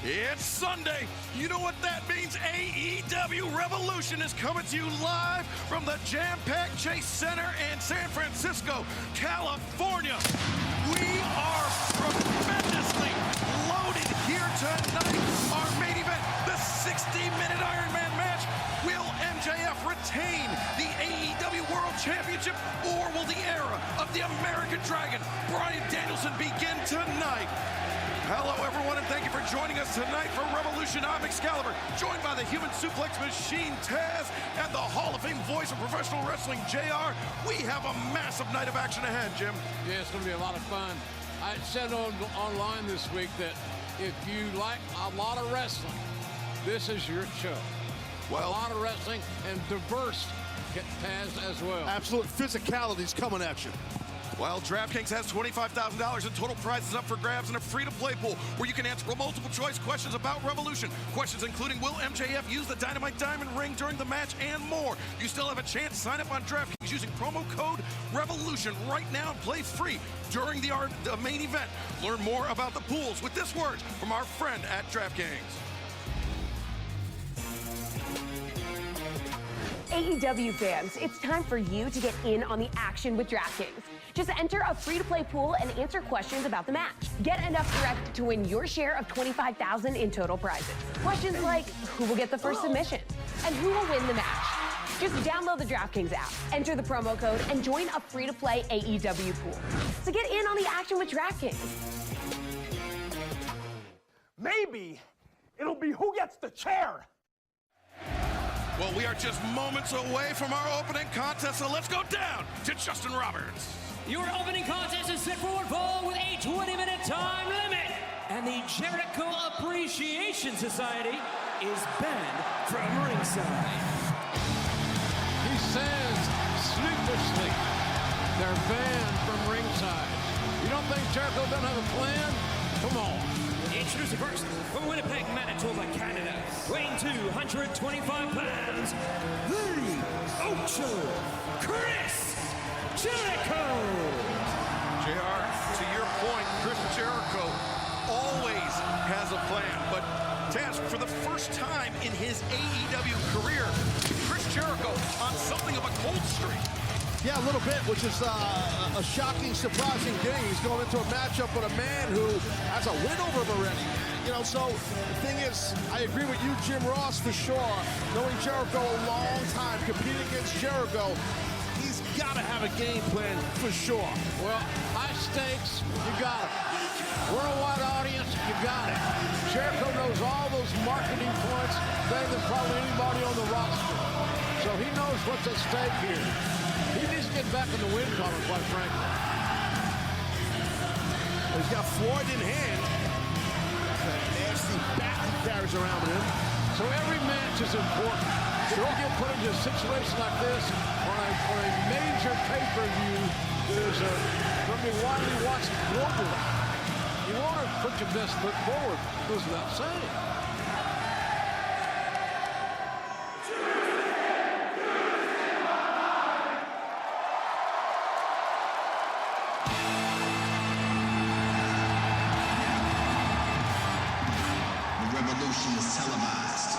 It's Sunday. You know what that means? AEW Revolution is coming to you live from the jam-packed Chase Center in San Francisco, California. We are tremendously loaded here tonight. Our main event, the 60-minute Iron Man match. Will MJF retain the AEW World Championship, or will the era of the American Dragon, Bryan Danielson, begin tonight? Hello, everyone, and thank you for joining us tonight for Revolution. I'm Excalibur, joined by the human suplex machine, Taz, and the Hall of Fame voice of professional wrestling, JR. We have a massive night of action ahead, Jim. Yeah, it's going to be a lot of fun. I said online this week that if you like a lot of wrestling, this is your show. Well, a lot of wrestling and diverse, Taz, as well. Absolute physicality's coming at you. Well, DraftKings has $25,000 in total prizes up for grabs in a free-to-play pool where you can answer multiple-choice questions about Revolution. Questions including, will MJF use the Dynamite Diamond Ring during the match, and more. You still have a chance. Sign up on DraftKings using promo code REVOLUTION right now and play free during the main event. Learn more about the pools with this word from our friend at DraftKings. AEW fans, it's time for you to get in on the action with DraftKings. Just enter a free-to-play pool and answer questions about the match. Get enough correct to win your share of $25,000 in total prizes. Questions like, who will get the first submission? And who will win the match? Just download the DraftKings app, enter the promo code, and join a free-to-play AEW pool. So get in on the action with DraftKings. Maybe it'll be who gets the chair. Well, we are just moments away from our opening contest, so let's go down to Justin Roberts. Your opening contest is set for one fall with a 20-minute time limit. And the Jericho Appreciation Society is banned from ringside. He says sleeplessly they're banned from ringside. You don't think Jericho doesn't have a plan? Come on. Introducing first, from Winnipeg, Manitoba, Canada, weighing 225 pounds, the Ocho, Chris Jericho. JR, to your point, Chris Jericho always has a plan, but Taz, for the first time in his AEW career, Chris Jericho on something of a cold streak. Yeah, a little bit, which is a shocking, surprising thing. He's going into a matchup with a man who has a win over him already. You know, so the thing is, I agree with you, Jim Ross, for sure. Knowing Jericho a long time, competing against Jericho, he's got to have a game plan for sure. Well, high stakes, you got it. Worldwide audience, you got it. Jericho knows all those marketing points better than probably anybody on the roster. So he knows what's at stake here. He needs to get back in the win column, quite frankly. He's got Floyd in hand. That nasty bat he carries around with him. So every match is important. If you get put into a situation like this on a major pay-per-view, there's going to be widely watched globally. You want to put your best foot forward, goes without saying. Revolution is televised.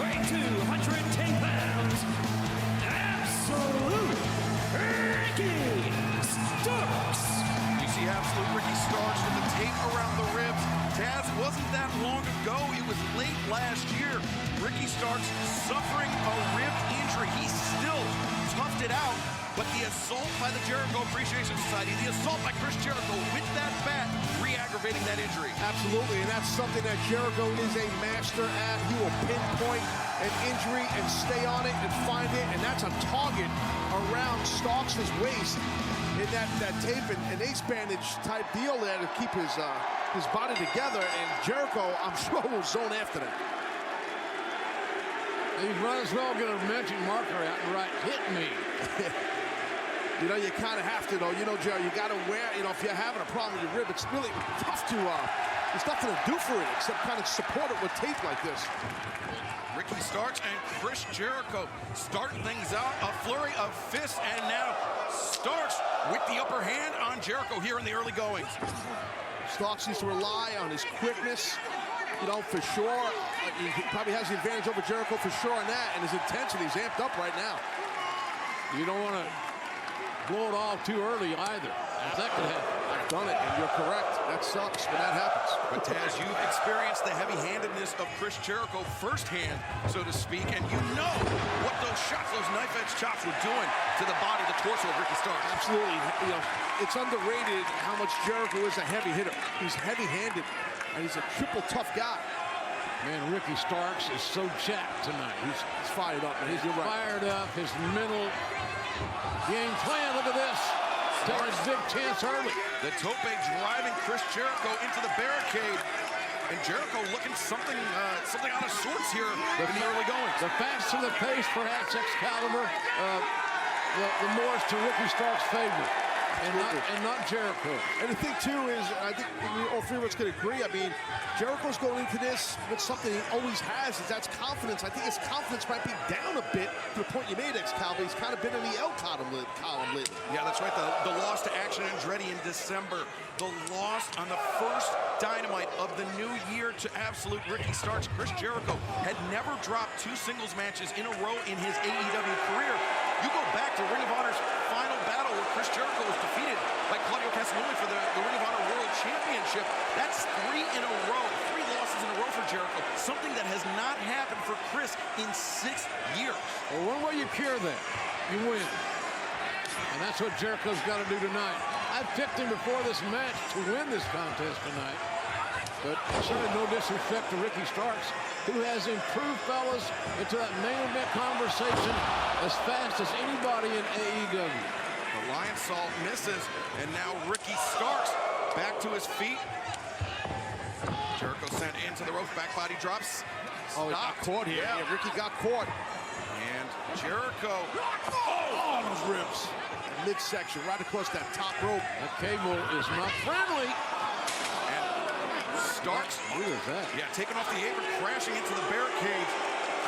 Weighing 210 pounds, Absolute Ricky Starks. You see Absolute Ricky Starks with the tape around the ribs. Taz, wasn't that long ago. It was late last year. Ricky Starks suffering a rib injury. He still toughed it out, but the assault by the Jericho Appreciation Society, the assault by Chris Jericho with that bat, re-aggravating that injury. Absolutely, and that's something that Jericho is a master at. He will pinpoint an injury and stay on it and find it, and that's a target around Starks' waist in that tape and ace bandage type deal there to keep his body together, and Jericho, I'm sure, will zone after that. He might as well get a magic marker out and write, hit me. You know, you kind of have to, though. You know, Jerry, you got to wear, you know, if you're having a problem with your rib, it's really tough to there's nothing to do for it except kind of support it with tape like this. Ricky Starks and Chris Jericho starting things out. A flurry of fists, and now Starks with the upper hand on Jericho here in the early goings. Starks needs to rely on his quickness, you know, for sure. He probably has the advantage over Jericho for sure on that, and his intensity is amped up right now. You don't want to blow it off too early either. That could happen. I've done it, and you're correct. That sucks when that happens. But Taz, you've experienced the heavy-handedness of Chris Jericho firsthand, so to speak, and you know what those shots, those knife-edge chops were doing to the body, the torso of Ricky Starks. Absolutely. You know, it's underrated how much Jericho is a heavy hitter. He's heavy-handed, and he's a triple tough guy. Man, Ricky Starks is so jacked tonight. He's fired up, man. He's fired up. His mental game plan. Look at this. Taking a big chance early. The tope driving Chris Jericho into the barricade. And Jericho looking something out of sorts here in the early goings. The faster the pace, perhaps, Excalibur, the more it's to Ricky Starks' favor. And not Jericho. And the thing, too, is I think all three of us can agree. I mean, Jericho's going into this with something he always has, is that's confidence. I think his confidence might be down a bit to the point you made, Excalibur. He's kind of been in the L column lately. Yeah, that's right. The loss to Action Andretti in December. The loss on the first Dynamite of the new year to absolute Ricky Starks. Chris Jericho had never dropped 2 singles matches in a row in his AEW career. You go back to Ring of Honor's final battle where Chris Jericho was defeated by Claudio Castagnoli for the Ring of Honor World Championship. That's 3 in a row, 3 losses in a row for Jericho. Something that has not happened for Chris in 6 years. Well, one way you cure that, you win. And that's what Jericho's got to do tonight. I picked him before this match to win this contest tonight. But certainly no disrespect to Ricky Starks, who has improved, fellas, into that main event conversation as fast as anybody in AEW. The Lion Salt misses, and now Ricky Starks back to his feet. Jericho sent into the ropes, back body drops. Oh, he got caught here. Yeah, Ricky got caught. And Jericho, oh, those ribs. Midsection, right across that top rope. That cable is not friendly. Starks, look at that. Yeah, taking off the apron, crashing into the barricade.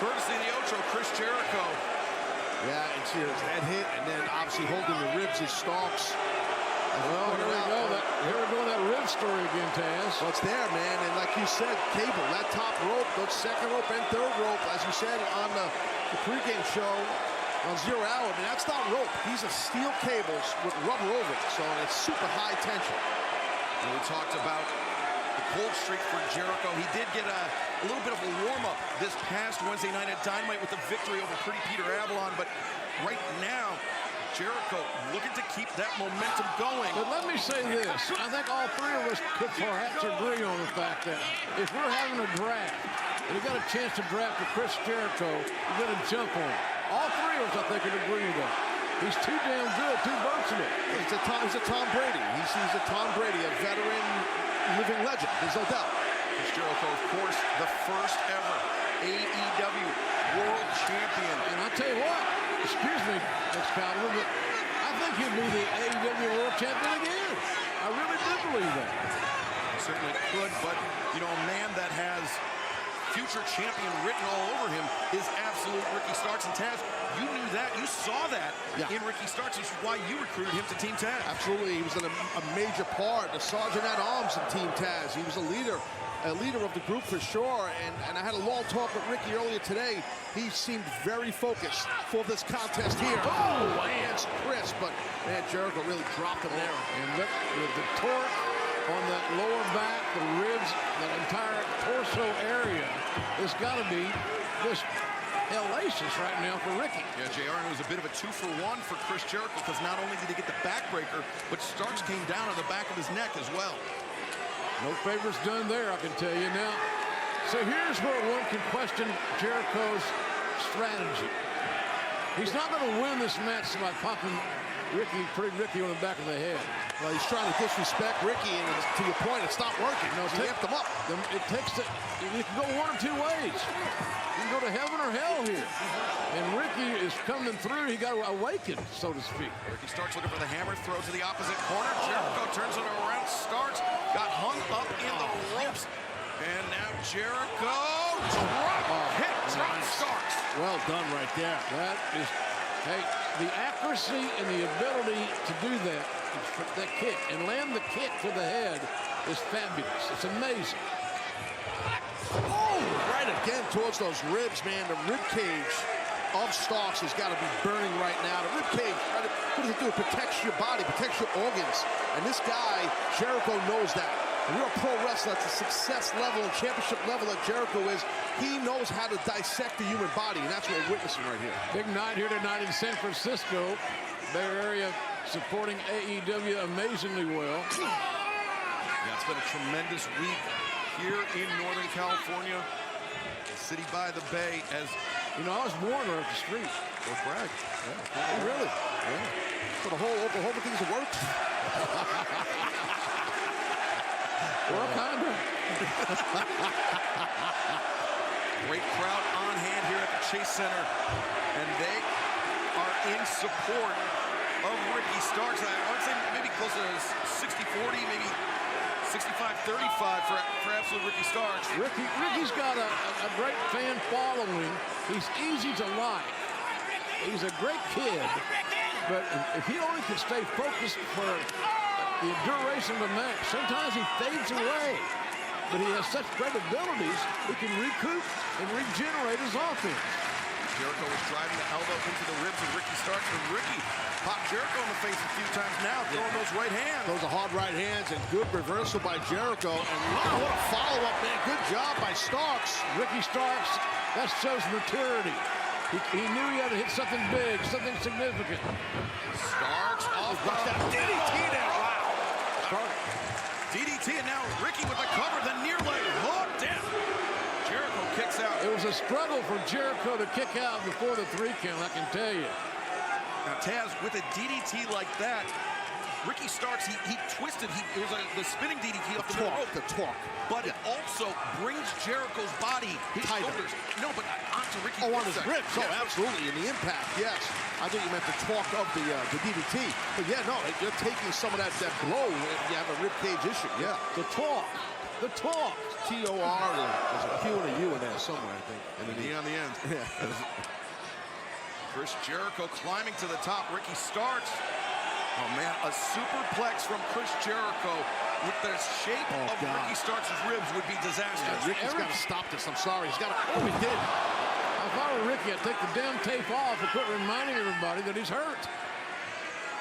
Courtesy of the Ocho, Chris Jericho. Yeah, and see his head hit, and then obviously holding the ribs is Starks. Well, here we go. Here we go, that rib story again, Taz. Well, it's there, man, and like you said, cable, that top rope, those second rope and third rope, as you said on the pregame show on 0 Hour, I mean, that's not rope. These are steel cables with rubber over it, so it's super high tension. And we talked about the cold streak for Jericho. He did get a little bit of a warm-up this past Wednesday night at Dynamite with a victory over Pretty Peter Avalon, but right now, Jericho looking to keep that momentum going. But let me say this. I think all 3 of us could perhaps agree on the fact that if we're having a draft, and you got a chance to draft with Chris Jericho, you're going to jump on it. All 3 of us, I think, would agree with that. He's too damn good, too versatile. He's a Tom Brady. He's a Tom Brady, a veteran living legend. There's no doubt. Chris Jericho, of course, the first ever AEW World Champion. And I tell you what, excuse me, Excalibur, but I think he'll be the AEW World Champion again. I really do believe that. He certainly could, but, you know, a man that has future champion written all over him is absolute Ricky Starks. And Taz, you knew that, you saw that in Ricky Starks, which is why you recruited him to Team Taz. Absolutely, he was a major part, the sergeant at arms in Team Taz. He was a leader of the group for sure. And I had a long talk with Ricky earlier today. He seemed very focused for this contest here. Oh, against Chris, but man, Jericho really dropped him there. And look, with the torque on that lower back, the ribs, that entire torso area, it's got to be just hellacious right now for Ricky. Yeah, JR, and it was a bit of a 2-for-1 for Chris Jericho, because not only did he get the backbreaker, but Starks came down on the back of his neck as well. No favors done there, I can tell you now. So here's where one can question Jericho's strategy. He's not going to win this match by popping Ricky on the back of the head. Well, he's trying to disrespect Ricky, and to your point, it's not working. No, he amped him up. It takes you can go 1 or 2 ways. You can go to heaven or hell here. And Ricky is coming through. He got awakened, so to speak. Ricky Starks looking for the hammer, throw to the opposite corner. Jericho turns it around. Starks got hung up in the ropes. Jericho. Drop Starks. Well done right there. That is, hey, the accuracy and the ability to do that kick and land the kick to the head is fabulous. It's amazing. Oh, right again towards those ribs, man. The rib cage of Starks has got to be burning right now. The rib cage, what does it do? It protects your body, protects your organs. And this guy, Jericho, knows that. A real pro wrestler at the success level and championship level that Jericho is, he knows how to dissect the human body, and that's what we're witnessing right here. Big night here tonight in San Francisco. Bay Area supporting AEW amazingly well. Yeah, it's been a tremendous week here in Northern California, the city by the bay. As you know, I was born right up the street. Don't brag. Yeah. Really? Yeah. So the whole Oklahoma thing's a work? Well, kind of. Great crowd on hand here at the Chase Center, and they are in support of Ricky Starks. I would say maybe close to 60-40, maybe 65-35 for absolute Ricky Starks. Ricky's got a great fan following. He's easy to like. He's a great kid, but if he only could stay focused for the duration of the match, sometimes he fades away. But he has such great abilities, he can recoup and regenerate his offense. Jericho was driving the elbow into the ribs of Ricky Starks, and Ricky popped Jericho in the face a few times now, throwing those right hands. Those are hard right hands, and good reversal by Jericho. And wow, what a follow-up, man. Good job by Starks. Ricky Starks, that shows maturity. He knew he had to hit something big, something significant. Starks off that DDT there. Wow. DDT, and now Ricky with the cover, the near leg hook down. Jericho kicks out. It was a struggle for Jericho to kick out before the 3 count, I can tell you. Now Taz, with a DDT like that, Ricky Starks, he twisted. It was the spinning DDT off the rope. The torque. But it also brings Jericho's body, his shoulders. No, but onto Ricky. Oh, on his ribs. Oh, absolutely. In the impact, yes. I think you meant the torque of the DDT. But yeah, no, you're taking some of that blow if you have a rib cage issue. Yeah. The torque. The torque. T-O-R. There's a Q and a U in there somewhere, I think. And an E on the end. Yeah. Chris Jericho climbing to the top. Ricky Starks. Oh, man, a superplex from Chris Jericho with the shape of Ricky Starks' ribs would be disastrous. Yeah, Ricky's got to stop this. I'm sorry. He's got to. Oh, he did. If I were Ricky, I'd take the damn tape off and quit reminding everybody that he's hurt.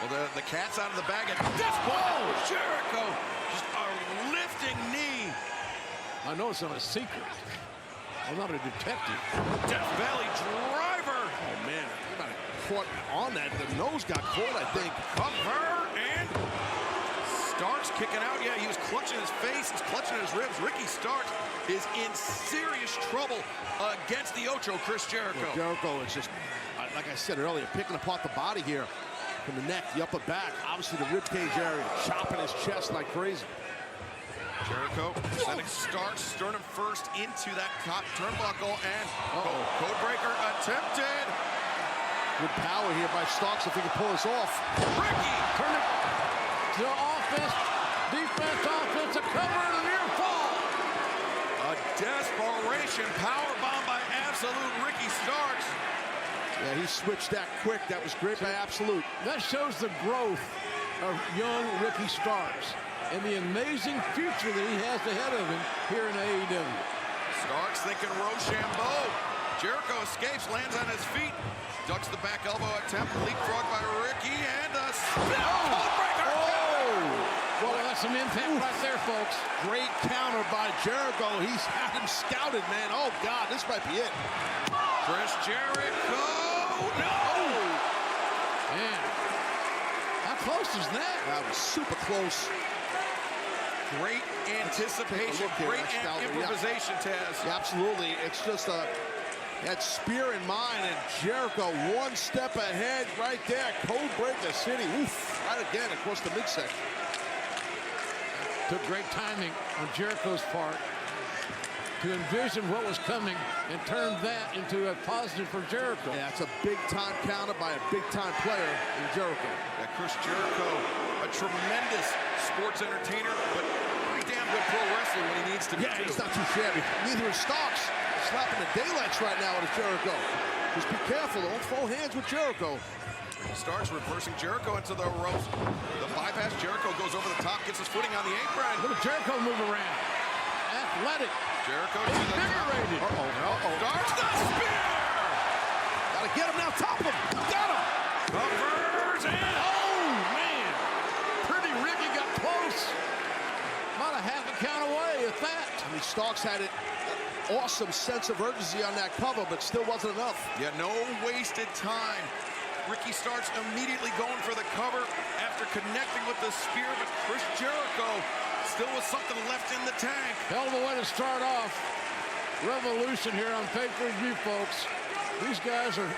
Well, the cat's out of the bag at this point. Jericho, just a lifting knee. I know it's not a secret. I'm not a detective. Death Valley driver. Oh, man. He might have caught on that. The nose got caught, I think. Cover, and Starks kicking out. Yeah, he was clutching his face. He's clutching his ribs. Ricky Starks is in serious trouble against the Ocho, Chris Jericho. Well, Jericho is just, like I said earlier, picking apart the body here from the neck, the upper back, obviously the rib cage area, chopping his chest like crazy. Jericho sending Starks sternum first into that top turnbuckle, and codebreaker attempted. Good power here by Starks if he can pull this off. Ricky! Turn it to offense, defense, offense, a cover and a near fall. A desperation powerbomb by Absolute Ricky Starks. Yeah, he switched that quick. That was great by Absolute. That shows the growth of young Ricky Starks and the amazing future that he has ahead of him here in AEW. Starks thinking Rochambeau. Jericho escapes, lands on his feet, ducks the back elbow attempt, leapfrog by Ricky, and a spin codebreaker. Well, that's some impact right there, folks. Great counter by Jericho. He's had him scouted, man. Oh, God, this might be it. Chris Jericho, no! Man, how close is that? That was super close. Great anticipation, great improvisation, Taz. Yeah, absolutely. It's just that spear in mind, and Jericho one step ahead right there. Codebreaker City. Oof. Right again across the midsection. Took great timing on Jericho's part to envision what was coming and turn that into a positive for Jericho. Yeah, it's a big-time counter by a big-time player in Jericho. Yeah, Chris Jericho, a tremendous sports entertainer, but pretty damn good pro wrestling when he needs to be. Yeah, he's not too shabby. Neither is Starks. Slapping the daylights right now with Jericho. Just be careful. Don't throw hands with Jericho. Starks reversing Jericho into the ropes. The bypass. Jericho goes over the top, gets his footing on the apron. Look at Jericho move around. Athletic. Jericho to the top. Invigorated. Starks the spear! Gotta get him now. Top him. Got him. Covers and... Oh, man. Pretty Ricky got close. About a half a count away at that. I mean, Starks had an awesome sense of urgency on that cover, but still wasn't enough. Yeah, no wasted time. Ricky Starks immediately going for the cover after connecting with the spear, but Chris Jericho still with something left in the tank. Hell of a way to start off Revolution here on pay-per-view, folks. These guys are,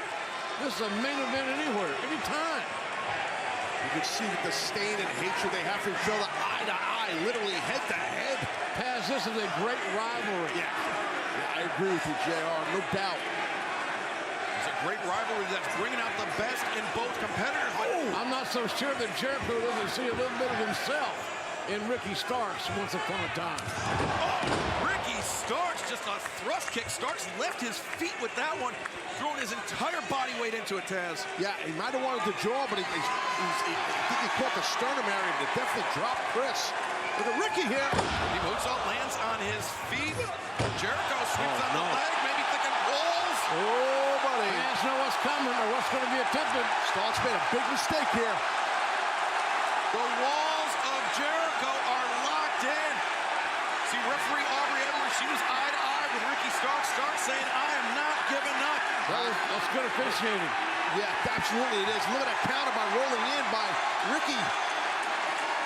this is a main event anywhere, anytime. You can see the disdain and hatred they have for each other, eye to eye, literally head to head. Paz, this is a great rivalry. Yeah, I agree with you, JR, no doubt. It's a great rivalry that's bringing out the best in both competitors. But I'm not so sure that Jericho doesn't see a little bit of himself in Ricky Starks once upon a time. oh, Ricky Starks, just a thrust kick. Starks left his feet with that one, throwing his entire body weight into it, Taz. Yeah, he might have wanted to draw, but I think he caught the sternum area to definitely drop Chris. Look at Ricky here. He moves out, lands on his feet. Jericho sweeps on the leg, maybe thinking walls. Oh, buddy. Fans know what's coming or what's going to be attempted. Starks made a big mistake here. The walls of Jericho are locked in. See, referee Aubrey Edwards, she was eye to eye with Ricky Starks. Starks saying, I am not giving up. That's good officiating. Yeah, absolutely it is. Look at that counter by rolling in by Ricky.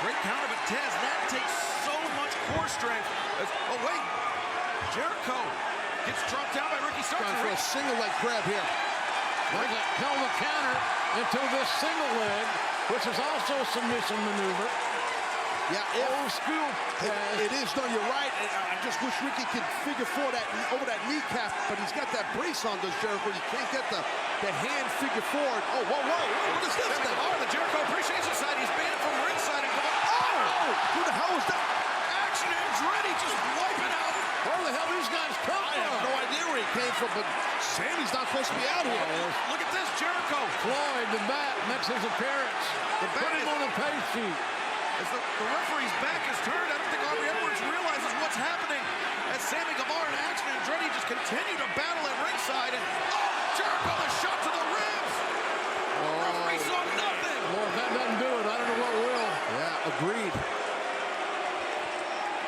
Great counter, but Taz, that takes so much core strength. Oh, wait. Jericho gets dropped down by Ricky Starks. Trying for a single leg grab here. There's a hell of a counter into this single leg, which is also a submission maneuver. Yeah, Old school. it is, though, you're right. And I just wish Ricky could figure four that over that kneecap, but he's got that brace on, does Jericho. You can't get the hand figure forward. Oh, whoa, what is this thing? The Jericho Appreciation Society is banned from ringside. Oh, who the hell is that? Action Andretti just wiping out. Where the hell these guys come I have from? no idea where he came from, but Sammy's not supposed to be out here. Look at this, Jericho. Floyd, the bat, makes his appearance. Put him on the pay sheet. As the referee's back is turned, I don't think Aubrey Edwards realizes what's happening as Sammy Guevara and Action Andretti just continue to battle at ringside. And Jericho, a shot to the ribs. The referee saw nothing. Boy, if that doesn't do it, I don't know what will. Yeah, agreed.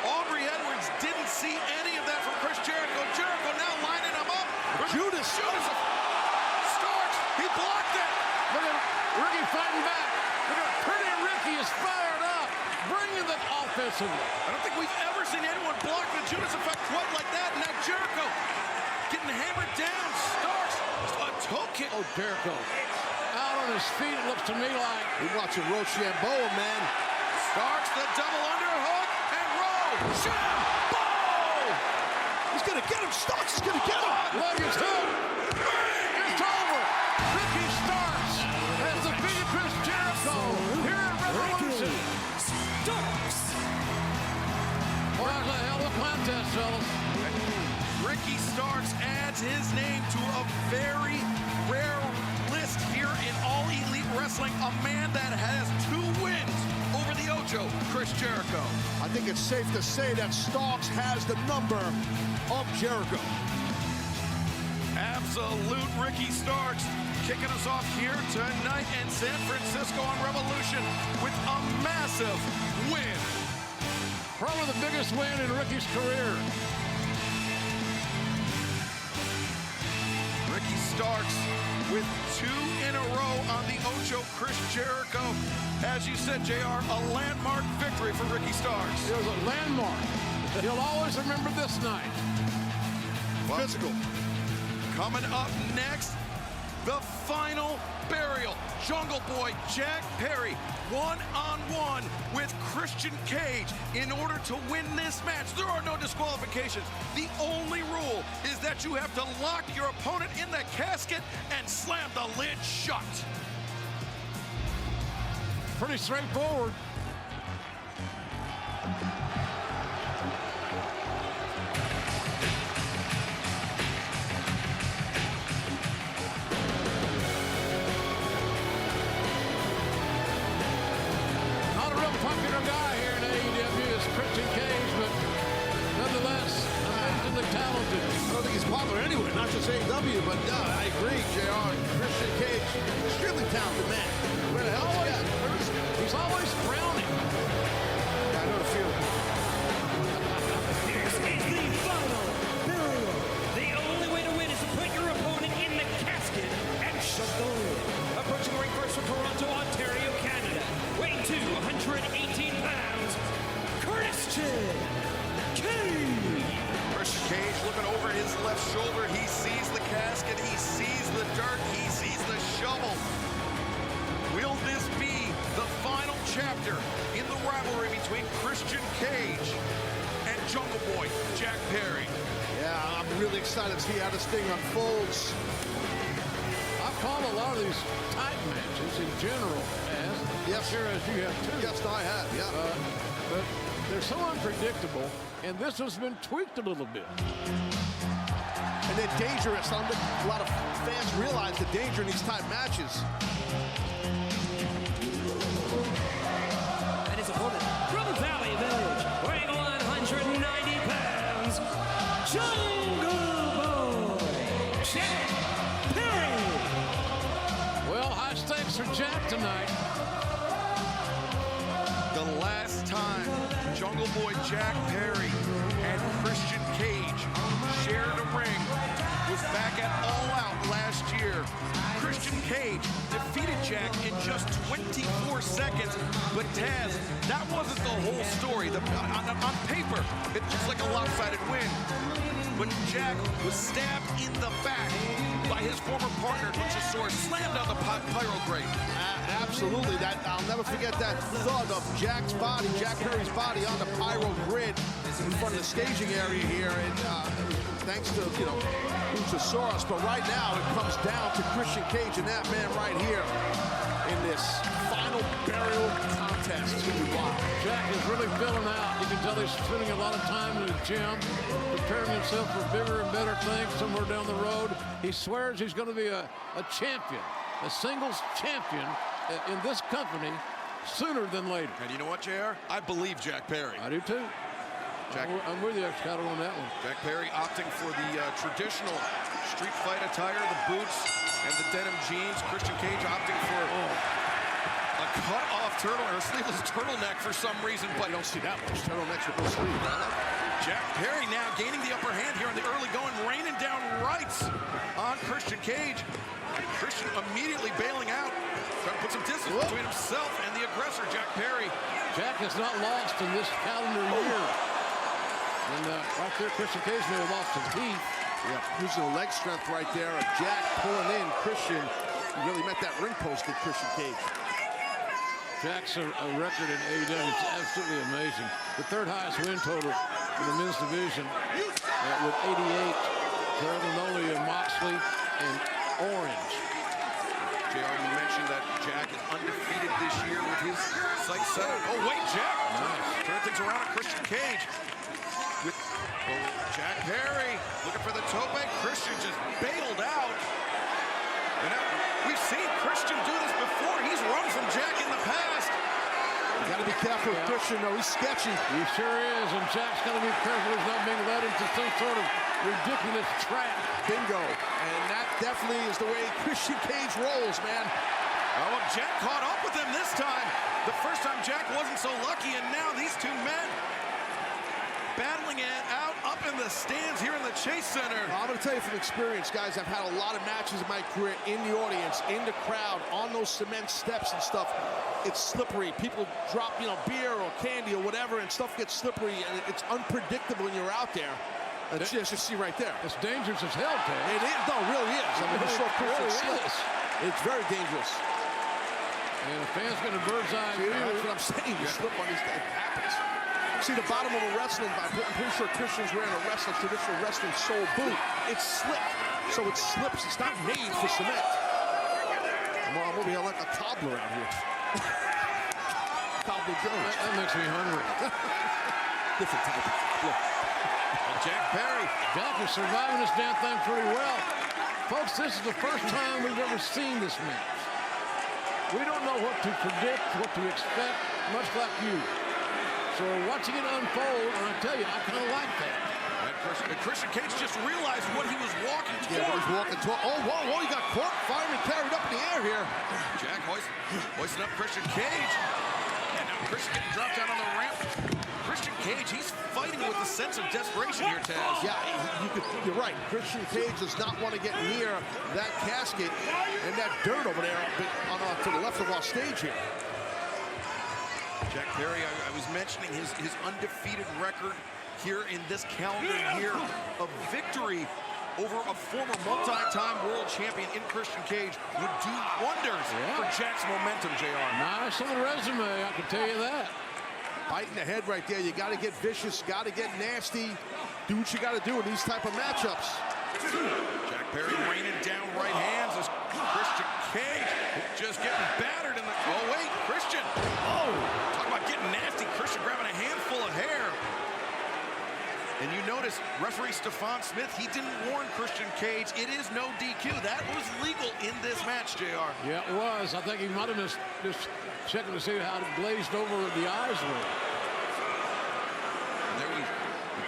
Aubrey Edwards didn't see any of that from Chris Jericho. Jericho now lining him up. Judas. Starks, he blocked it. Look at Ricky fighting back. Look at Pretty Ricky is fired up, bringing the offensive. I don't think we've ever seen anyone block the Judas effect quite like that. And now Jericho getting hammered down. Starks, a toe kick. Oh, Jericho. Out on his feet, it looks to me like. We're watching Rochambeau, man. Starks, the double underhook, and Rochambeau! He's going to get him. Starks is going to get him. Leg is hooked. It's over. Ricky Starks has defeated Chris Jericho here at Revolution. Starks. Well, that was a hell of a contest, fellas. Ricky Starks adds his name to a very rare list here in All Elite Wrestling. A man that has 2 wins over the Ocho, Chris Jericho. I think it's safe to say that Starks has the number of Jericho. Absolute Ricky Starks kicking us off here tonight in San Francisco on Revolution with a massive win. Probably the biggest win in Ricky's career. Ricky Starks with 2 in a row on the Ocho, Chris Jericho. As you said, JR, a landmark victory for Ricky Starks. It was a landmark. He'll always remember this night. Physical. Coming up next, the final burial. Jungle Boy Jack Perry, one-on-one with Christian Cage. In order to win this match, there are no disqualifications. The only rule is that you have to lock your opponent in the casket and slam the lid shut. Pretty straightforward. anywhere, not just AEW, but I agree, JR. Christian Cage, extremely talented man. Where the hell is he? He's always frowning. I know the feeling. This is the final burial. The only way to win is to put your opponent in the casket and shut the lid. Approaching the ring first from Toronto, Ontario, Canada. Weighing 218 pounds, Christian Cage. Christian Cage looking over his left shoulder. He sees the casket. He sees the dirt. He sees the shovel. Will this be the final chapter in the rivalry between Christian Cage and Jungle Boy Jack Perry? Yeah, I'm really excited to see how this thing unfolds. I've called a lot of these tight matches in general, as Yes, sure as you have too. Yes, I have, yeah. But they're so unpredictable, and this has been tweaked a little bit. And they're dangerous. I don't think a lot of fans realize the danger in these type matches. And his opponent from Valley Village, weighing 190 pounds, Jungle Boy Jack Perry. Well, high stakes for Jack tonight. The last time Jungle Boy Jack Perry and Christian Cage shared a ring was back at All Out last year. Christian Cage defeated Jack in just 24 seconds, but Taz, that wasn't the whole story. On paper, it looks like a lopsided win, but Jack was stabbed in the back by his former partner, Luchasaurus, slammed on the pyro grate. Absolutely. I'll never forget that thud of Jack's body, Jack Perry's body on the pyro grid in front of the staging area here. And thanks to, Luchasaurus. But right now, it comes down to Christian Cage and that man right here in this final burial contest. It's going to be wild. Jack is really filling out. You can tell he's spending a lot of time in the gym, preparing himself for bigger and better things somewhere down the road. He swears he's going to be a champion, a singles champion in this company sooner than later. And you know what, JR? I believe Jack Perry. I do too. Jack, I'm with you, Excalibur, on that one. Jack Perry opting for the traditional street fight attire, the boots and the denim jeans. Christian Cage opting for a cut-off sleeveless turtleneck for some reason, but You don't see that much turtlenecks with no sleeve. Jack Perry now gaining the upper hand here in the early going, raining down rights on Christian Cage. Christian immediately bailing out, trying to put some distance between himself and the aggressor, Jack Perry. Jack has not lost in this calendar year. And right there, Christian Cage may have lost some teeth. Yeah, using the leg strength right there. Jack pulling in Christian. He really met that ring post with Christian Cage. Jack's a record in AEW. It's absolutely amazing. The third highest win total in the men's division with 88. Better than only Moxley and Orange. JR, you mentioned that Jack is undefeated this year with his sights set. Oh, wait, Jack. Nice. Turn things around on Christian Cage. With Jack Perry looking for the tope. Christian just bailed out. And we've seen Christian do this before. He's run from Jack in the past. You got to be careful with Christian, though. He's sketchy. He sure is, and Jack's got to be careful he's not being led into some sort of ridiculous trap. Bingo. And that definitely is the way Christian Cage rolls, man. Oh, Jack caught up with him this time. The first time Jack wasn't so lucky, and now these two men battling it out up in the stands here in the Chase Center. I'm going to tell you from experience, guys, I've had a lot of matches in my career in the audience, in the crowd, on those cement steps and stuff. It's slippery. People drop, beer or candy or whatever, and stuff gets slippery, and it's unpredictable when you're out there. As you see right there. It's dangerous as hell, Ted. It is. No, it really is. I mean, it's so really slip. is. It's very dangerous. And the fans get a bird's eye view. That's what I'm saying. You slip on these things. It happens. See the bottom of a wrestling, I'm pretty sure Christian's wearing a traditional wrestling sole boot. It's slipped. So it slips. It's not made for cement. I'm over here like a cobbler out here. Cobbler Jones. That makes me hungry. Different type of look. Jack Perry. Jack is surviving this damn thing pretty well. Folks, this is the first time we've ever seen this match. We don't know what to predict, what to expect, much like you. So we're watching it unfold, and I tell you, I kind of like that. And Christian Cage just realized what he was walking toward. Yeah, he's walking toward. Oh, whoa, he got caught. Fireman carried up in the air here. Jack hoisting up Christian Cage. And now Christian getting dropped down on the ramp. Christian Cage, he's fighting with a sense of desperation here, Taz. Yeah, you're right. Christian Cage does not want to get near that casket and that dirt over there to the left of our stage here. Jack Perry, I was mentioning his undefeated record here in this calendar year of victory over a former multi-time world champion in Christian Cage would do wonders for Jack's momentum, JR. Nice on the resume, I can tell you that. Biting the head right there. You got to get vicious, got to get nasty. Do what you got to do in these type of matchups. Jack Perry raining down right hands as Christian Cage just getting battered in the... Oh, wait, Christian. Oh, talk about getting nasty. Christian grabbing a handful of hair. And you notice referee Stephon Smith, he didn't warn Christian Cage. It is no DQ. That was legal in this match, JR. Yeah, it was. I think he might have just checking to see how it glazed over the eyes were. And there we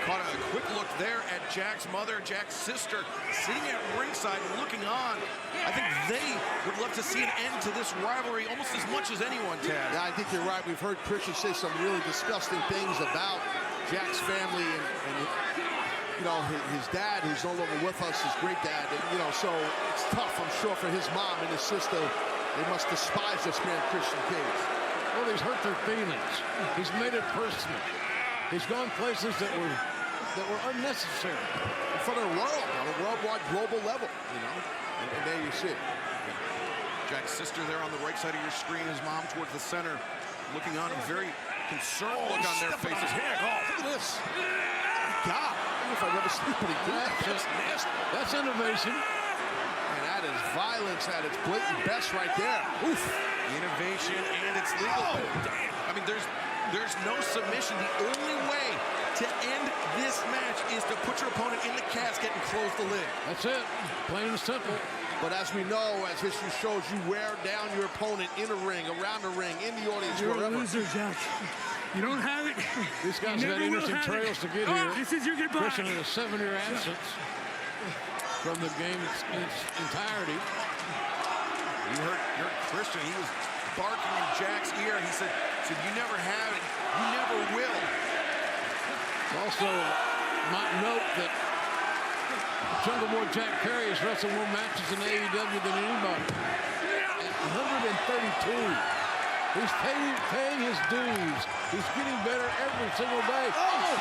caught a quick look there at Jack's mother, Jack's sister, sitting at ringside looking on. I think they would love to see an end to this rivalry almost as much as anyone, Taz. Yeah, I think you're right. We've heard Christian say some really disgusting things about Jack's family and you know, his dad, who's no longer with us, his great dad. And, you know, so it's tough, I'm sure, for his mom and his sister. They must despise this man, Christian Cage. Well, he's hurt their feelings. He's made it personal. He's gone places that were unnecessary. In front of the world, on a worldwide, global level, you know. And there you see it. Jack's sister there on the right side of your screen, his mom towards the center, looking on, a very concerned look on their faces. Look at this. God, I don't know if I've ever seen anybody do that. Just nasty. That's innovation. And that is violence at its blatant best right there. Oof. Innovation, and it's legal. Oh, I mean, there's no submission. The only way to end this match is to put your opponent in the casket and close the lid. That's it. Plain and simple. But as we know, as history shows, you wear down your opponent in a ring, around the ring, in the audience, You're wherever. a loser, Jack. You don't have it. These guys got interesting trails to get here. This is your goodbye. Christian had a 7-year absence from the game in its entirety. You heard Christian. He was barking in Jack's ear. He said, you never have it. You never will. Also, might note that Jungle Boy Jack Perry has wrestled more matches in AEW than anybody. At 132. He's paying his dues. He's getting better every single day. Oh!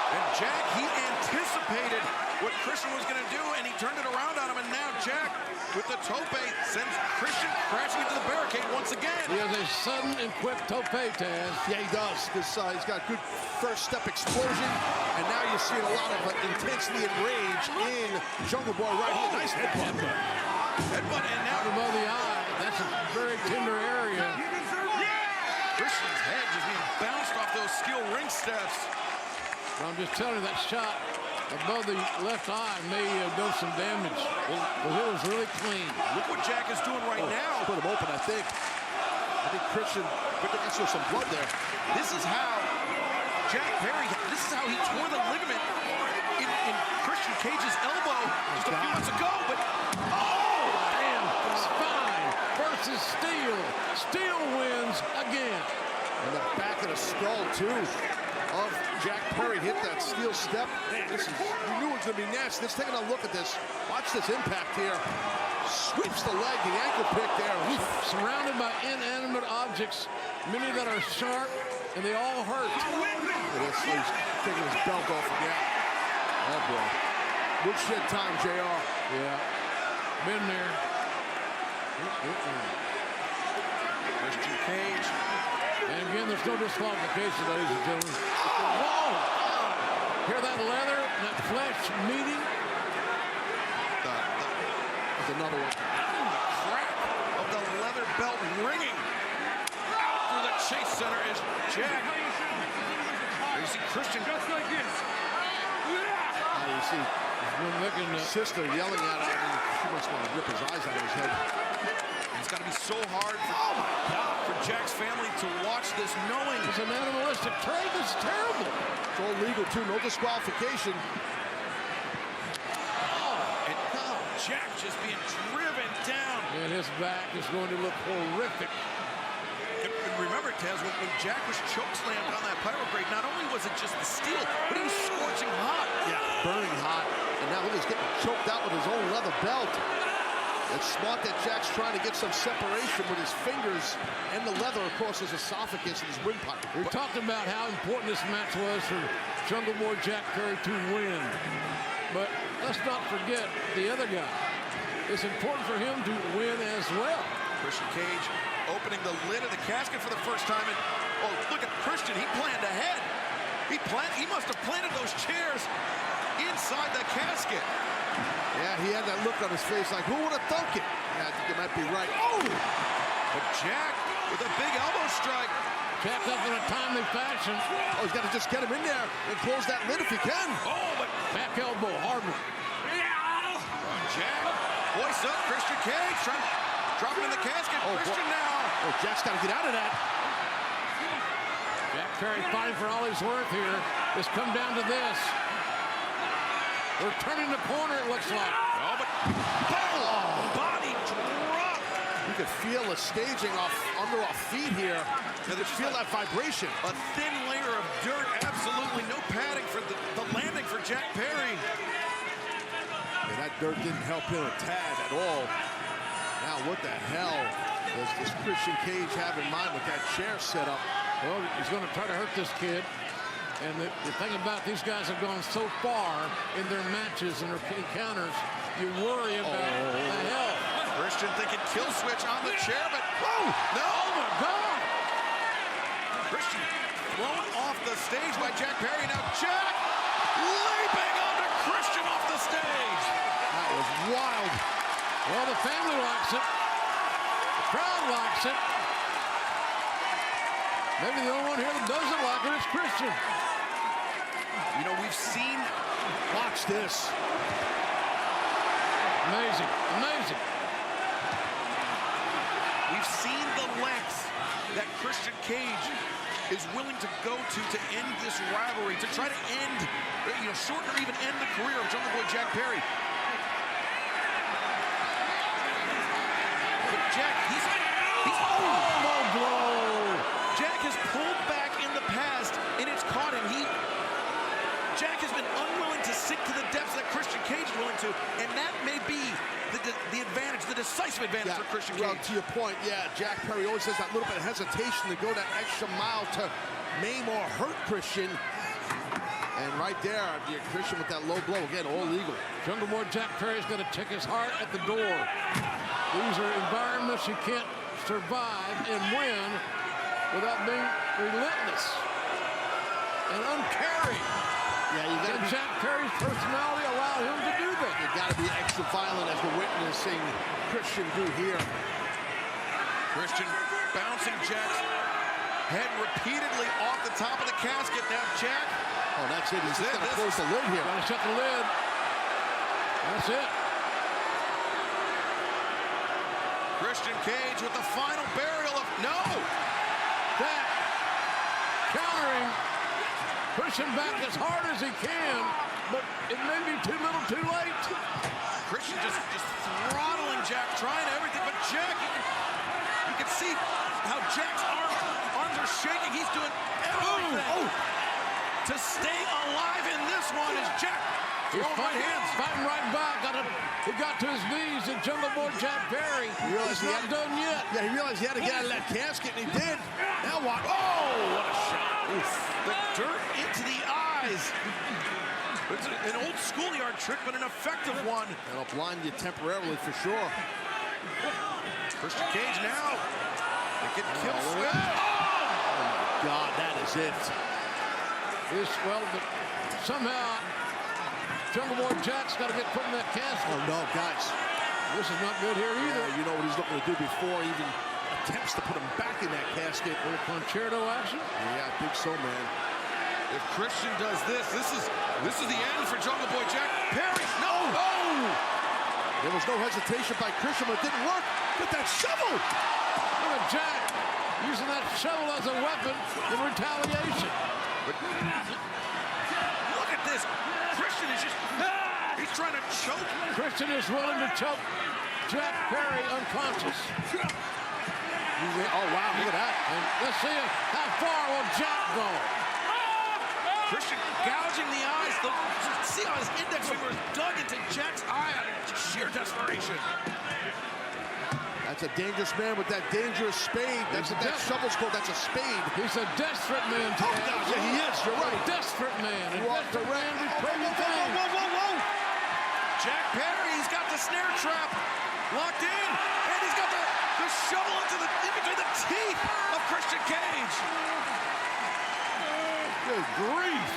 And Jack, he anticipated what Christian was going to do, and he turned it around on him. And now Jack, with the tope, sends Christian crashing into the barricade once again. He has a sudden and quick tope, Taz. Yeah, he does. He's got good first step explosion, and now you're seeing a lot of intensity and rage in Jungle Boy right here. Nice headbutt. Headbutt, and now above the eye. That's a very tender area. Christian's head just being bounced off those steel ring steps. I'm just telling you, that shot above the left eye may have done some damage. But it was really clean. Look what Jack is doing right now. Put him open, I think. I think Christian, I saw some blood there. This is how Jack Perry, this is how he tore the ligament in Christian Cage's elbow just a few months ago. But, damn, spine versus steel. Steel wins again. And the back of the skull, too, of Jack Perry hit that steel step. Man, you knew it was going to be nasty. Let's take a look at this. Watch this impact here. Sweeps the leg, the ankle pick there. He's surrounded by inanimate objects, many that are sharp, and they all hurt. Look at this. He's taking his belt off again. Oh, boy. Woodshed time, JR. Yeah. Been there. Christian Cage. And again, there's no disqualification, ladies and gentlemen. Whoa! Hear that leather, that flesh meeting? There's another one. The crack of the leather belt ringing through the Chase Center as Jack. There you see Christian. Just like this. You see his sister yelling at him. She must want to rip his eyes out of his head. It's got to be so hard for Jack's family to watch this, knowing It's an animalistic trade. It's terrible. It's all legal, too. No disqualification. Jack just being driven down. And his back is going to look horrific. And remember, Taz, when Jack was chokeslammed on that pyro grate, not only was it just the steel, but he was scorching hot. Yeah, burning hot. And now look, he's getting choked out with his own leather belt. It's smart that Jack's trying to get some separation with his fingers and the leather across his esophagus and his windpipe. We talked about how important this match was for Jungle Boy Jack Perry to win. But let's not forget the other guy. It's important for him to win as well. Christian Cage opening the lid of the casket for the first time. And, oh, look at Christian. He planned ahead. He must have planted those chairs inside the casket. Yeah, he had that look on his face like, who would have thunk it? Yeah, I think you might be right. Oh! But Jack with a big elbow strike. Jack up in a timely fashion. Oh, he's got to just get him in there and close that lid if he can. Oh, but back elbow, hard one. Jack hoists up Christian Cage, trying to drop him in the casket. Oh, Christian boy. now. Oh, Jack's got to get out of that. Jack Perry fighting for all he's worth here. It's come down to this. We're turning the corner, it looks like. Oh, but body drop. You could feel the staging under our feet here. You could feel that vibration. A thin layer of dirt, absolutely no padding for the landing for Jack Perry. Yeah, that dirt didn't help him a tad at all. Now, what the hell does this Christian Cage have in mind with that chair set up? Well, he's going to try to hurt this kid. And the thing about these guys have gone so far in their matches and their encounters, you worry about the health. Christian thinking kill switch on the chair, but no! Oh my God! Christian thrown off the stage by Jack Perry. Now Jack leaping onto Christian off the stage. That was wild. Well, the family likes it. The crowd likes it. Maybe the only one here that doesn't like it is Christian. You know, we've seen... Watch this. Amazing, amazing. We've seen the lengths that Christian Cage is willing to go to end this rivalry, to try to end, shorten or even end the career of Jungle Boy Jack Perry. But Jack, he's low blow. Jack has pulled back in the past, and it's caught him. Jack has been unwilling to sink to the depths that Christian Cage is willing to, and that may be the advantage, the decisive advantage for Christian Cage. Well, to your point, yeah, Jack Perry always has that little bit of hesitation to go that extra mile to maim or hurt Christian. And right there, Christian with that low blow, again, all legal. Jungle Boy Jack Perry's going to take his heart at the door. These are environments you can't survive and win without being relentless and uncaring. Yeah, you got to Jack Perry's personality allow him to do that. You got to be extra violent as we're witnessing Christian do here. Christian bouncing Jack's head repeatedly off the top of the casket. Now Jack. Oh, that's it. He's just going to close the lid here. Got to shut the lid. That's it. Christian Cage with the final burial of no. Jack countering, pushing back as hard as he can, but it may be too little too late. Christian just throttling Jack, trying everything, but Jack, you can see how Jack's arms are shaking. He's doing everything to stay alive in this one as Jack throwing right hands. Fighting right back. He got to his knees and Jungle Boy Jack Perry. He's not done yet. Yeah, he realized he had to get out of that casket, and he did. Now what? Oh, what a shot. Oof. The dirt into the eyes. It's an old schoolyard trick, but an effective one. That'll blind you temporarily for sure. Christian Cage now. They get kill switch. Oh, my God, that is it. But somehow Jungle Boy Jack's got to get put in that casket. Oh, no, guys. This is not good here either. Yeah, you know what he's looking to do before he even attempts to put him back in that casket. A little concerto action? Yeah, I think so, man. If Christian does this is the end for Jungle Boy Jack Perry. No! Oh! There was no hesitation by Christian, but it didn't work. Get that shovel! Look at Jack using that shovel as a weapon in retaliation. Look at this. Christian is just, he's trying to choke. Christian is willing to choke Jack Perry unconscious. Oh, wow, look at that. And let's see how far will Jack go. Christian gouging the eyes. See how his index finger is dug into Jack's eye out of sheer desperation. That's a dangerous man with that dangerous spade. That's what that shovel's called. That's a spade. He's a desperate man. Oh, yeah, he is. You're right. A desperate man. A Walked desperate man. Whoa. Jack Perry, he's got the snare trap locked in, and he's got the shovel in between the teeth of Christian Cage. Good grief.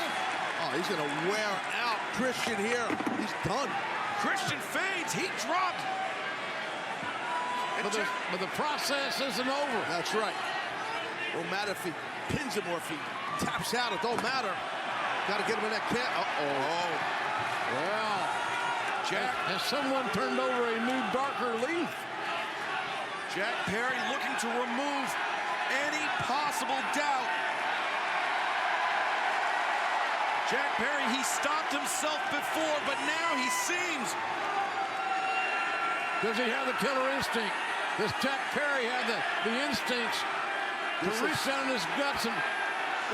Oh, he's going to wear out Christian here. He's done. Christian fades. He dropped. But the process isn't over. That's right. Don't matter if he pins him or if he taps out. It don't matter. Got to get him in that can. Uh-oh. Well, Jack. Has someone turned over a new darker leaf? Jack Perry looking to remove any possible doubt. Jack Perry, he stopped himself before, but now he seems. Does he have the killer instinct? Does Jack Perry have the instincts to reach down in his guts and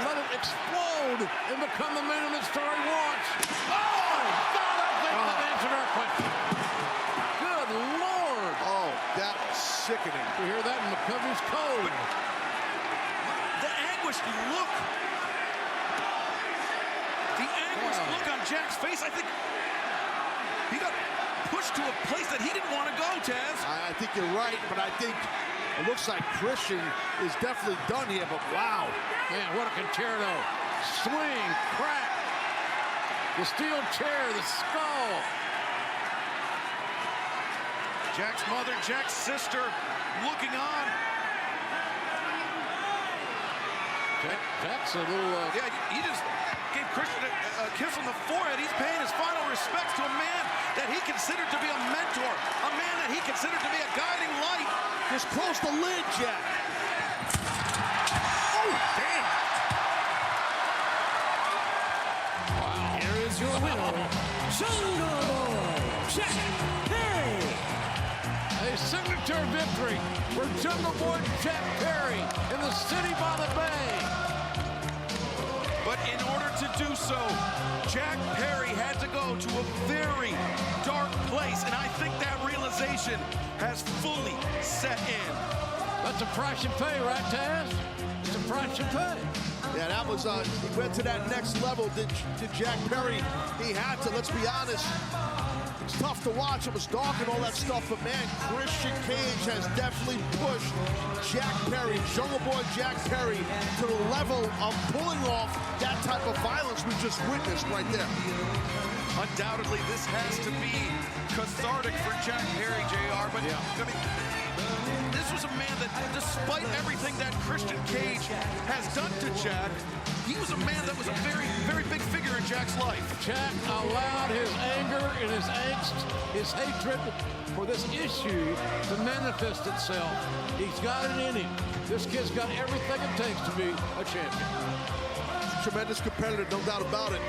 let it explode and become the man that story wants? Oh, God, I think that answered our question. Good Lord. Oh, that was sickening. You hear that in McCovey's code. The anguished look. The anguished look on Jack's face. I think he got pushed to a place that he didn't want to go, Taz. I think you're right, but I think it looks like Christian is definitely done here, but wow. Man, what a concerto. Swing, crack. The steel chair, the skull. Jack's mother, Jack's sister looking on. Jack's a little... Yeah, he just gave Christian a kiss on the forehead. He's paying his final respects to a man that he considered to be a mentor, a man that he considered to be a guiding light. Just close the lid, Jack. Oh, damn. Wow. Here is your winner, Jungle Boy, Jack Perry. A signature victory for Jungle Boy Jack Perry in the city by the bay. But in order to do so, Jack Perry had to go to a very dark place, and I think that realization has fully set in. That's a price you pay, right, Taz? It's a price you pay. Yeah, that was, he went to that next level, did Jack Perry. He had to, let's be honest. It's tough to watch. It was dark and all that stuff, but man, Christian Cage has definitely pushed Jack Perry, Jungle Boy Jack Perry, to the level of pulling off that type of violence we just witnessed right there. Undoubtedly, this has to be cathartic for Jack Perry, JR, but I mean, this was a man that, despite everything that Christian Cage has done to Jack, he was a man that was a very, very big figure in Jack's life. Jack allowed his anger and his angst, his hatred for this issue to manifest itself. He's got it in him. This kid's got everything it takes to be a champion. Tremendous competitor, no doubt about it.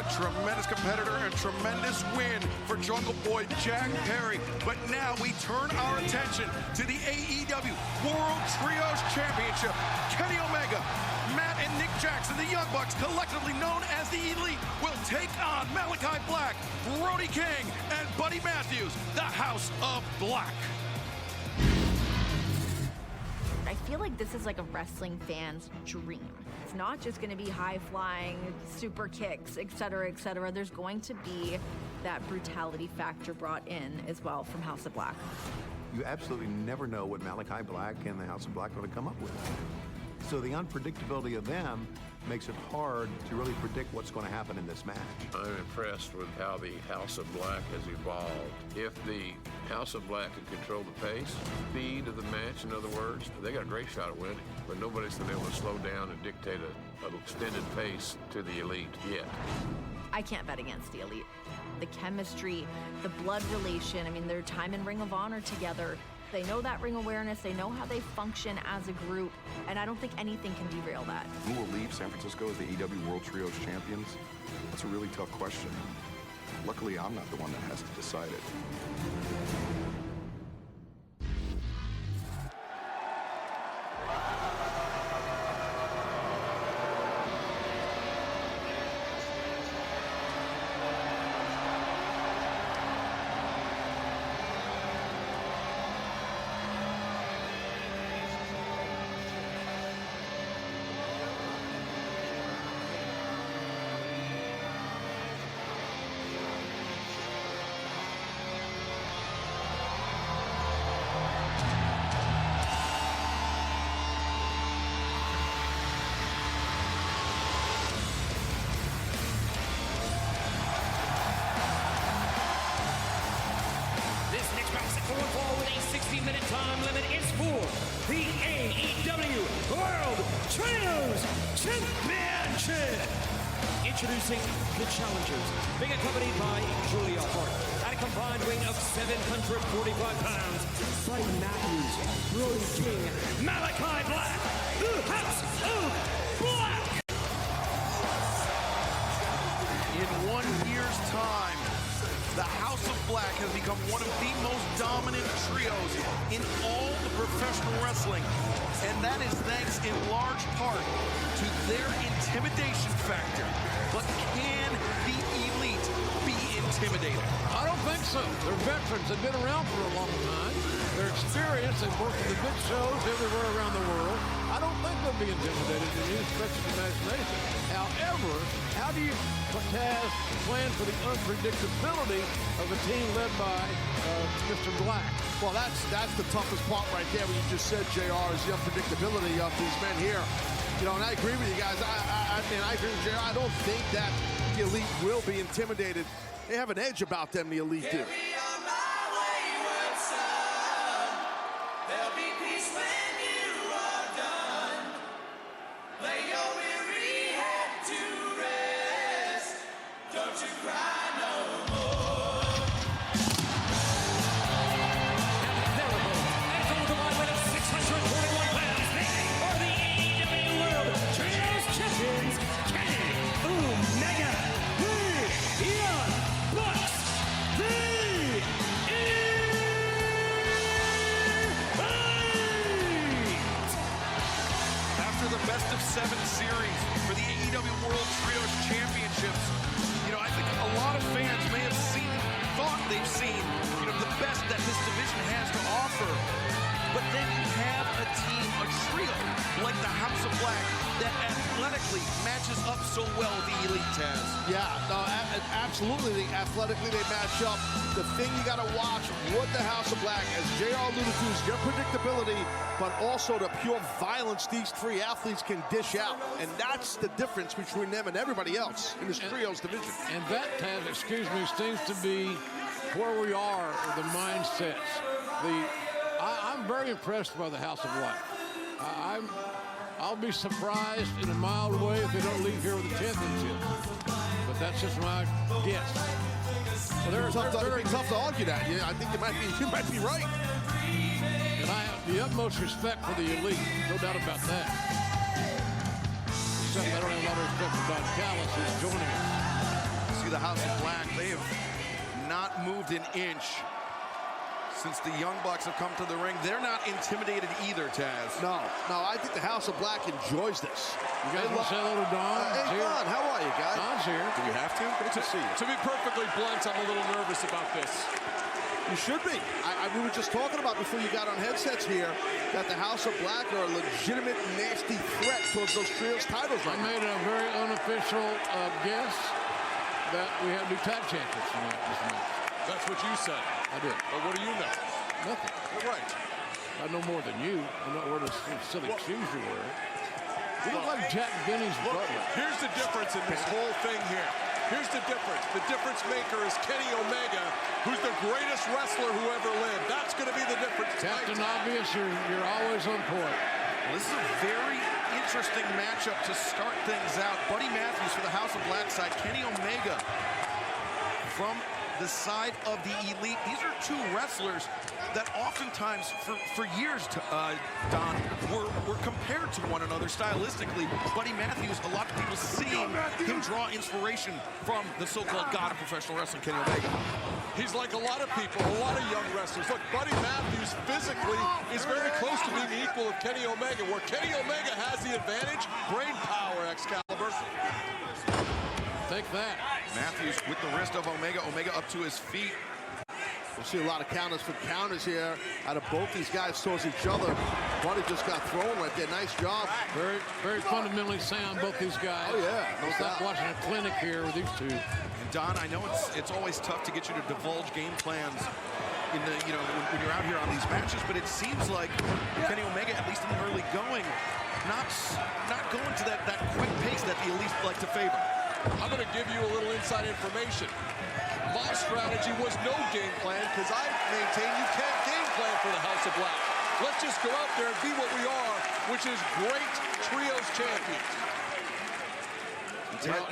A tremendous competitor and tremendous win for Jungle Boy Jack Perry. But now we turn our attention to the AEW World Trios Championship. Kenny Omega, Matt and Nick Jackson, the Young Bucks, collectively known as the Elite, will take on Malachi Black, Brody King, and Buddy Matthews, the House of Black. I feel like this is like a wrestling fan's dream. It's not just going to be high-flying, super kicks, et cetera, There's going to be that brutality factor brought in as well from House of Black. You absolutely never know what Malachi Black and the House of Black are going to come up with. So the unpredictability of them makes it hard to really predict what's going to happen in this match. I'm impressed with how the House of Black has evolved. If the House of Black can control the pace, speed of the match, in other words, they got a great shot at winning. But nobody's been able to slow down and dictate an extended pace to the Elite yet. I can't bet against the Elite. The chemistry, the blood relation, I mean, their time in Ring of Honor together. They know that ring awareness, they know how they function as a group, and I don't think anything can derail that. Who will leave San Francisco as the AEW World Trios champions? That's a really tough question. Luckily, I'm not the one that has to decide it. This next match set going forward with a 60-minute time limit is for the AEW World Trios Championship. Introducing the challengers, being accompanied by Julia Hart at a combined weight of 745 pounds. Buddy Matthews, Brody King, Malachi Black, the House of Black. In 1 year's time, the House of Black has become one of the most dominant trios in all of professional wrestling. And that is thanks in large part to their intimidation factor. But can the elite be intimidated? I don't think so. They're veterans. They've been around for a long time. They're experienced. They've worked in the big shows everywhere around the world. I don't think they'll be intimidated in any stretch of the imagination. However, how do you, Taz, plan for the unpredictability of a team led by Mr. Black? Well, that's the toughest part right there. What you just said, JR, is the unpredictability of these men here. You know, and I agree with you guys. I agree with JR. I don't think that the elite will be intimidated. They have an edge about them, the elite do. Seven series for the AEW World Trios Championships. You know, I think a lot of fans may have thought they've seen, you know, the best that this division has to offer. But then you have a team, a trio, like the House of Black, that athletically matches up so well with the elite, Taz. Yeah, no, absolutely. Athletically, they match up. The thing you got to watch with the House of Black, as JR alluded to, is your predictability, but also the pure violence these three athletes can dish out. And that's the difference between them and everybody else in this trios division. And that, Taz, excuse me, seems to be where we are with the mindsets. I'm very impressed by the House of Black. I'll be surprised in a mild way if they don't leave here with a championship. But that's just my guess. Well, it'd be tough to argue that. Yeah, I think you might be right. And I have the utmost respect for the elite, no doubt about that. Except I don't have a lot of respect for Don Callis, who's joining us. See the House of Black, they have not moved an inch since the Young Bucks have come to the ring. They're not intimidated either, Taz. No, I think the House of Black enjoys this. You guys want to say hello to Don? Hey, Don, how are you, guys? Don's here. Do we have to? Great to see you. To be perfectly blunt, I'm a little nervous about this. You should be. We were just talking about before you got on headsets here that the House of Black are a legitimate, nasty threat towards those trios titles right now. I made a very unofficial guess that we have new tag champions tonight. This match. That's what you said. I did. But what do you know? Nothing. You're right. I know more than you. I'm not wearing the silly shoes you're wearing. You look like Jack Benny's butler. Here's the difference in this whole thing here. Here's the difference. The difference maker is Kenny Omega, who's the greatest wrestler who ever lived. That's going to be the difference. Captain Obvious, you're always on point. Well, this is a very interesting matchup to start things out. Buddy Matthews for the House of Black side. Kenny Omega from the side of the elite. These are two wrestlers that oftentimes, for years, Don, were compared to one another stylistically. Buddy Matthews, a lot of people seeing him draw inspiration from the so-called god of professional wrestling, Kenny Omega. He's like a lot of people, a lot of young wrestlers. Look, Buddy Matthews physically is very close to being the equal of Kenny Omega. Where Kenny Omega has the advantage, brain power, Excalibur. Take that. Matthews with the wrist of Omega. Omega up to his feet. We'll see a lot of counters here out of both these guys towards each other. Buddy just got thrown right there. Nice job. Very, very fundamentally sound, both these guys. Oh, yeah. It's like watching a clinic here with these two. And Don, I know it's always tough to get you to divulge game plans in the, when you're out here on these matches, but it seems like Kenny Omega, at least in the early going, not going to that quick pace that the elite like to favor. I'm going to give you a little inside information. My strategy was no game plan because I maintain you can't game plan for the House of Black. Let's just go out there and be what we are, which is great trios champions.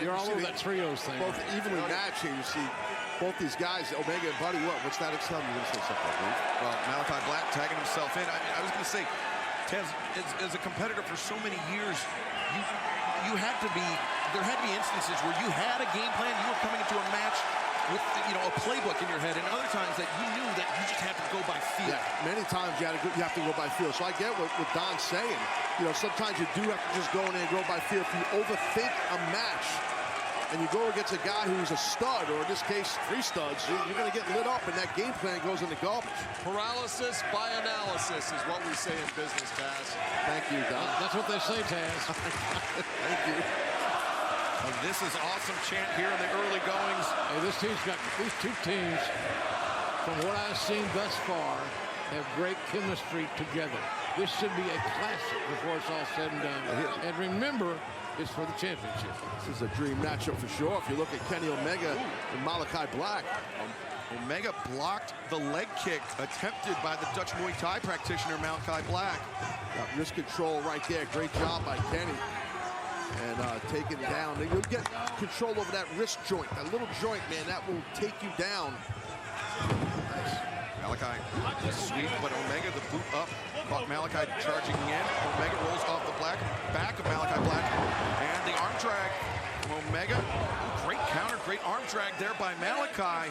You're all over that trios thing. Both evenly matched here. You see both these guys, Omega and Buddy. What's that? Tell me, you're going to say something, please. Well, Malachi Black tagging himself in. I was going to say, Taz, as a competitor for so many years, there had to be instances where you had a game plan, you were coming into a match with a playbook in your head, and other times that you knew that you just had to go by feel. Yeah, many times you have to go by feel. So I get what Don's saying. Sometimes you do have to just go in there and go by feel. If you overthink a match and you go against a guy who's a stud, or in this case, 3 studs, you're going to get lit up, and that game plan goes in the garbage. Paralysis by analysis is what we say in business, Taz. Thank you, Don. That's what they say, Taz. Thank you. And this is awesome chant here in the early goings. Hey, these two teams, from what I've seen thus far, have great chemistry together. This should be a classic before it's all said and done. And remember, it's for the championship. This is a dream matchup for sure. If you look at Kenny Omega and Malachi Black. Omega blocked the leg kick attempted by the Dutch Muay Thai practitioner, Malachi Black. Wrist control right there. Great job by Kenny. And taken down. You'll get control over that wrist joint. That little joint, man, that will take you down. Malachi, sweep, but Omega, the boot up, caught Malachi charging in. Omega rolls off the back of Malachi Black, and the arm drag from Omega. Great counter, great arm drag there by Malachi.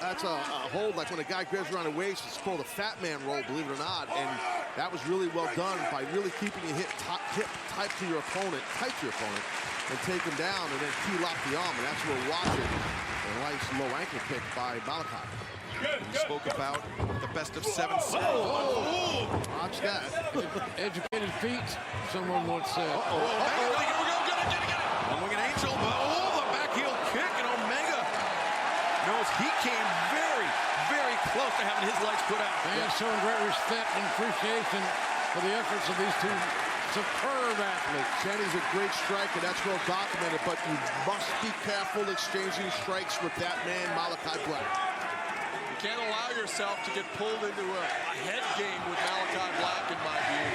That's a hold like when a guy grabs around the waist. It's called a fat man roll, believe it or not. And that was really well done by really keeping your hip tight to your opponent, and take him down, and then key lock the arm. And that's what we're watching. A nice low ankle kick by Malachi. We spoke about the best of 7 series. Watch that. Educated feet, someone once said. Here we go, get it. One-winged angel, but the back heel kick, and Omega knows he came very, very close to having his legs put out. And showing great respect and appreciation for the efforts of these two superb athletes. Kenny's a great striker, that's well documented, but you must be careful exchanging strikes with that man, Malachi Black. You can't allow yourself to get pulled into a head game with Malachi Black, in my view.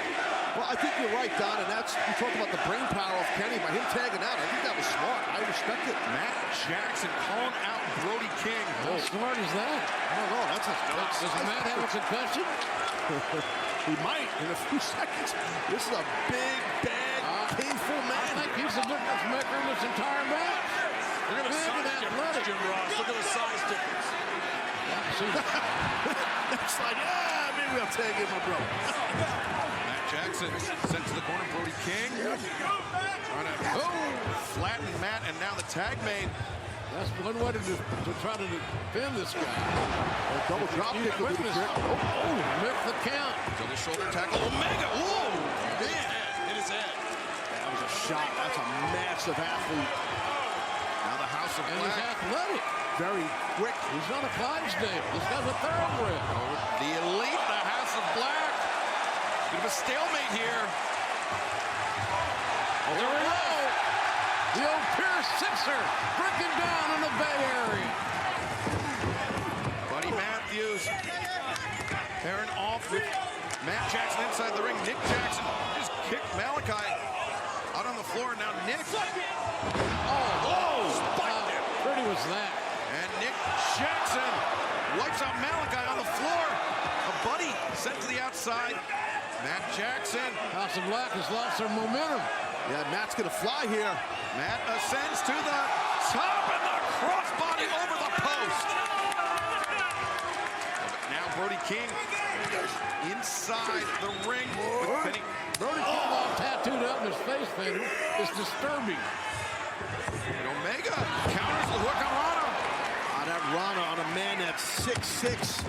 Well, I think you're right, Don, and you talk about the brain power of Kenny by him tagging out. I think that was smart. I respect it. Matt Jackson calling out Brody King. How smart is that? I don't know. Does Matt have a concussion? He might in a few seconds. This is a big, bad, painful man. I think he's the difference maker in this entire match. Look at the size difference, Jim Ross. Look at the size difference. It's like, maybe I'll tag in my brother. Matt Jackson sent to the corner. Brody King trying to flatten Matt, and now the tag made. That's one way to try to defend this guy. Double drop kick will be the trick. Missed the count. To the shoulder tackle. Omega. Man. Hit his head. That was a shot. That's a massive athlete. Now the House of And Black. he's athletic. Very quick. He's not a Clydesdale. This guy's a thoroughbred. The elite, the House of Black. Bit of a stalemate here. There we go. The old Pierce Sixer breaking down in the Bay Area. Buddy Matthews pairing off with Matt Jackson inside the ring. Nick Jackson just kicked Malachi out on the floor. Now Nick. How pretty was that? And Nick Jackson wipes out Malachi on the floor. A buddy sent to the outside. Matt Jackson. House of Black has lost their momentum. Yeah, Matt's gonna fly here. Matt ascends to the top and the crossbody over the post. Now Brody King inside the ring with Penny. Brody King all tattooed up in his face painter. It's disturbing. And Omega counters the hook on Rana. That Rana on a man that's 6'6",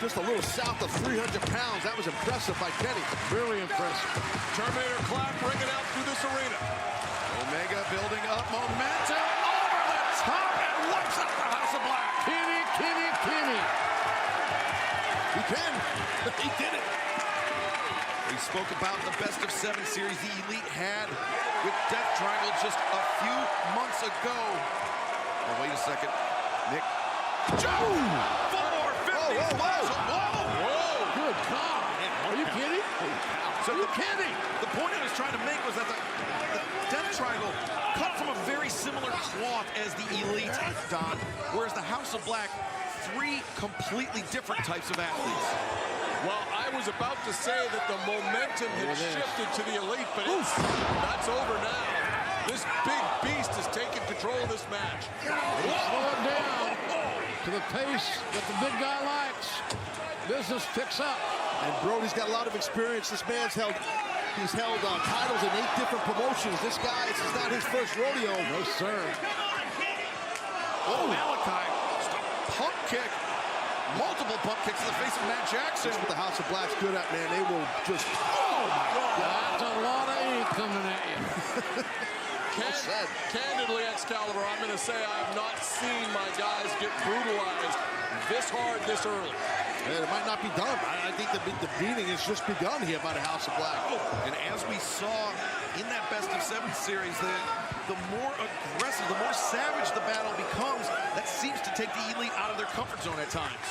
just a little south of 300 pounds. That was impressive by Kenny. Really impressive. Terminator clap ringing out through this arena. Omega building up momentum over the top and wipes out the House of Black. Kenny. He can. He did it. We spoke about the best of 7 series the Elite had with Death Triangle just a few months ago. Oh, wait a second. Nick. Joe! 450 splash. Whoa! Good God. Are you kidding? So the point I was trying to make was that the Death Triangle cut from a very similar cloth as the Elite, Don, whereas the House of Black, 3 completely different types of athletes. Well, I was about to say that the momentum had shifted to the Elite, but that's over now. This big beast is taking control of this match. Slow it down to the pace that the big guy likes. Business picks up. And Brody's got a lot of experience. This man's held titles in 8 different promotions. This guy, this is not his first rodeo. No, sir. Oh, Malachi, just a pump kick. Multiple pump kicks to the face of Matt Jackson. That's what the House of Black's good at, man. They will just, oh my God. That's a lot of ink coming at you. Candidly, Excalibur, I'm going to say I have not seen my guys get brutalized this hard, this early. Man, it might not be done. I think the beating has just begun here by the House of Black. And as we saw in that best of 7 series, the more aggressive, the more savage the battle becomes, that seems to take the Elite out of their comfort zone at times.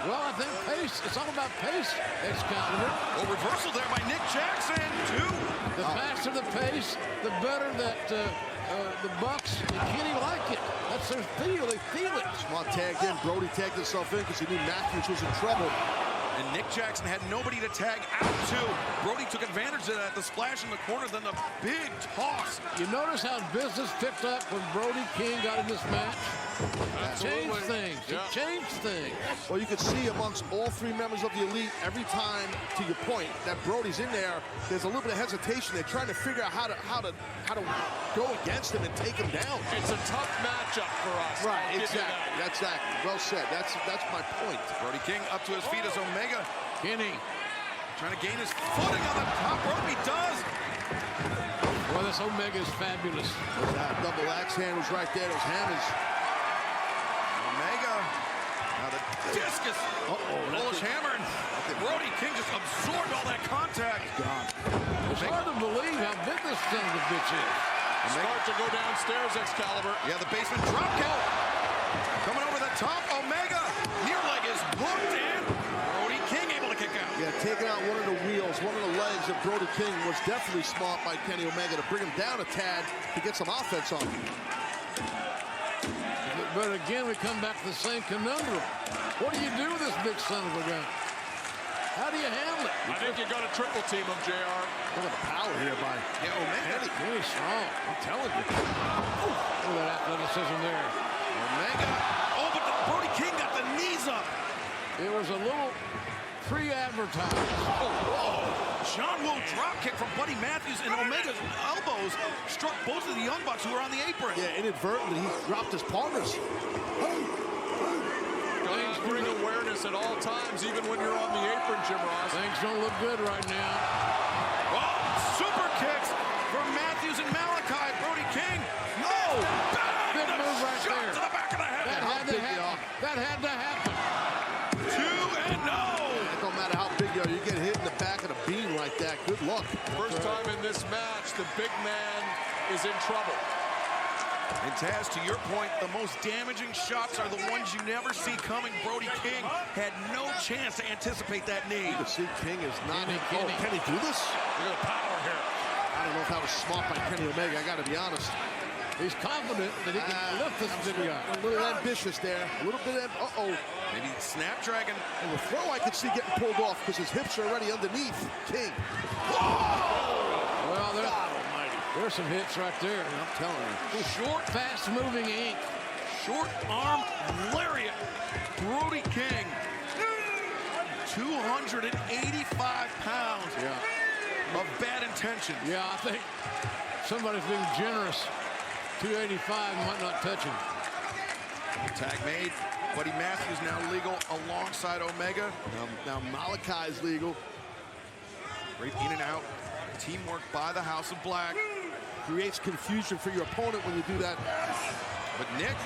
Well, I think pace. It's all about pace, Excalibur. Oh, reversal there by Nick Jackson, 2. The faster the pace, the better that the Bucks and Kenny like it. That's their feel. They feel it. Smart tagged in. Brody tagged himself in because he knew Matthews was in trouble. And Nick Jackson had nobody to tag out to. Brody took advantage of that. The splash in the corner, then the big toss. You notice how business picked up when Brody King got in this match? Changed things. Yeah. It changed things. Well, you could see amongst all 3 members of the Elite, every time, to your point, that Brody's in there, there's a little bit of hesitation. They're trying to figure out how to go against him and take him down. It's a tough matchup for us. Right, exactly. Well said. That's my point. Brody King up to his feet as Omega. Kenny. Trying to gain his footing on the top rope. He does. Well, this Omega is fabulous. That double axe hand was right there. Those hammers. Omega. Now the discus. Bullish hammer. And Brody King just absorbed all that contact. God. It's hard to believe how big this son of a bitch is. Start to go downstairs, Excalibur. Yeah, the basement drop kick. Coming over the top. Omega. Near leg is hooked in. Brody King able to kick out. Yeah, taking out one of the wheels, one of the legs of Brody King was definitely smart by Kenny Omega to bring him down a tad to get some offense on him. But again, we come back to the same conundrum. What do you do with this big son of a gun? How do you handle it? I think you got to triple team him, JR. Look at the power here by Omega. Really strong. I'm telling you. Look at that athleticism there. Omega. Oh, but Brody King got the knees up. It was a little pre-advertised. John Woo drop kick from Buddy Matthews, and Omega's elbows struck both of the Young Bucks who were on the apron. Yeah, inadvertently, he dropped his partners. Guys bring awareness at all times, even when you're on the apron, Jim Ross. Things don't look good right now. Oh, super kicks from Matthews and Malachi. Brody King. No! Big move right Shot there. to the back of the head. That had to happen. That had to happen. 2 and no. It don't matter how big you are, you get hit in the back of the beam like that. Good luck. First time in this match, the big man is in trouble. And Taz, to your point, the most damaging shots are the ones you never see coming. Brody King had no chance to anticipate that knee. You can see King is not... Kenny. Oh, can he do this? Look at the power here. I don't know if that was smart by Kenny Omega, I got to be honest. He's confident that he can lift this big guy. A little ambitious there. A little bit, Maybe Snapdragon. And the throw I could see getting pulled off because his hips are already underneath King. Well, there's some hits right there. I'm telling you. Short, fast-moving ink. Short arm lariat. Brody King. 285 pounds of bad intentions. Yeah, I think somebody's being generous. 285 might not touch him. Tag made. Buddy Matthews now legal alongside Omega. Now Malachi's legal. Great in and out. Teamwork by the House of Black. Creates confusion for your opponent when you do that. But Nick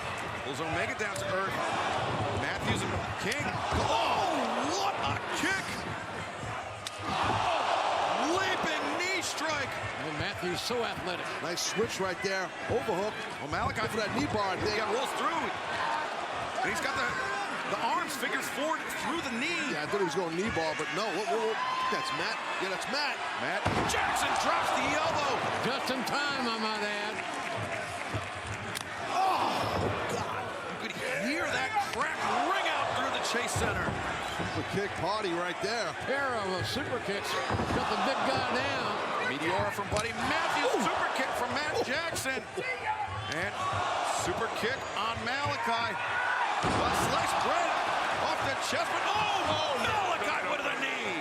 pulls Omega down to earth. Matthews and King. Oh, what a kick! Leaping knee strike. And Matthews so athletic. Nice switch right there. Overhook. Oh, Malachi for that knee bar. He got rolls through. And he's got the arms figures forward through the knee. Yeah, I thought he was going knee bar, but no. That's Matt. Yeah, that's Matt. Matt Jackson drops the elbow. Just in time, I might add. Oh, God. You could hear that crack ring out through the Chase Center. Super kick party right there. Pair of super kicks. Got the big guy down. Meteora from Buddy Matthews. Super kick from Matt Jackson. And super kick on Malachi. A sliced bread off the chest, but Malachi with the knee.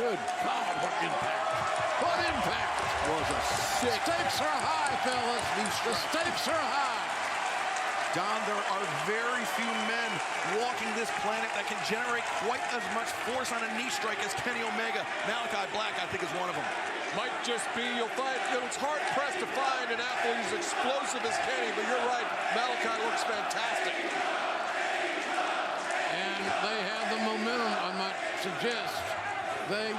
Good God, what impact. What impact. Was a sick. Stakes are high, fellas. The stakes are high. Don, there are very few men walking this planet that can generate quite as much force on a knee strike as Kenny Omega. Malachi Black, I think, is one of them. Might just be, you'll find, it's hard-pressed to find an athlete as explosive as Kenny, but you're right, Malachi looks fantastic. And they have the momentum, I might suggest. They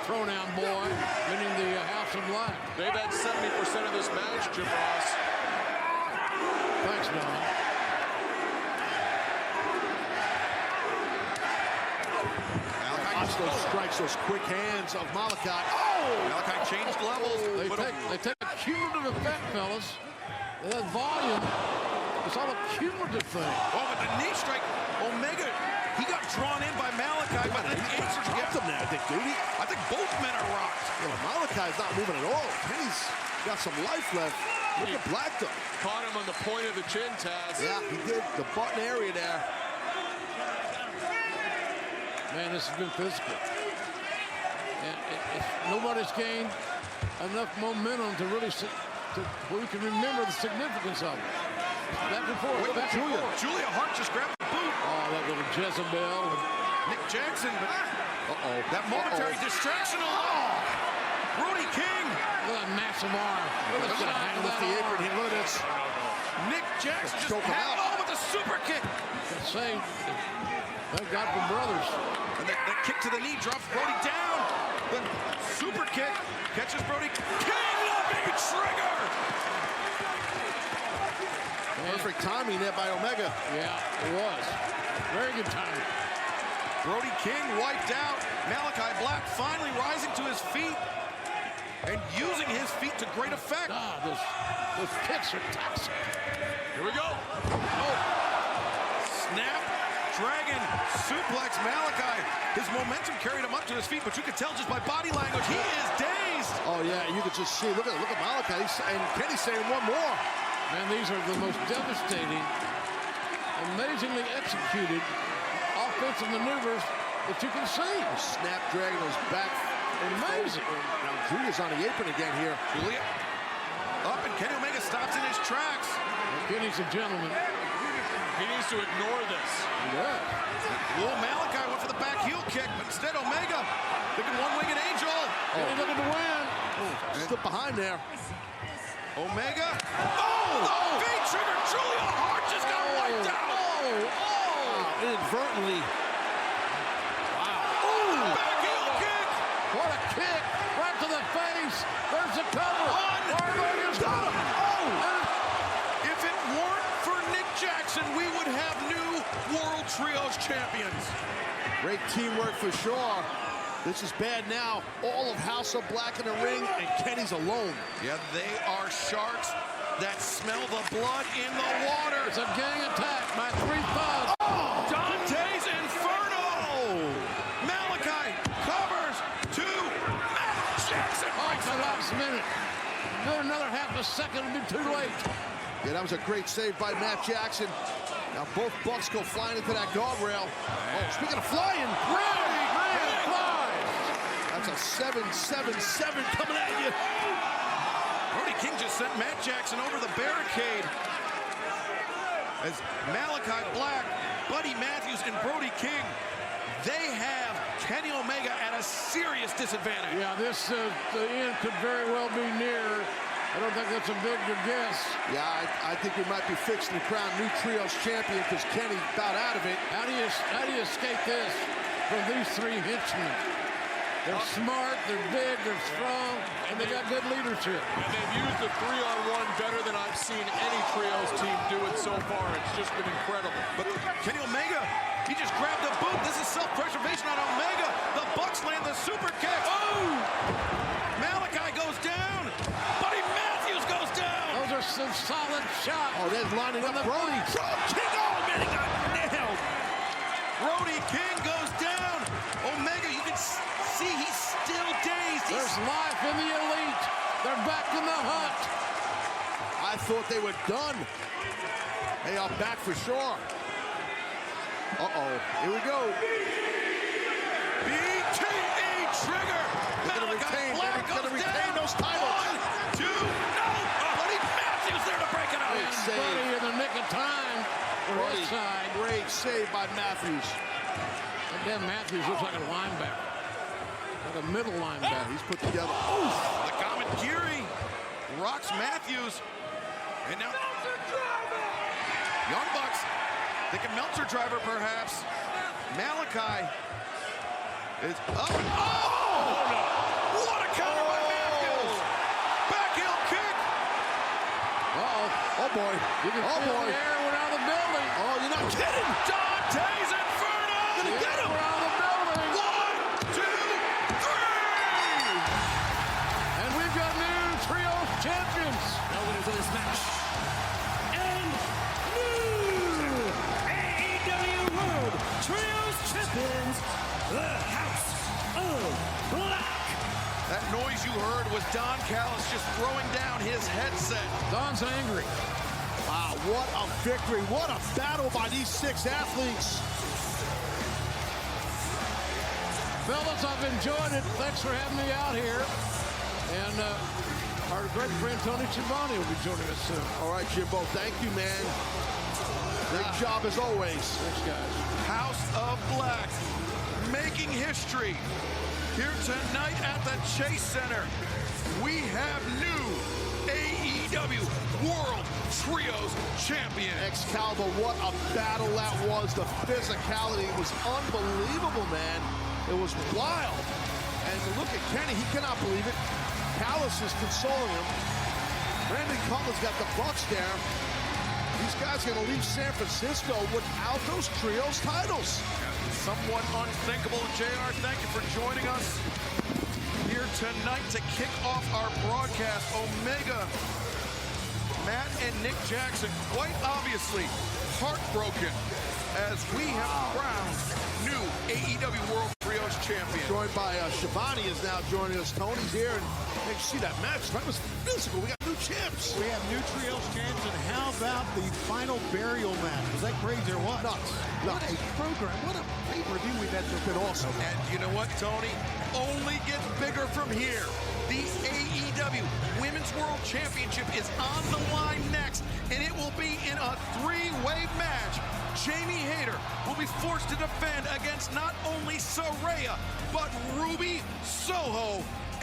pronoun boy, meaning the House of Black. They've had 70% of this match, Jim Ross. Thanks, Don. Those strikes, those quick hands of Malachi. Malachi changed levels. They take a cumulative effect, fellas. That volume, it's all a cumulative thing. Oh, but the knee strike, Omega, he got drawn in by Malachi, but the answers get him there, I think, dude. I think both men are rocked. Well, Malachi's not moving at all. Kenny's got some life left. Look at Black, though. Caught him on the point of the chin, Taz. Yeah, he did. The button area there. Man, this has been physical. And nobody's gained enough momentum to really where you can remember the significance of it. Back and forth. Back and forth. Julia Hart just grabbed the boot. Oh, that little Jezebel. Nick Jackson, but that momentary distraction alone. Brody King. Look at that massive arm. Look at hang with the apron. Look at this. Nick Jackson just had with the super kick. Save. Thank God for brothers. And that kick to the knee drops Brody down. The super kick catches Brody. King, the big trigger. Perfect timing there by Omega. Yeah, it was. Very good timing. Brody King wiped out. Malachi Black finally rising to his feet and using his feet to great effect. Those kicks are toxic. Here we go. Snap. Dragon suplex Malachi. His momentum carried him up to his feet, but you could tell just by body language, he is dazed. Oh, yeah, you could just see. Look at Malachi. And Kenny's saying one more. Man, these are the most devastating, amazingly executed offensive maneuvers that you can see. Snapdragon was back. Amazing. Now Julia's on the apron again here. Julia up, and Kenny Omega stops in his tracks. Kenny's a gentleman. He needs to ignore this. Yeah. Well, Malachi went for the back heel kick, but instead Omega thinking one-winged angel. Kenny looking to win. Slip behind there. Omega. Oh! V-trigger. Julia Hart just got wiped out. Inadvertently. Wow. Back heel kick. What a kick. Right to the face. There's the cover. Oregon's got him. If it weren't for Nick Jackson, we would have new World Trios champions. Great teamwork for sure. This is bad now. All of House of Black in the ring, and Kenny's alone. Yeah, they are sharks. that smell the blood in the water. It's a gang attack by 3 thugs. Oh, Dante's Inferno! Malachi covers to Matt Jackson. Oh, it's the last minute. Another half a second would be too late. Yeah, that was a great save by Matt Jackson. Now both Bucks go flying into that guardrail. Oh, speaking of flying, Grand flies. that's a 7-7-7 coming at you. Brody King just sent Matt Jackson over the barricade. As Malachi Black, Buddy Matthews, and Brody King, they have Kenny Omega at a serious disadvantage. Yeah, this the end could very well be near. I don't think that's a big guess. Yeah, I think we might be fixing to crown new trios champion because Kenny about out of it. How do you escape this from these 3 henchmen? They're smart, they're big, they're strong, and they got good leadership. And they've used the 3-on-1 better than I've seen any trios team do it so far. It's just been incredible. But Kenny Omega, he just grabbed the boot. This is self-preservation on Omega. The Bucks land the super kick. Oh! Malachi goes down. Buddy Matthews goes down. Those are some solid shots. Oh, they're lining up Brody. King, oh man, he got nailed. Brody King goes down. Omega, you can see he's still dazed. There's life in the elite. They're back in the hunt. I thought they were done. They are back for sure. Uh-oh, here we go. BTE trigger. Malachi Black goes down. Those titles. 1, 2, no. Buddy Matthews there to break it up. Great save. Buddy in the nick of time for his side. Great save by Matthews. And then Matthews looks like a linebacker. Like a middle linebacker. He's put together. The Commentary rocks Matthews. And now Young Bucks thinking Meltzer driver perhaps. Malachi is up. Oh! What a counter by Matthews! Back heel kick. Uh-oh. Oh boy. Oh boy. The air went out of the building. Oh, you're not kidding. Dante's Inferno. Gonna get him. We're out of the building. 1, 2, 3. And we've got new trio champions. Now winners of this match. And new AEW World Trios Champions, the House of Black. That noise you heard was Don Callis just throwing down his headset. Don's angry. Wow, what a victory. What a battle by these 6 athletes. Fellas, I've enjoyed it. Thanks for having me out here. And our great friend Tony Schiavone will be joining us soon. All right, Jimbo, thank you, man. Great job as always. Thanks, guys. House of Black making history. Here tonight at the Chase Center, we have new AEW World Trios Champion. Excalibur, what a battle that was. The physicality was unbelievable, man. It was wild. And look at Kenny, he cannot believe it. Callis is consoling him. Brandon Cutler's got the Bucks there. These guys are going to leave San Francisco without those trios titles. Somewhat unthinkable. JR, thank you for joining us here tonight to kick off our broadcast. Omega, Matt and Nick Jackson, quite obviously heartbroken as we have crowned new AEW World Trios Champion. Joined by Schiavone is now joining us. Tony's here, and you see that match. That was physical. We got new champs. We have new trios champs, and how about the final burial match? Was that crazy or what? Nuts. What a program. What a pay-per-view we've had. It's been awesome. And you know what, Tony? Only gets bigger from here. The AEW Women's World Championship is on the line next, and it will be in a 3-way match. Jamie Hayter will be forced to defend against not only Saraya, but Ruby Soho.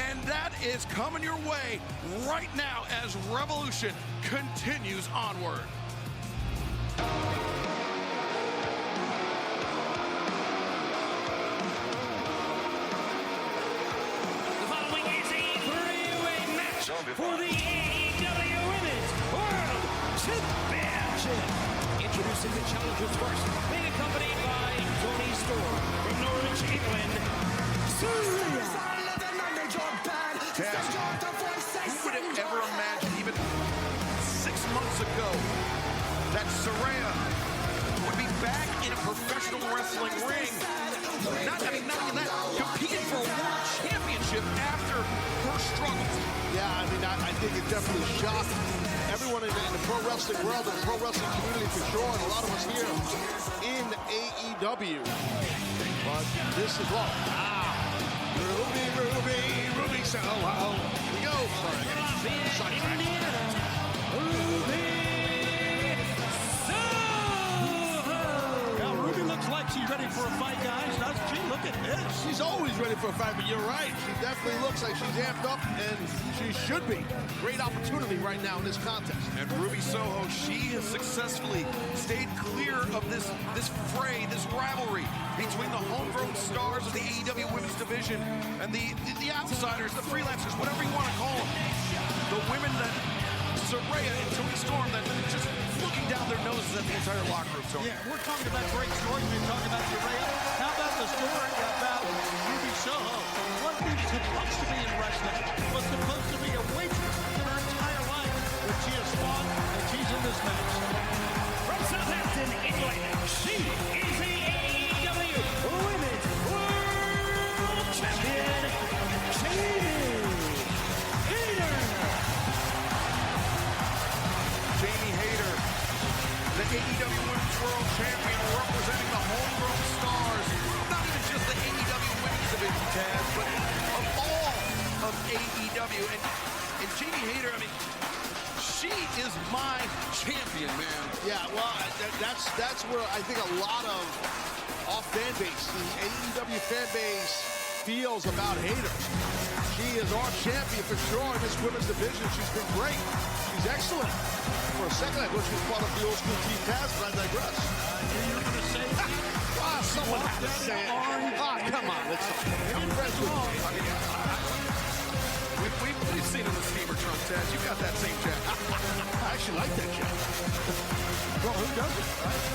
And that is coming your way right now as Revolution continues onward. The following is a 3-way match for the AEW Women's World Championship. Introducing the challengers first, being accompanied by Tony Storm from Norwich, England. Who would have ever imagined even 6 Saraya would be back in a professional wrestling ring. Not only that, competing for a world championship after her struggles. Yeah, I mean, I think it definitely shocked everyone in the pro wrestling world, and the pro wrestling community for sure, and a lot of us here in AEW. But this is what? Ruby, so here we go. Now, Ruby looks like she's ready for a fight, guys, doesn't she? Look at this. She's always ready for a fight, but you're right. She definitely looks like she's amped up, and she should be. Great opportunity right now in this contest. And Ruby Soho, she has successfully stayed clear of this fray, this rivalry between the homegrown stars of the AEW Women's Division and the outsiders, the freelancers, whatever you want to call them. The women that Saraya and Toni Storm that just looking down their noses at the entire locker room. Tony. Yeah, we're talking about great stories. We're talking about Saraya. How about the story about Ruby Soho? What she's supposed to be in wrestling was supposed to be a waitress in her entire life, but she has fought and she's in this match. From Southampton, England, she is the AEW Women's World Champion, Jamie Hayter, the AEW Women's World Champion, representing the homegrown stars, not even just the AEW Women's Division, Taz, but of all of AEW. And Jamie Hayter, I mean, she is my champion, man. Yeah, well, that's where I think a lot of our fan base, the AEW fan base, feels about Hayter. She is our champion for sure in this women's division. She's been great. She's excellent. For a second, I thought she was part of the old school Team Taz, but I digress. You were going to say that? Someone had to say it. Come on. I'm friends with you. I mean, we've seen in the steamer trunk, Taz. You got that same jacket. I actually like that jacket. Well, who doesn't? Right?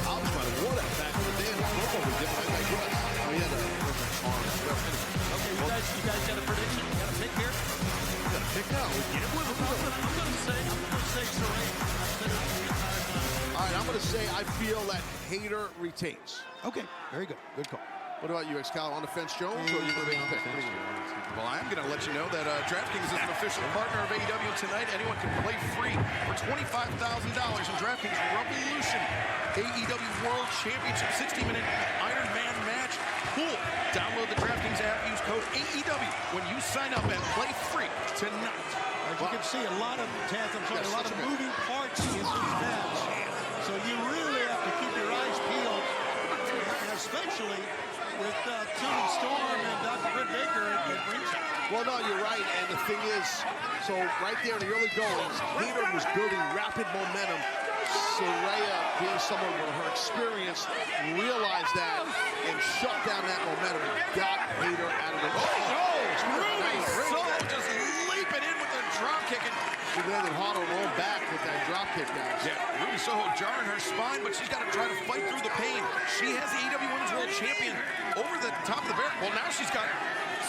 I was trying to wear that back in the day, and I digress. Oh, yeah, okay, you guys got a prediction? You got a pick here? You got a pick now? Get it with them. I'm going to say Saraya. All right, I'm going to say I feel that Hayter retains. Okay, very good. Good call. What about you, Excalibur, on the fence, Jones, or you going to make a pick? Well, I'm going to let you know that DraftKings is an official partner of AEW tonight. Anyone can play free for $25,000 in DraftKings Revolution AEW World Championship 60-minute Iron Man match pool. Download the DraftKings app. Use code AEW when you sign up and play free tonight. As you can see, a lot of a lot of moving parts in this match. So you really have to keep your eyes peeled, especially with Toni Storm and Dr. Britt Baker at ringside. Well, no, you're right. And the thing is, so right there in the early goings, Hayter was building rapid momentum. Saraya, being someone with her experience, realized that and shut down that momentum and got Hayter out of the ring. Ruby Soho just leaping in with a drop kick. And she landed hard on her own back with that drop kick, guys. Yeah, Ruby Soho jarring her spine, but she's got to try to fight through the pain. She has the AEW Women's World Champion over the top of the barricade. Well, now she's got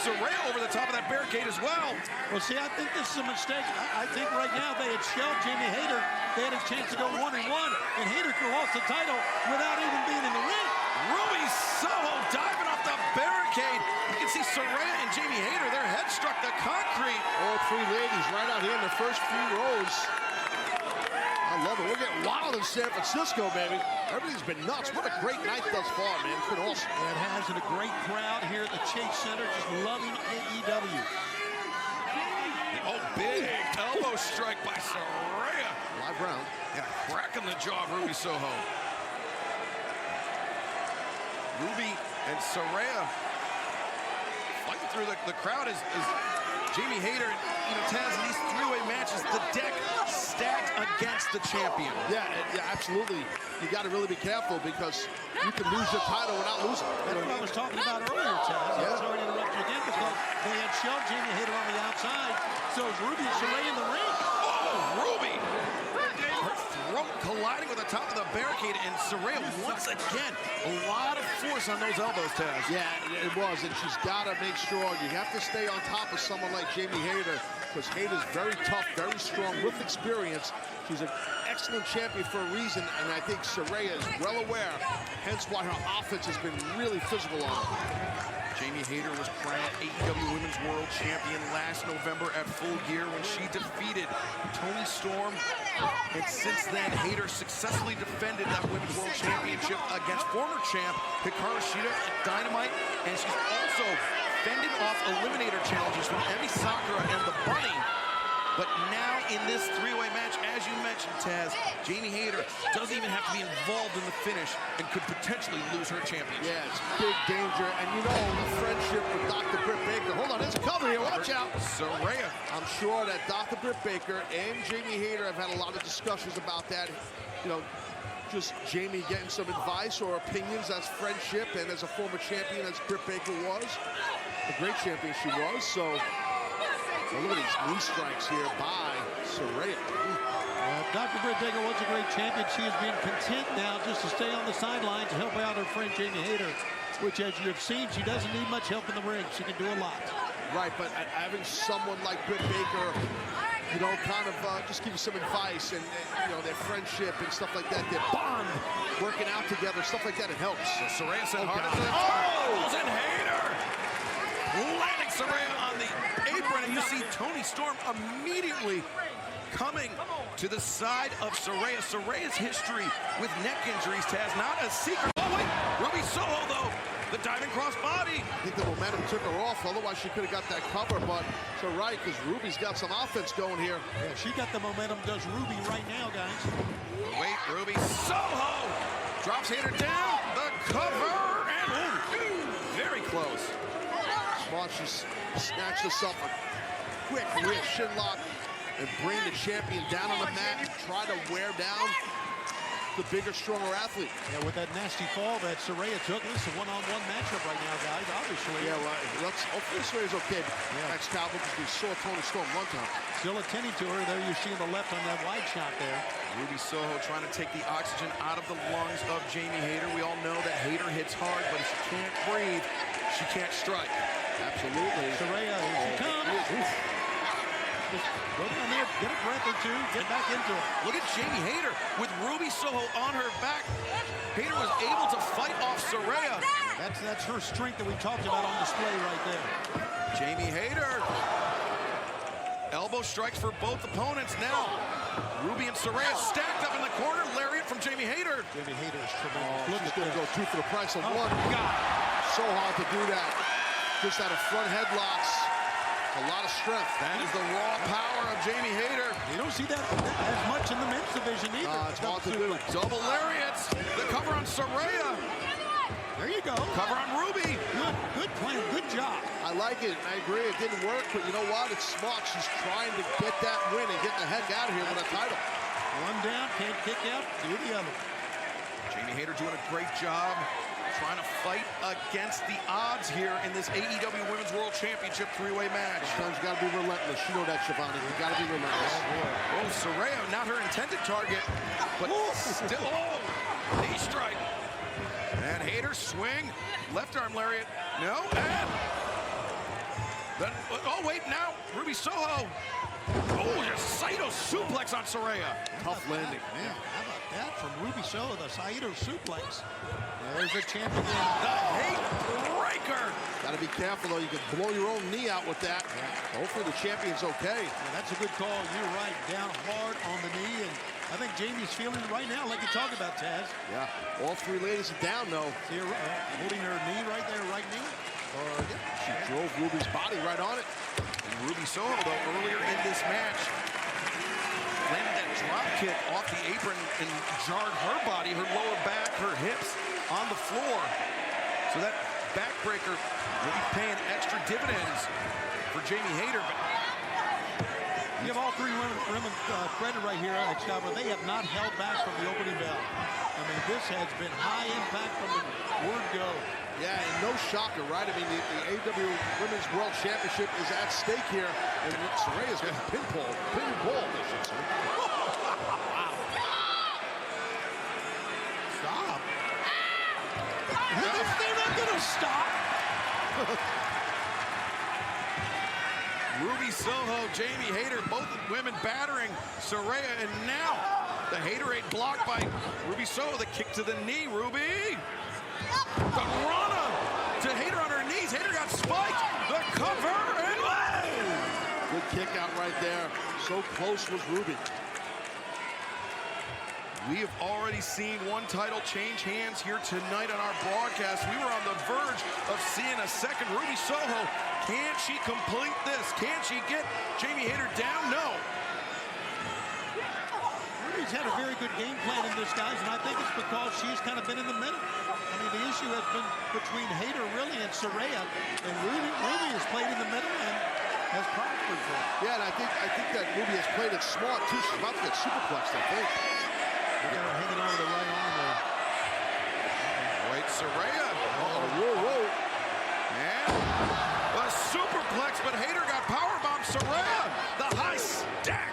Saraya over the top of that barricade as well. Well, see, I think this is a mistake. I think right now they had shelved Jamie Hayter. They had a chance to go 1-1, and Hayter could have lost the title without even being in the ring. Ruby Soho diving off the barricade. You can see Saraya and Jamie Hayter, their heads struck the concrete. All three ladies right out here in the first few rows. I love it. We're getting wild in San Francisco, baby. Everything's been nuts. What a great night thus far, man. It's been awesome. It has, and a great crowd here at the Chase Center, just loving AEW. Oh, big elbow strike by Saraya. Live round. And cracking the jaw of Ruby Soho. Ruby and Saraya fighting through the crowd as Jamie Hayter, Taz, in these three-way matches, the deck stacked against the champion. Yeah, absolutely. You got to really be careful because you can lose your title without losing. That's what I was talking about earlier, Taz. I'm sorry to interrupt you again because they had shoved Jamie Hayter on the outside. So is Ruby and Saraya in the ring. Oh, Ruby! Her throat colliding with the top of the barricade, and Saraya once again, a lot of force on those elbows, Taz. Yeah, it was, and she's got to make sure you have to stay on top of someone like Jamie Hayter because Hayter's very tough, very strong, with experience. She's an excellent champion for a reason, and I think Saraya is well aware, hence why her offense has been really physical on her. Jamie Hayter was crowned AEW Women's World Champion last November at Full Gear when she defeated Toni Storm. And since then, Hayter successfully defended that Women's World Championship against former champ Hikaru Shida at Dynamite. And she's also fended off eliminator challenges from Emi Sakura and the Bunny. But now in this three-way match, as you mentioned, Taz, Jamie Hayter doesn't even have to be involved in the finish and could potentially lose her championship. Yeah, it's big danger. And you know, the friendship with Dr. Britt Baker. Hold on, there's a cover here. Watch out. Saraya. I'm sure that Dr. Britt Baker and Jamie Hayter have had a lot of discussions about that. You know, just Jamie getting some advice or opinions as friendship and as a former champion as Britt Baker was. A great champion she was, so... Well, look at these knee strikes here by Saraya. Dr. Britt Baker was a great champion. She is being content now just to stay on the sidelines to help out her friend Jamie Hayter, which, as you have seen, she doesn't need much help in the ring. She can do a lot. Right, but having someone like Britt Baker, you know, kind of just give you some advice and, you know, their friendship and stuff like that, their bond, working out together, stuff like that, it helps. So Saraya said hard into the oh! And Hayter landing Saraya on the apron, and you see Toni Storm immediately coming to the side of Saraya. Saraya's history with neck injuries, Taz, not a secret. Oh, wait, Ruby Soho, though, the diving cross body. I think the momentum took her off, otherwise she could have got that cover, but it's all right, because Ruby's got some offense going here. Yeah, she got the momentum, does Ruby right now, guys. Wait, Ruby Soho drops Hayter down, the cover, and very close. Smart, she snatched us up a quick rear shin lock and bring the champion down on the mat and try to wear down the bigger, stronger athlete. Yeah, with that nasty fall that Saraya took, this is a one-on-one matchup right now, guys, obviously. Yeah, well, hopefully Saraya's okay. Yeah. Next Cowboy, because we saw Toni Storm one time. Still attending to her. There you see the left on that wide shot there. Ruby Soho trying to take the oxygen out of the lungs of Jamie Hayter. We all know that Hayter hits hard, but if she can't breathe, she can't strike. Absolutely. Saraya, here she comes. Just go down there, get a breath or two, get back into it. Look at Jamie Hayter with Ruby Soho on her back. Hayter was able to fight off Saraya. That's her strength that we talked about on display right there. Jamie Hayter. Elbow strikes for both opponents now. Ruby and Saraya stacked up in the corner. Lariat from Jamie Hayter. Jamie Hayter is tremendous. Look, she's going to go two for the price of one. God. So hard to do that. Just out of front headlocks. A lot of strength. That is the raw power of Jamie Hayter. You don't see that as much in the men's division either. It's hard to do. Double lariats. The cover on Saraya. There you go. Cover on Ruby. Good plan. Good job. I like it. I agree. It didn't work, but you know what? It's smart. She's trying to get that win and get the heck out of here with a title. One down, can't kick out, do the other. Jamie Hayter doing a great job trying to fight against the odds here in this AEW Women's World Championship three-way match. Sometimes you got to be relentless. You know that, Shivani. You got to be relentless. Oh, Saraya, not her intended target, but still. Oh, knee strike. And Hayter swing, left arm lariat. No, and then, oh wait, now Ruby Soho. Oh, just Saito suplex on Saraya. Tough landing. Man, how about that from Ruby Soho, the Saito suplex. There's a champ again. The hate breaker. Got to be careful, though. You could blow your own knee out with that. Yeah. Hopefully the champion's okay. Yeah, that's a good call. You're right. Down hard on the knee. And I think Jamie's feeling it right now, like you talked about, Taz. Yeah. All three ladies are down, though. See her holding her knee right there, right knee. She drove Ruby's body right on it. And Ruby Soho, though, earlier in this match, landed that drop kick off the apron and jarred her body, her lower back, her hips on the floor. So that backbreaker will be paying extra dividends for Jamie Hayter. Give all three women credit right here, Excalibur. They have not held back from the opening bell. I mean, this has been high impact from the word go. Yeah, and no shocker, right? I mean, the AEW Women's World Championship is at stake here, and Saraya's got a pinball, I should say. Wow. Stop. They're not going to stop. Ruby Soho, Jamie Hayter, both women battering Saraya, and now The haterade blocked by Ruby Soho. The kick to the knee, Ruby. The Rana to Hater on her knees. Hater got spiked. The cover and Good kick out right there. So close was Ruby. We have already seen one title change hands here tonight on our broadcast. We were on the verge of seeing a second. Ruby Soho, can she complete this? Can she get Jamie Hater down? No. Ruby's had a very good game plan in this, guys, and I think it's because she's kind of been in the middle. I mean, the issue has been between Hater, really, and Saraya, and Ruby has played in the middle and has prospered for it. Yeah, and I think that Ruby has played it smart, too. She's about to get superplexed, I think. They got her hanging over the right arm there. Wait, Saraya. Whoa. And a superplex, but Hater got powerbombed. Saraya, the high stack.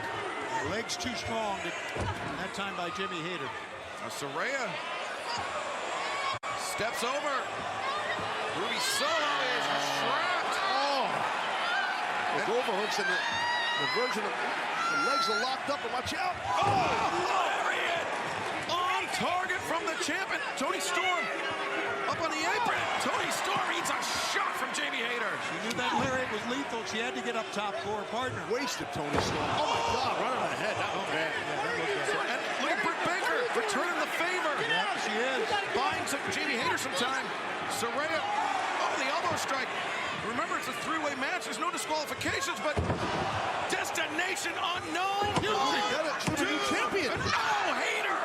Legs too strong that time by Jimmy Hater. Now Saraya steps over. Ruby Soho is trapped. Oh. The overhooks and the version of the legs are locked up, and watch out. Oh, lariat! On target from the champion. Toni Storm up on the apron. Toni Storm eats a shot from Jamie Hater. She knew that lariat was lethal. She had to get up top for her partner. Wasted Toni Storm. Oh my God, right on the head. That was bad. Yeah, that looked bad. And look at Britt Baker returning the favor. Yeah, she is. Buying some Jamie Hater some time. Saraya, oh, the elbow strike. Remember, it's a three-way match. There's no disqualifications, but destination unknown. She got it. She's a new champion. Oh, Hater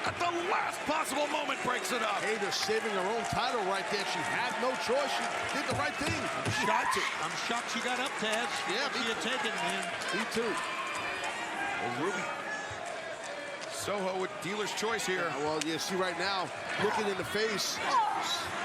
at the last possible moment breaks it up. Hater saving her own title right there. She had no choice. She did the right thing. She had to. I'm shocked she got up, Taz. Yeah, she had taken it, man. Me too. Oh, Ruby Soho with dealer's choice here. Yeah, well, you see right now, looking in the face.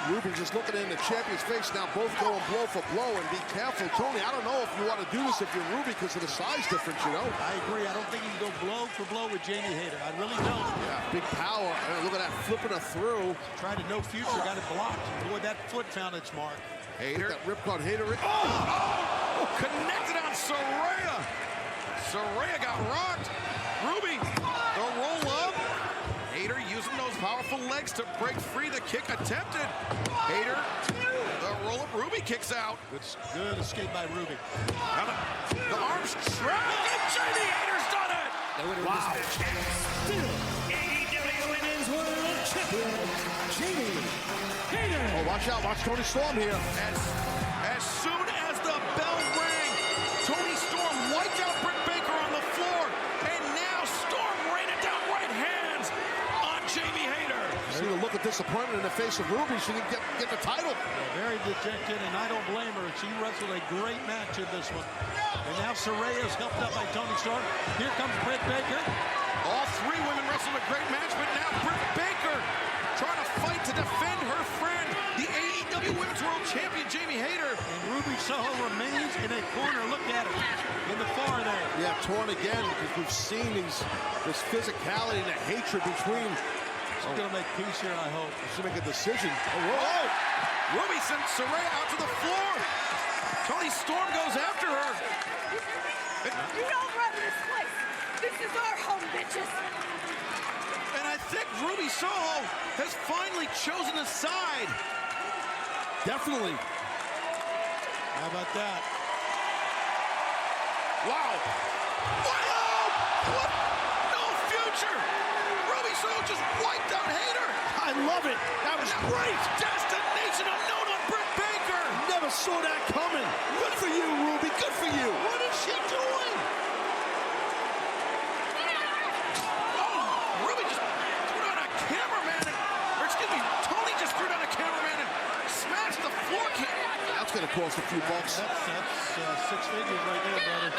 Ruby just looking in the champion's face now, both going blow for blow, and be careful, Tony. I don't know if you want to do this if you're Ruby because of the size difference, you know. I agree. I don't think you can go blow for blow with Jamie Hater. I really don't. Yeah, big power. Look at that, flipping her through. Tried to no future, got it blocked. Boy, that foot found its mark. Hater. That ripcord Hater. Oh! Connected on Saraya. Saraya got rocked. Ruby, the roll up. Hater using those powerful legs to break free. The kick attempted. Hater, the roll up. Ruby kicks out. Good escape by Ruby. Now the arms trapped. And Jamie Hater's done it. Wow. Still, AEW Women's World Champion, Jamie Hater. Oh, watch out. Watch Toni Storm here. As soon as the bell rang, Toni Storm wiped out Britt Baker on the floor. And now Storm raining down right hands on Jamie Hater. See the look of disappointment in the face of Ruby. She didn't get the title. Yeah, very dejected, and I don't blame her. She wrestled a great match in this one. And now Saraya's helped up by Toni Storm. Here comes Britt Baker. All three women wrestled a great match, but now Britt Baker trying to fight to defend her friend, the AEW Women's World Champion, Jamie Hater. And Ruby Soho remains in a corner. Look at her in the far there. Yeah, torn again because we've seen this physicality and the hatred between. She's going to make peace here, I hope. She'll make a decision. Oh, Ruby sent Saraya out to the floor. Toni Storm goes after her. You don't run this place. This is our home, bitches. And I think Ruby Soho has finally chosen a side. Definitely. How about that? Wow. What? No future. Ruby Soho just wiped out Hater. I love it. That was great. Destination unknown on Britt Baker. Never saw that coming. Good for you, Ruby. Good for you. What is she doing? Oh, Ruby just threw down a cameraman. Or excuse me, Toni just threw down a cameraman and smashed the floor kick. That's going to cost a few bucks. That's six figures right there, brother.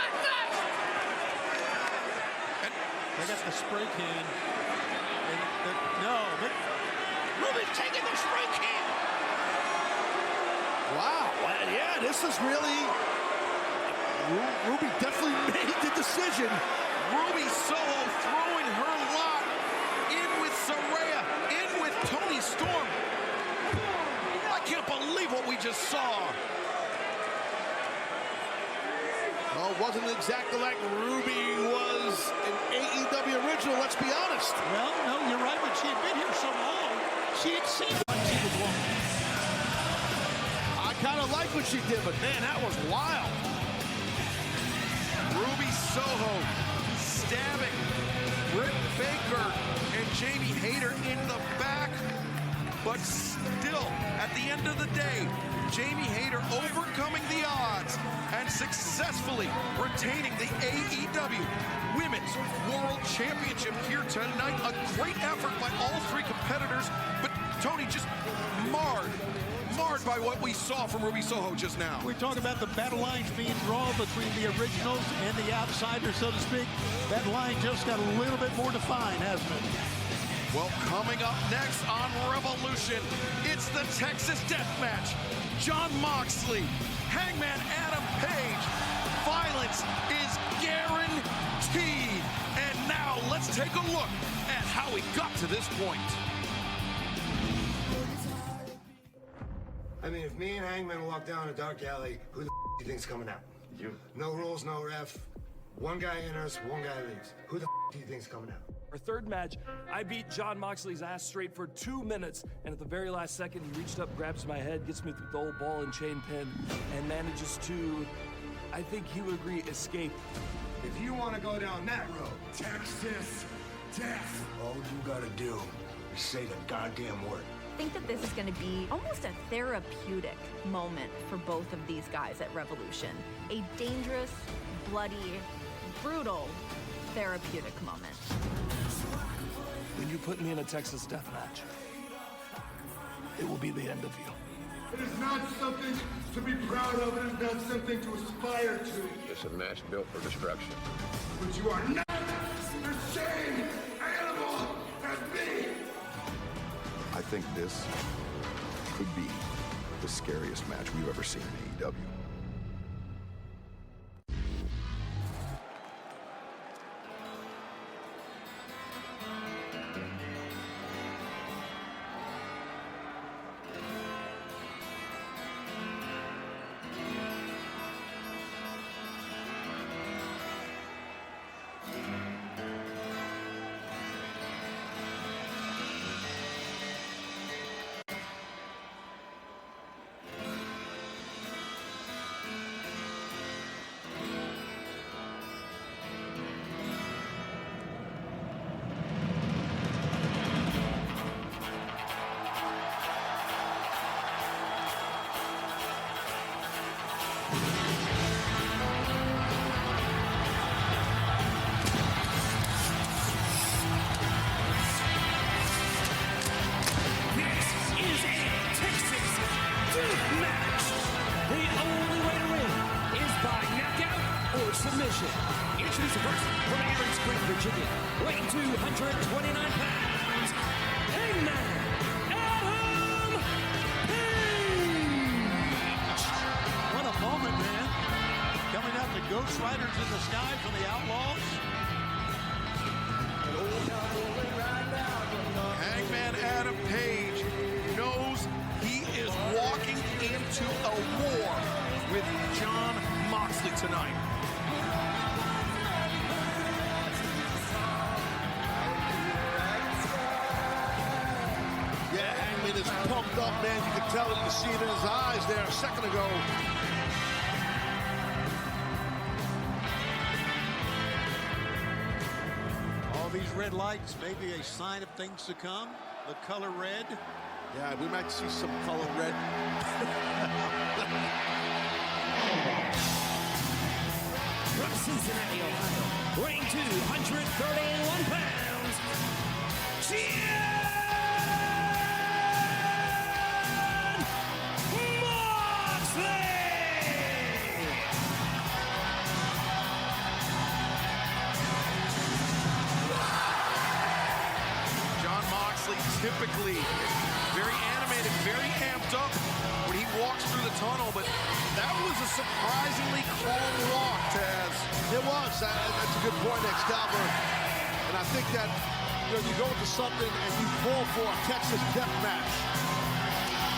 They got the spray can. No, but Ruby's taking the spray can. Wow. Well, yeah, this is really. Ruby definitely made the decision. Ruby Soho throwing her lot in with Saraya, in with Toni Storm. I can't believe what we just saw. Oh, wasn't exactly like Ruby was an AEW original, let's be honest. Well, no, you're right, but she had been here so long, she had seen what she was walking. I kind of like what she did, but man, that was wild. Ruby Soho stabbing Britt Baker and Jamie Hayter in the back. But still, at the end of the day, Jamie Hayter overcoming the odds and successfully retaining the AEW Women's World Championship here tonight. A great effort by all three competitors, but Tony just marred by what we saw from Ruby Soho just now. We talk about the battle lines being drawn between the originals and the outsiders, so to speak. That line just got a little bit more defined, hasn't it? Well, coming up next on Revolution, it's the Texas Death Match. Jon Moxley, Hangman Adam Page. Violence is guaranteed. And now let's take a look at how we got to this point. I mean, if me and Hangman walk down a dark alley, who the do you think's coming out? You. No rules, no ref. One guy enters, one guy leaves. Who the do you think's coming out? Our third match, I beat Jon Moxley's ass straight for 2 minutes, and at the very last second, he reached up, grabs my head, gets me through the old ball and chain pin, and manages to, I think he would agree, escape. If you want to go down that road, Texas Death, all you gotta do is say the goddamn word. I think that this is going to be almost a therapeutic moment for both of these guys at Revolution. A dangerous, bloody, brutal, therapeutic moment. When you put me in a Texas death match, it will be the end of you. It is not something to be proud of. It is not something to aspire to. It's a match built for destruction. But you are not the same animal as me. I think this could be the scariest match we've ever seen in AEW. Introducing first, from Average Spring, Virginia, weighing 229 pounds, Hangman Adam Page! What a moment, man. Coming out the Ghost Riders in the Sky from the Outlaws. Hangman Adam Page knows he is walking into a war with Jon Moxley tonight. Yeah, Hangman is pumped up, man. You can tell it. You see it in his eyes there a second ago. All these red lights may be a sign of things to come. The color red. Yeah, we might see some color red. From Cincinnati, Ohio, weighing 231 pounds, Jon Moxley typically very animated, very amped up when he walks through the tunnel, but that was a surprisingly calm walk, Taz. It was. That's a good point, Excalibur. And I think that, you know, you go into something and you call for a Texas death match.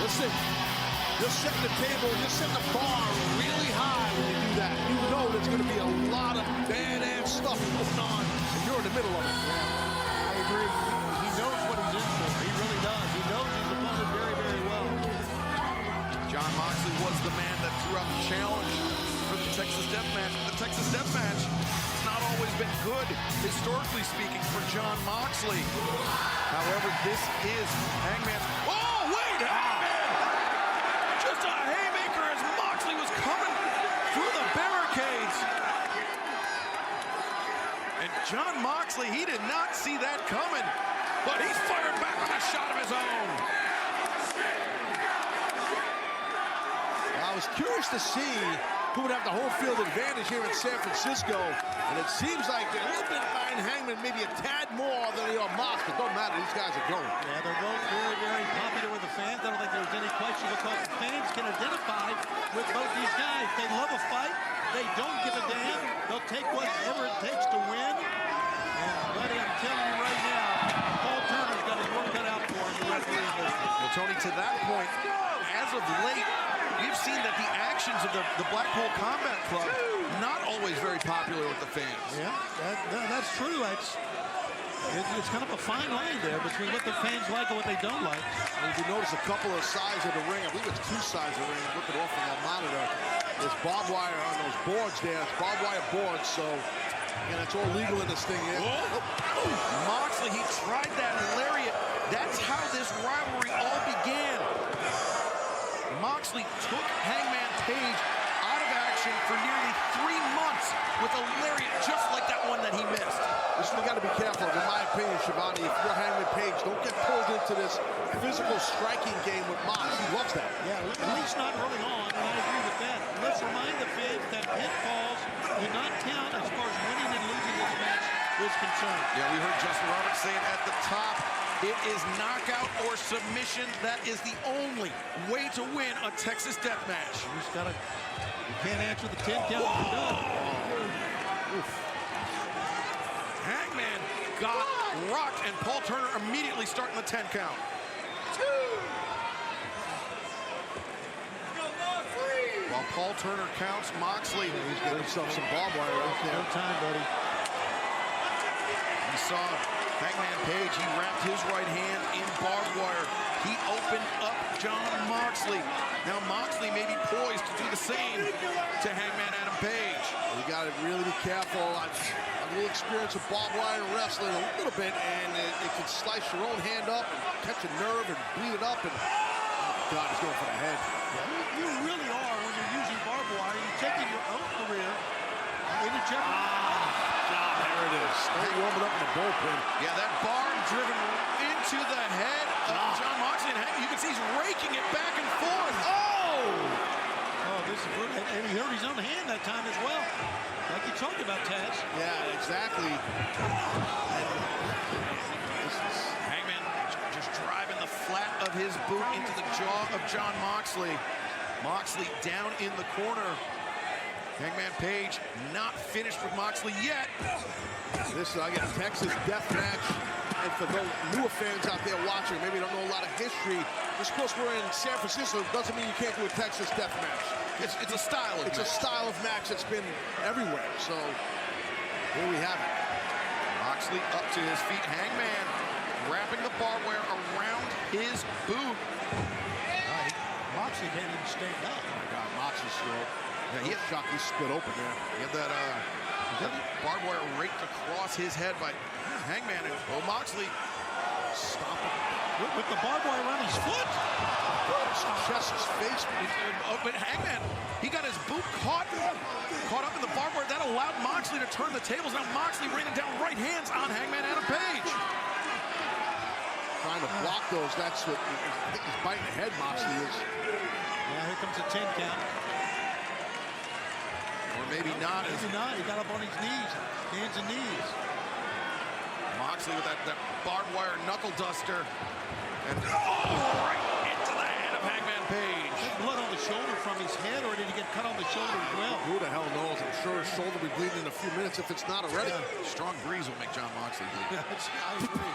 Listen, you're setting the table, you're setting the bar really high when you do that. You know there's going to be a lot of badass stuff going on, and you're in the middle of it. I agree. He knows what he's in for. He really does. He knows his opponent very, very well. John Moxley was the man that threw out the challenge for the Texas Death Match. The Texas Death Match has not always been good, historically speaking, for John Moxley. However, this is Hangman's... Oh, wait! Hangman! Just a haymaker as Moxley was coming through the barricades. And John Moxley, he did not see that coming, but he's fired back with a shot of his own. I was curious to see who would have the home field advantage here in San Francisco, and it seems like they're a little bit behind Hangman, maybe a tad more than they are Mox, but don't matter, these guys are going. Yeah, they're both very, very popular with the fans. I don't think there's any question because fans can identify with both these guys. They love a fight. They don't give a damn. They'll take whatever it takes to win. And, buddy, I'm telling you right now, Paul Turner's got his work cut out for him, the referee in this. Well, Tony, to that point, as of late, we've seen that the actions of the Blackpool Combat Club not always very popular with the fans. Yeah, that's true. It's kind of a fine line there between what the fans like and what they don't like. And if you notice a couple of sides of the ring, I believe it's two sides of the ring, look it off on that monitor. There's barbed wire on those boards there. It's barbed wire boards, so again, it's all legal in this thing here. Moxley, he tried that lariat. That's how this rivalry all began. Moxley took Hangman Page out of action for nearly 3 months with a lariat just like that one that he missed. Listen, we got to be careful. In my opinion, Shivani, if you're Hangman Page, don't get pulled into this physical striking game with Mox. He loves that. Yeah, at least not early on, and I agree with that. Let's remind the fans that pinfalls do not count as far as winning and losing this match is concerned. Yeah, we heard Justin Roberts say it at the top. It is knockout or submission. That is the only way to win a Texas death match. You can't answer the 10 count. Hangman got rocked, and Paul Turner immediately starting the 10 count. While Paul Turner counts, Moxley. He's got himself some barbed wire right there. No time, buddy. We saw Hangman Page, he wrapped his right hand in barbed wire. He opened up John Moxley. Now Moxley may be poised to do the same to Hangman Adam Page. You got to really be careful. I've a little experience with barbed wire and wrestling a little bit, and it can slice your own hand up and catch a nerve and bleed it up. And oh God, he's going for the head. Yeah, you really are when you're using barbed wire. You're taking your own career into jeopardy. There it is. They're warming up in the bullpen. Yeah, that barb driven into the head of John Moxley. And you can see he's raking it back and forth. Oh, this is good. And he hurt his own hand that time as well. Like you talked about, Taz. Yeah, exactly. Hangman just driving the flat of his boot into the jaw of John Moxley. Moxley down in the corner. Hangman Page not finished with Moxley yet. This is, again, Texas death match. And for those newer fans out there watching, maybe don't know a lot of history, just because we're in San Francisco doesn't mean you can't do a Texas death match. It's a style of match. It's a style of match that's been everywhere. So here we have it. Moxley up to his feet. Hangman wrapping the barbed wire around his boot. Moxley can't even stand up. Oh my God, Moxley's throat. Yeah, he had shot. He split open there. He had that barbed wire raked across his head by Hangman. And Moxley stop it. With the barbed wire around his foot. Chest, his face. But Hangman, he got his boot caught up in the barbed wire. That allowed Moxley to turn the tables. Now Moxley raining down right hands on Hangman Adam Page. Trying to block those. That's what he's biting the head, Moxley is. Yeah, here comes a 10 count. Or maybe not. Maybe not. He got up on his knees, hands and knees. Moxley with that barbed wire knuckle duster. And right into the hand of Hangman Page. Blood on the shoulder from his head, or did he get cut on the shoulder as well? Who the hell knows? I'm sure his shoulder will be bleeding in a few minutes if it's not already. Yeah. Strong breeze will make John Moxley bleed. I agree.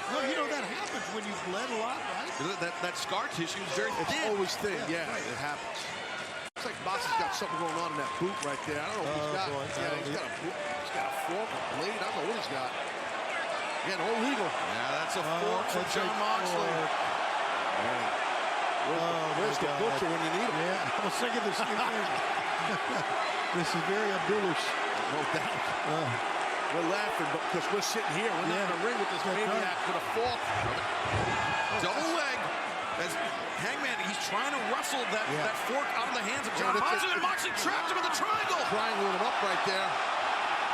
No, you know that happens when you bled a lot, right? That scar tissue is very thin. It's always thin, yeah, right. It happens. Looks like Moxley's got something going on in that boot right there. I don't know what he's got. Boy. Yeah, he's got a boot. He's got a fork, a blade. I don't know what he's got. Again, illegal. Yeah, that's a fork from John Moxley. Where's the butcher when you need him? Yeah, I was thinking this. This is very Abdulish. No doubt. We're laughing because we're sitting here. We're not in the ring with this maniac with a fork. Double leg. As Hangman, he's trying to wrestle that fork out of the hands of John Moxley, and Moxley trapped him in the triangle. Triangling him up right there.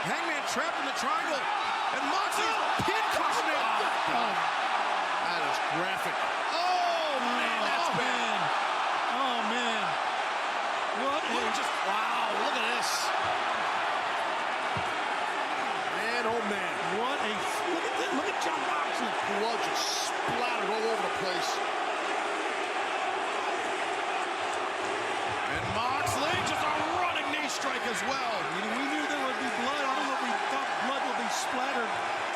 Hangman trapped in the triangle, and Moxley pin cushion it. That is graphic. Oh, man, that's bad. Oh, man. What wow, look at this. Man, oh, man. What a... Look at John Moxley. Blood just splattered all over the place. And Moxley just a running knee strike as well. We knew there would be blood. I don't know if we thought blood would be splattered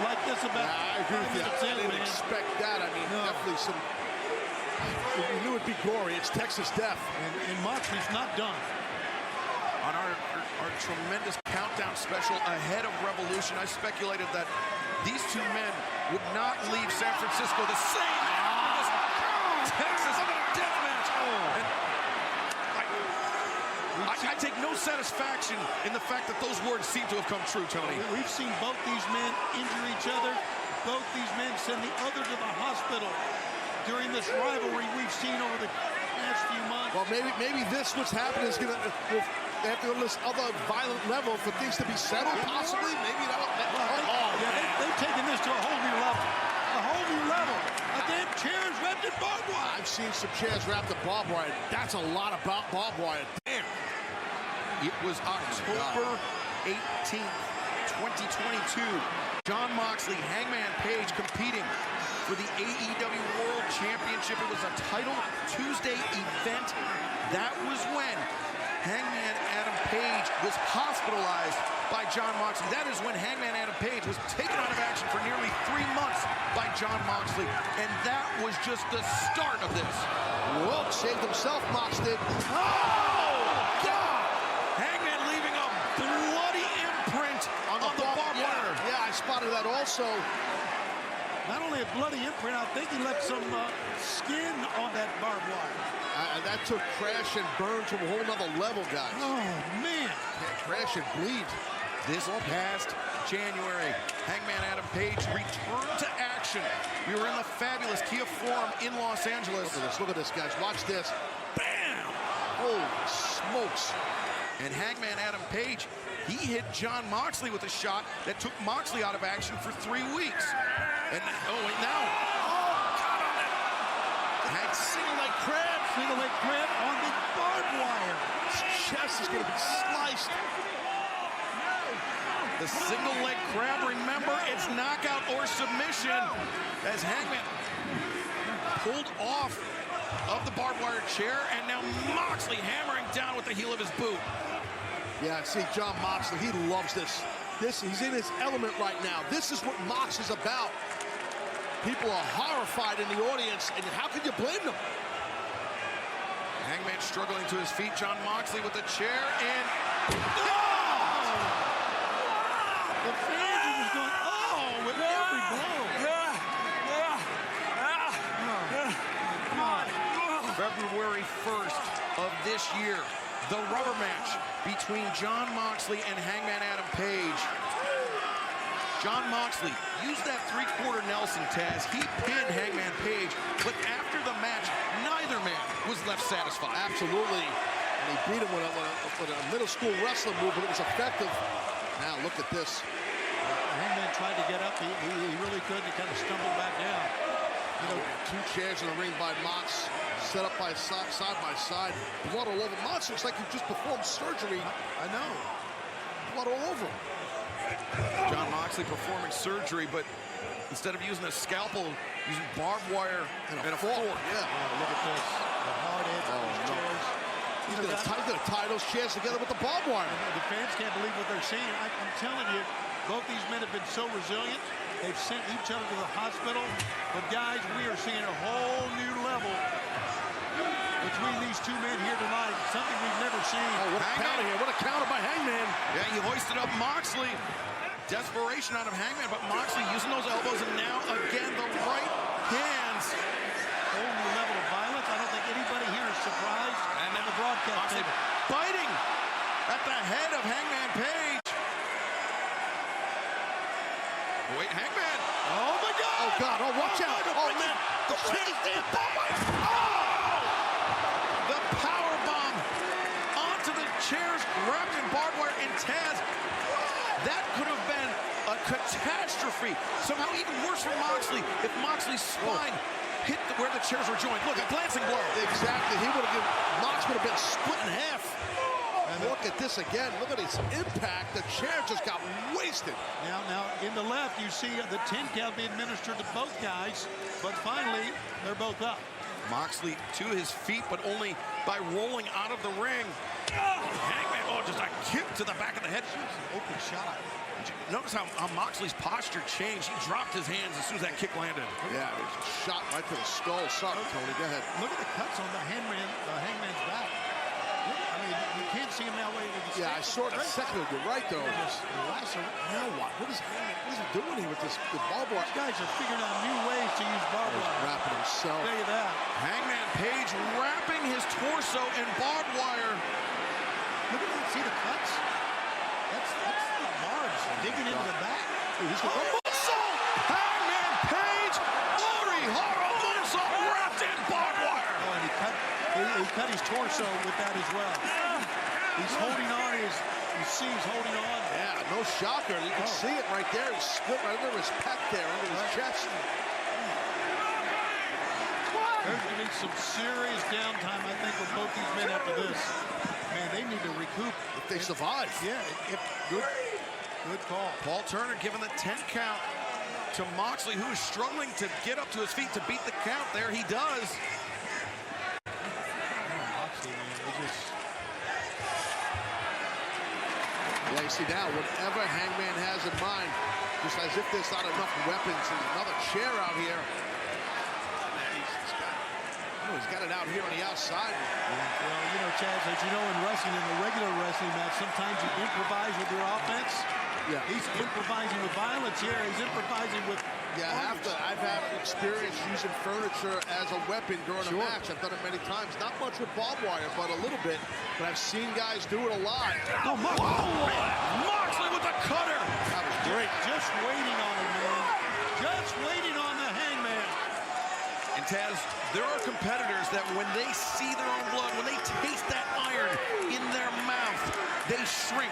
like this about I agree with you. I didn't expect that. I mean, definitely some... We knew it'd be gory. It's Texas Death. And Moxley's not done. On our tremendous countdown special ahead of Revolution, I speculated that these two men would not leave San Francisco the same after this Texas Death match. And I take no satisfaction in the fact that those words seem to have come true, Tony. We've seen both these men injure each other. Both these men send the other to the hospital. During this rivalry we've seen over the past few months. Well, maybe this what's happening is going to... They have to go to this other violent level for things to be settled, possibly. Maybe that will... They've taken this to a whole new level. A whole new level. Damn chairs wrapped in barbed wire. I've seen some chairs wrapped in barbed wire. That's a lot about barbed wire. Damn. It was October 18th, 2022. John Moxley, Hangman Page competing for the AEW World Championship. It was a Title Tuesday event. That was when Hangman Adam Page was hospitalized by John Moxley. That is when Hangman Adam Page was taken out of action for nearly 3 months by John Moxley. And that was just the start of this. Whoa, saved himself, Mox did. Oh, God! Hangman leaving a bloody imprint on the barbed wire. Yeah, I spotted that also. Not only a bloody imprint, I think he left some skin on that barbed wire. That took crash and burn to a whole nother level, guys. Oh, man. Yeah, crash and bleed. This past January, Hangman Adam Page returned to action. We were in the fabulous Kia Forum in Los Angeles. Look at this, guys. Watch this. Bam! Holy smokes. And Hangman Adam Page, he hit John Moxley with a shot that took Moxley out of action for 3 weeks. And now. Oh, God, on that. Single leg crab. Single leg crab on the barbed wire. His chest is going to be sliced. The single leg crab, remember, it's knockout or submission as Hangman pulled off of the barbed wire chair, and now Moxley hammering down with the heel of his boot. Yeah, see, John Moxley, he loves this. He's in his element right now. This is what Mox is about. People are horrified in the audience, and how can you blame them? Hangman struggling to his feet. John Moxley with the chair, and... The fans are just going, oh, with every blow. February 1st of this year, the rubber match between John Moxley and Hangman Adam Page. John Moxley used that three-quarter Nelson, Taz. He pinned Hangman Page, but after the match, neither man was left satisfied. Absolutely. And he beat him with a middle school wrestling move, but it was effective. Now look at this. Hangman tried to get up. He really couldn't. He kind of stumbled back down. You know, 2 chairs in the ring by Mox, set up by side by side. Blood all over. Mox looks like he just performed surgery. I know. Blood all over him. John Moxley performing surgery, but instead of using a scalpel, using barbed wire and a fork. Yeah. Look at this. The hard edge of these chairs. He's going to tie those chairs together with the barbed wire. The fans can't believe what they're seeing. I'm telling you, both these men have been so resilient. They've sent each other to the hospital. But guys, we are seeing a whole new level between these two men here tonight. Something we've never ever seen. Oh, what a counter here. What a counter by Hangman. Yeah, he hoisted up Moxley. Desperation out of Hangman, but Moxley using those elbows, and now again the right hands. Whole new level of violence. I don't think anybody here is surprised. And on the broadcast Moxley table. biting at the head of Hangman Page. Wait, Hangman. Oh my God! Oh God! Oh, watch out! Oh man! The The power bomb onto the chairs, wrapped in barbed wire, and Taz. That could have been a catastrophe. Somehow even worse for Moxley if Moxley's spine hit where the chairs were joined. Look, a glancing blow. Exactly. Mox would have been split in half. And look at this again. Look at his impact. The chair just got wasted. Now, in the left, you see the 10 count being administered to both guys, but finally, they're both up. Moxley to his feet, but only by rolling out of the ring. Hangman, just a kick to the back of the head. Open shot. Notice how Moxley's posture changed. He dropped his hands as soon as that kick landed. Yeah, it was a shot right to the skull. Sorry, Tony, go ahead. Look at the cuts on the Hangman's back. I mean, you can't see him that way. Yeah, I saw it a second ago. You're right, though. Now what? What is he doing here with this barbed wire? These guys are figuring out new ways to use barbed wire. Wrapping himself. I'll tell you that. Hangman Page wrapping his torso in barbed wire. Look at that. See the cuts? That's the barbs digging into the back. He's going to moonsault! Hangman Page! Glory Horror moonsault wrapped in barbed wire! Oh, and he cut his torso with that as well. He's holding on. You see he's holding on. Yeah, no shocker. You can see it right there. He's split right under his pec there, under his chest. There's going to be some serious downtime, I think, with both these men after this. Man, they need to recoup. If they survive. Yeah, good call. Paul Turner giving the 10 count to Moxley, who is struggling to get up to his feet to beat the count there. He does. Moxley, man, they just... Yeah, you see now, whatever Hangman has in mind, just as if there's not enough weapons, there's another chair out here. He's got it out here on the outside. Well, you know, Chaz, as you know, in wrestling, in a regular wrestling match, sometimes you improvise with your offense. Yeah. He's improvising with violence here. He's improvising with... Yeah, I've had experience using furniture as a weapon during a match. I've done it many times. Not much with barbed wire, but a little bit. But I've seen guys do it a lot. Oh, Moxley with the cutter. That was great. Just waiting on him, man. Just waiting on the Hangman. And Taz, there are competitors that when they see their own blood, when they taste that iron in their mouth, they shrink.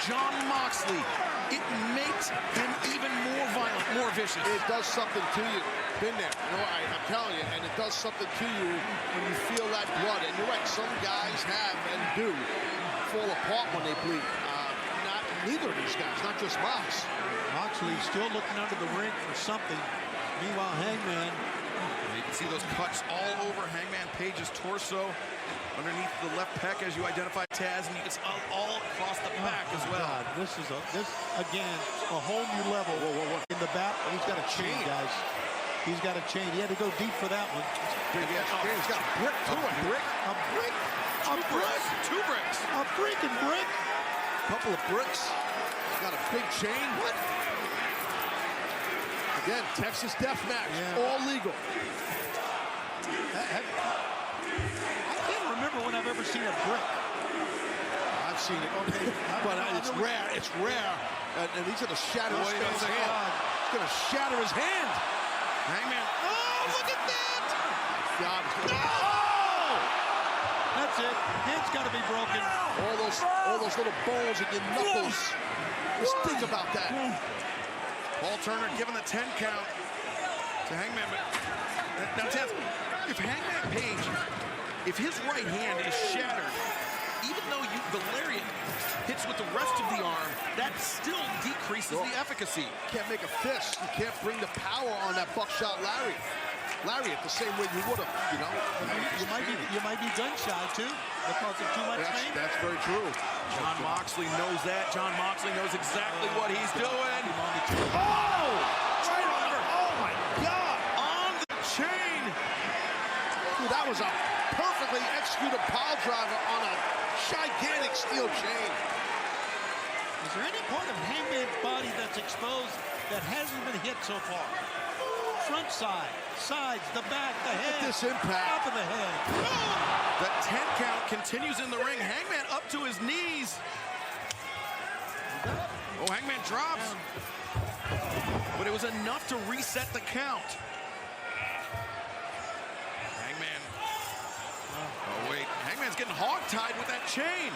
Jon Moxley, it makes him even more violent, more vicious. It does something to you. Been there. You know, I'm telling you, and it does something to you when you feel that blood. And you're right, some guys have and do fall apart when they bleed. Neither of these guys, not just Mox. Moxley still looking under the ring for something. Meanwhile, Hangman... You can see those cuts all over Hangman Page's torso, underneath the left pec, as you identify, Taz, and you can see all across the back as well. God, this again a whole new level in the back. He's got a chain, guys. He's got a chain. He had to go deep for that one. Big ass chain. He's got a brick too. Two bricks. A freaking brick. Couple of bricks. Got a big chain. What? Again, Texas death match, all legal. I can't remember when I've ever seen a brick. I've seen it, okay, but it's rare. It's rare, and he's gonna shatter his man's hand. He's gonna shatter his hand. Hangman. Oh, look at that! God. Oh! That's it. Hand's got to be broken. All those little bones in your knuckles. Just think about that. Paul Turner giving the 10 count to Hangman. Now, Taz, if Hangman Page, if his right hand is shattered, even though the lariat hits with the rest of the arm, that still decreases the efficacy. You can't make a fist. You can't bring the power on that buckshot lariat the same way you would have, you know. You might be gun shy too because of too much pain. That's very true. Jon Moxley knows that. Jon Moxley knows exactly what he's doing. Oh! Right under. Oh my God! On the chain. Dude, that was a perfectly executed pile driver on a gigantic steel chain. Is there any part of Hangman's body that's exposed that hasn't been hit so far? Front side, sides, the back, the head. Look at this impact. Top of the head. The 10 count continues in the ring. Hangman up to his knees. Oh, Hangman drops. But it was enough to reset the count. Hangman. Oh, wait. Hangman's getting hog-tied with that chain.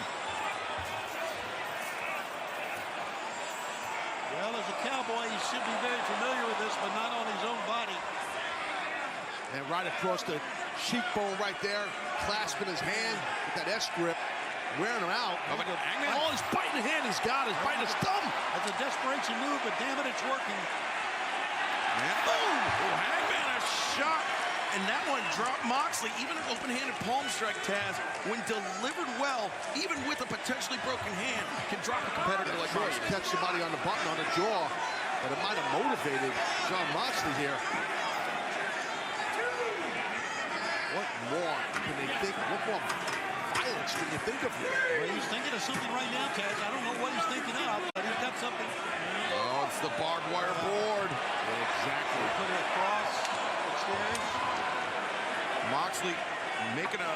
Well, as a cowboy, he should be very familiar with this, but not on his own body. And right across the cheekbone right there, clasping his hand with that S grip, wearing him out. Oh, but Hangman. Oh, he's biting the hand he's got. He's biting his thumb. That's a desperation move, but damn it, it's working. And boom! Oh, Hangman, a shot. And that one dropped Moxley. Even an open-handed palm strike, Taz, when delivered well, even with a potentially broken hand, can drop a competitor like Moxley. Catch somebody on the button, on the jaw, but it might have motivated Jon Moxley here. What more can they think? What more violence can you think of here? Well, he's thinking of something right now, Taz. I don't know what he's thinking of, but he's got something. Oh, it's the barbed wire board. Exactly. Put it across the stairs. Moxley making a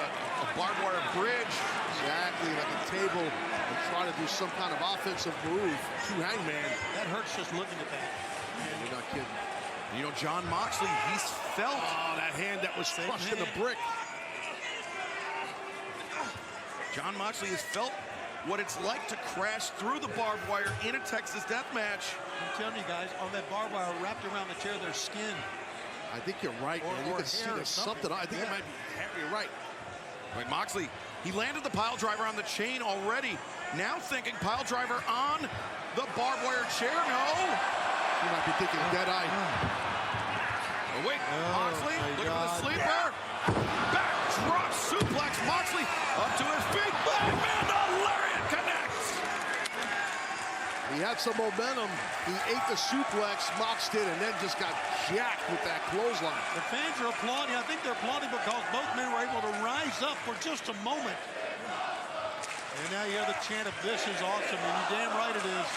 barbed wire bridge. Exactly, like a table, and trying to do some kind of offensive move to Hangman. That hurts just looking at that. You're not kidding. You know, Jon Moxley, he's felt. Oh, that hand that was crushed in the brick. Jon Moxley has felt what it's like to crash through the barbed wire in a Texas death match. I'm telling you guys, on that barbed wire wrapped around the chair, there's skin. I think you're right, man. You can see there's something. I think it might be hair. You're right. Wait, Moxley, he landed the pile driver on the chain already. Now thinking pile driver on the barbed wire chair. No. You might be thinking dead eye. Oh, wait, Moxley looking for the sleeper. Back drop suplex. Moxley up to his feet. Hangman, the lariat connects. He had some momentum. He ate the suplex, Mox did, and then just got jacked with that clothesline. The fans are applauding. I think they're applauding because both men were able to rise up for just a moment. And now you hear the chant of "This is awesome," and you're damn right it is.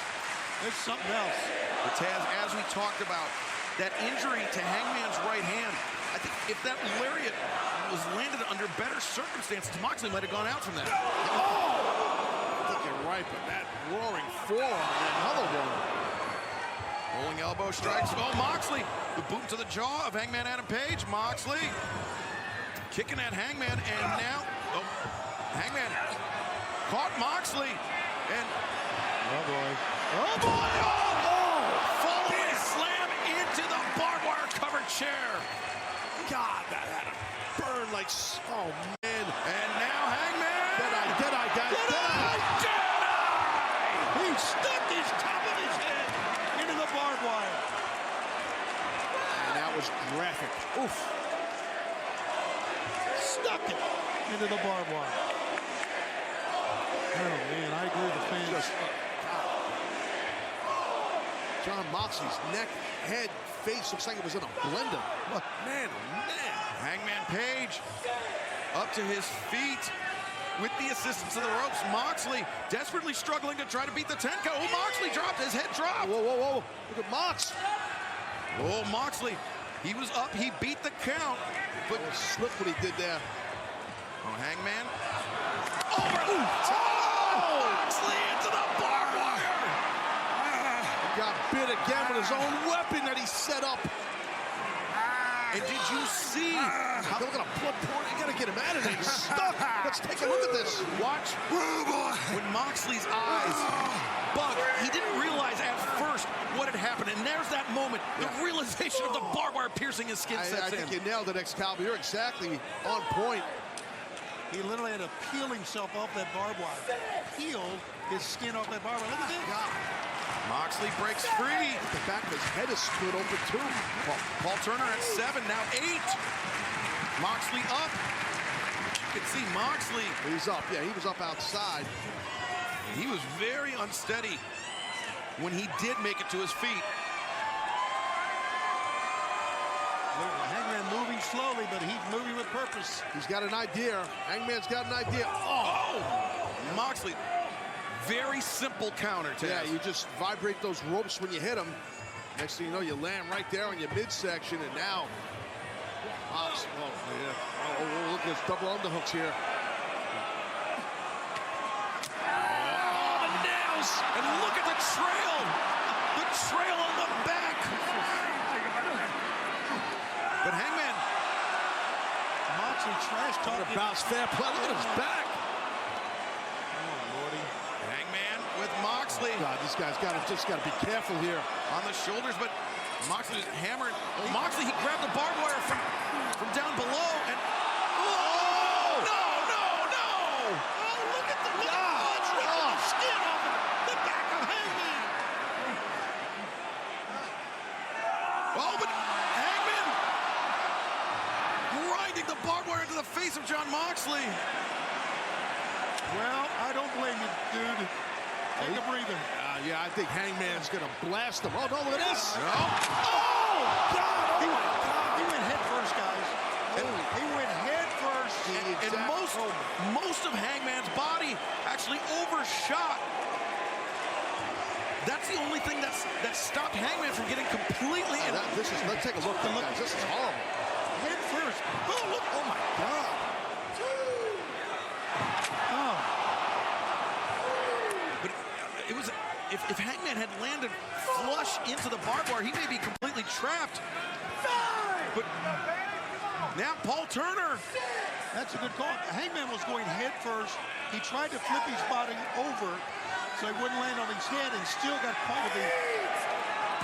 It's something else. But Taz, as we talked about, that injury to Hangman's right hand, I think if that lariat was landed under better circumstances, Moxley might have gone out from that. I think you're right, but that roaring forearm, another one. Rolling elbow strikes. Oh, Moxley, the boot to the jaw of Hangman Adam Page. Moxley kicking at Hangman, and now, Hangman caught Moxley, and oh boy. Oh boy! Oh! Falling slam into the barbed wire covered chair. God, that had a burn like, oh man. And now Hangman. Dead eye. He stuck his top of his head into the barbed wire. And that was graphic. Oof. Stuck it into the barbed wire. Oh man, I agree with the fans. Jon Moxley's neck, head, face looks like it was in a blender. What man, oh man. Hangman Page up to his feet with the assistance of the ropes. Moxley desperately struggling to try to beat the 10 count. Oh, Moxley dropped, his head dropped. Whoa. Look at Mox. Oh, Moxley, he was up, he beat the count. But slip what he did there. Oh, Hangman. Over the top. Moxley into the barbed wire. Got bit again with his own weapon that he set up. And did you see how they're gonna blood pour? You gotta get him out of there. He's stuck. Let's take a look at this. Watch when Moxley's eyes bug. He didn't realize at first what had happened, and there's that moment, the realization of the barbed wire piercing his skin sets in. I think you nailed it, Excalibur. You're exactly on point. He literally had to peel himself off that barbed wire. Peel his skin off that barbed wire. Look at this. Moxley breaks free. The back of his head is split open too. Paul Turner at 7, now 8. Moxley up. You can see Moxley. He's up, yeah, he was up outside. He was very unsteady when he did make it to his feet. Hangman moving slowly, but he's moving with purpose. He's got an idea. Hangman's got an idea. Oh! Moxley, very simple counter, Taz. Yeah, you just vibrate those ropes when you hit them. Next thing you know, you land right there on your midsection, and now Mox, oh, look at this double underhooks here. Oh, the nails! And look at the trail! The trail on the back! But Hangman, Moxley trash talking. Bounce fair play. Look at his back. Oh, Lordy. Hangman with Moxley. God, this guy's just got to be careful here. On the shoulders, but Moxley is hammered. Oh, Moxley, he grabbed the barbed wire from down below, and oh! No! Oh, look at the punch ripping the skin off of the back of Hangman. Oh, but Hangman grinding the barbed wire into the face of Jon Moxley. Well, I don't blame you, dude. Take a breather. Yeah, I think Hangman's going to blast him. Oh, no, look at this. No. Oh, God. He went head first, guys. He went head first. And most of Hangman's body actually overshot. That's the only thing that stopped Hangman from getting completely in. Let's take a look, guys. This is horrible. Head first. Oh, look. Oh, my God. Oh. But it was, if Hangman had landed flush into the barbed wire, he may be completely trapped. But now Paul Turner. That's a good call. Hangman was going head first. He tried to flip his body over so he wouldn't land on his head and still got caught with the...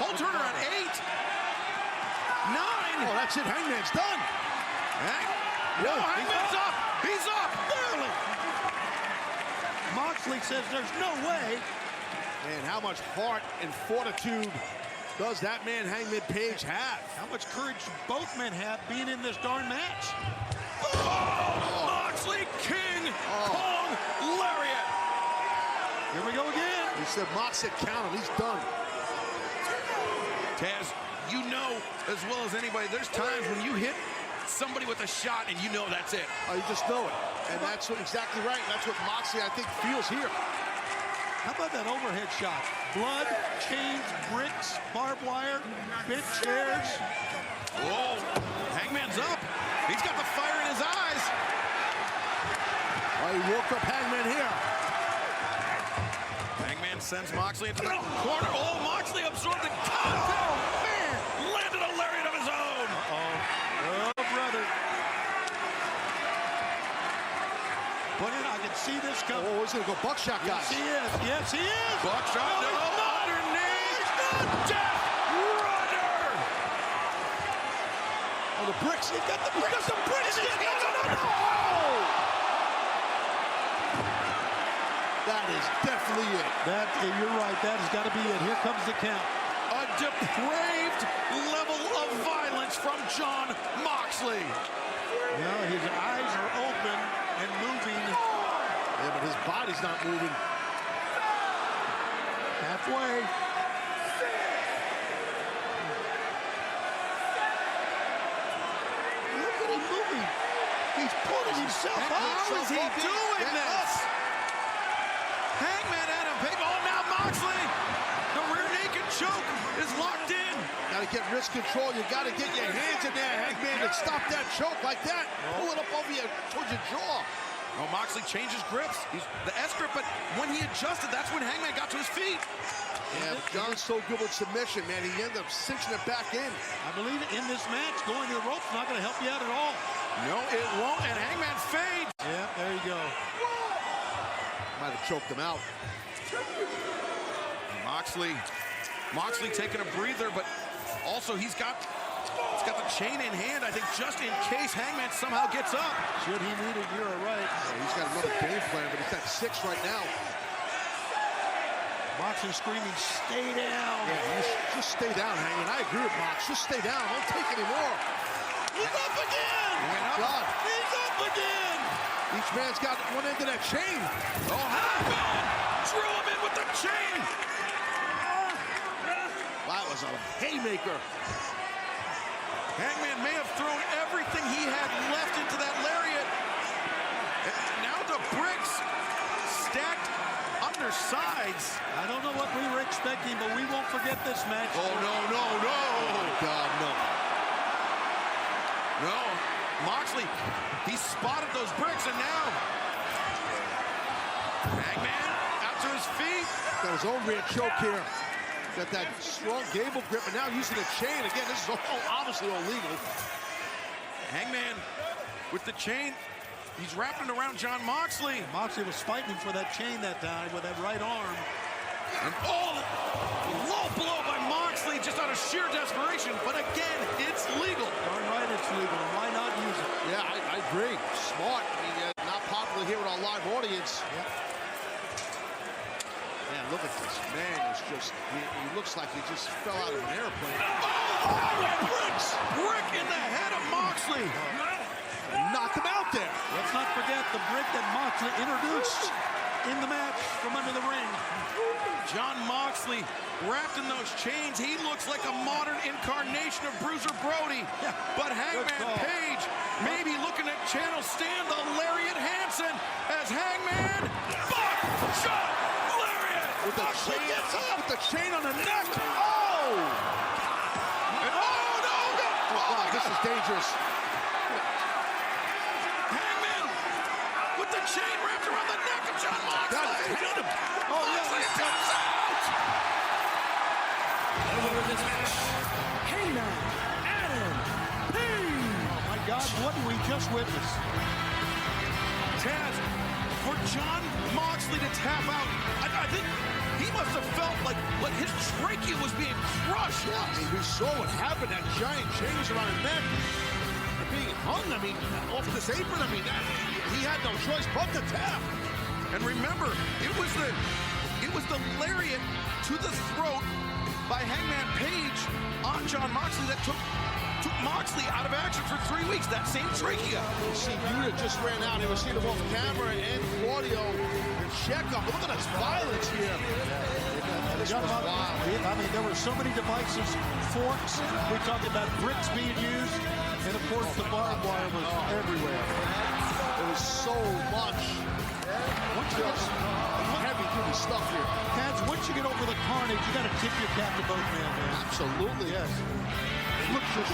Paul Turner on 8. 9. Oh, that's it. Hangman's done. No, Hangman's up. He's up. Barely. Moxley says there's no way. Man, how much heart and fortitude does that man Hangman Page have? How much courage both men have being in this darn match. Oh, Moxley King Kong Lariat. Here we go again. He said Mox said count him. He's done. Taz, you know as well as anybody, there's times when you hit somebody with a shot and you know that's it. Oh, you just know it. And that's exactly right. That's what Moxley, I think, feels here. How about that overhead shot? Blood, chains, bricks, barbed wire, bent chairs. Whoa, Hangman's up. He's got the fire in his eyes. Oh, he woke up Hangman here. Hangman sends Moxley into the corner. Oh, Moxley absorbed the counter. Oh, man. Landed a lariat of his own. Oh, brother. But I can see this coming. Oh, he's going to go buckshot, guys. Yes, he is. Yes, he is. Buckshot, no, underneath. Death Runner. Oh, the bricks. He got the bricks. No. That is definitely it. You're right. That has got to be it. Here comes the count. A depraved level of violence from Jon Moxley. No, his eyes are open and moving. Yeah, but his body's not moving. Halfway. Look at him moving. He's pulling himself up. How is he doing this? Hangman Adam Page. Oh, now Moxley. The rear naked choke is locked in. Got to get wrist control. You got to get your hands in there, Hangman, and stop that choke like that. Pull it up over your towards your jaw. Oh, Moxley changes grips. He's the S grip, but when he adjusted, that's when Hangman got to his feet. Yeah, but John's so good with submission, man. He ended up cinching it back in. I believe in this match, going to the ropes is not going to help you out at all. No, it won't, and Hangman fades. Yeah, there you go. Might have choked him out. Moxley taking a breather, but also he's got the chain in hand, I think, just in case Hangman somehow gets up. Should he need it, you're right. Yeah, he's got another game plan, but he's at 6 right now. Moxley screaming, stay down. Yeah, just stay down, Hangman. I agree with Mox. Just stay down. Don't take any more. He's up again. God. He's up again. Each man's got one end of that chain. Oh, Hangman drew him in with the chain. That was a haymaker. Hangman may have thrown everything he had left into that lariat. And now the bricks sides. I don't know what we were expecting, but we won't forget this match. Oh, no, no, no. Oh, my God, no. No, Moxley, he spotted those bricks, and now Hangman out to his feet. Got his own rear choke here. Got that strong gable grip, and now using the chain. Again, this is obviously illegal. Hangman with the chain. He's wrapping it around Jon Moxley. Moxley was fighting for that chain that time with that right arm. And low blow by Moxley just out of sheer desperation. But again, it's legal. Darn right it's legal. Why not use it? Yeah, I agree. Smart. I mean, not popular here with our live audience. Yep. Man, look at this. Man, it's just, he looks like he just fell out of an airplane. Brick in the head of Moxley. Knocked him out there. Let's not forget the brick that Moxley introduced in the match from under the ring. Jon Moxley wrapped in those chains. He looks like a modern incarnation of Bruiser Brody. Yeah. But Hangman Page maybe looking at Channel Stand the Lariat Hansen as Hangman. Shot! Lariat! With the chain, gets up. With the chain on the neck. Oh! And, no! Oh, this is dangerous. Hangman with the chain wrapped around the neck of Jon Moxley. Hit him. Oh, Moxley comes out. The winner of this match, Hangman Adam Page. Oh my God, what did we just witness? Taz, for Jon Moxley to tap out, I think he must have felt like his trachea was being crushed. Yeah, I mean, we saw what happened. That giant chains around his neck. Being hung, I mean, off this apron, I mean, he had no choice but to tap. And remember, it was the lariat to the throat by Hangman Page on Jon Moxley that took Moxley out of action for 3 weeks. That same trachea. You see, Yuta just ran out. He was seen him off camera, and Claudio and check up. Look at this violence here. This was wild. I mean, there were so many devices, forks. We talked about bricks being used, and of course the barbed wire was everywhere. It was so much. Just heavy-duty stuff here. Taz, once you get over the carnage, you got to tip your cap to both men, man. Absolutely, yes. Look at this.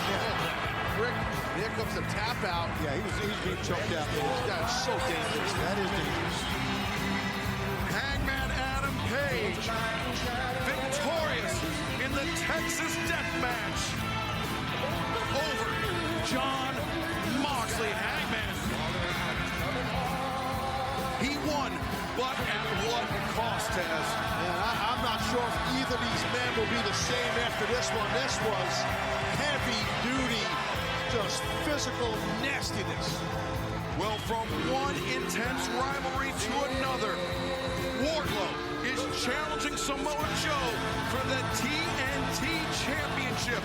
Rick, here comes the tap out. Yeah, he's being choked out. That's so dangerous. That is dangerous. Hangman Adam Page, victorious in the Texas Death Match over Jon Moxley. Hangman, he won, but at what cost, Taz? Man, I'm not sure if either of these men will be the same after this one. This was heavy-duty, just physical nastiness. Well, from one intense rivalry to another, Wardlow is challenging Samoa Joe for the TNT Championship.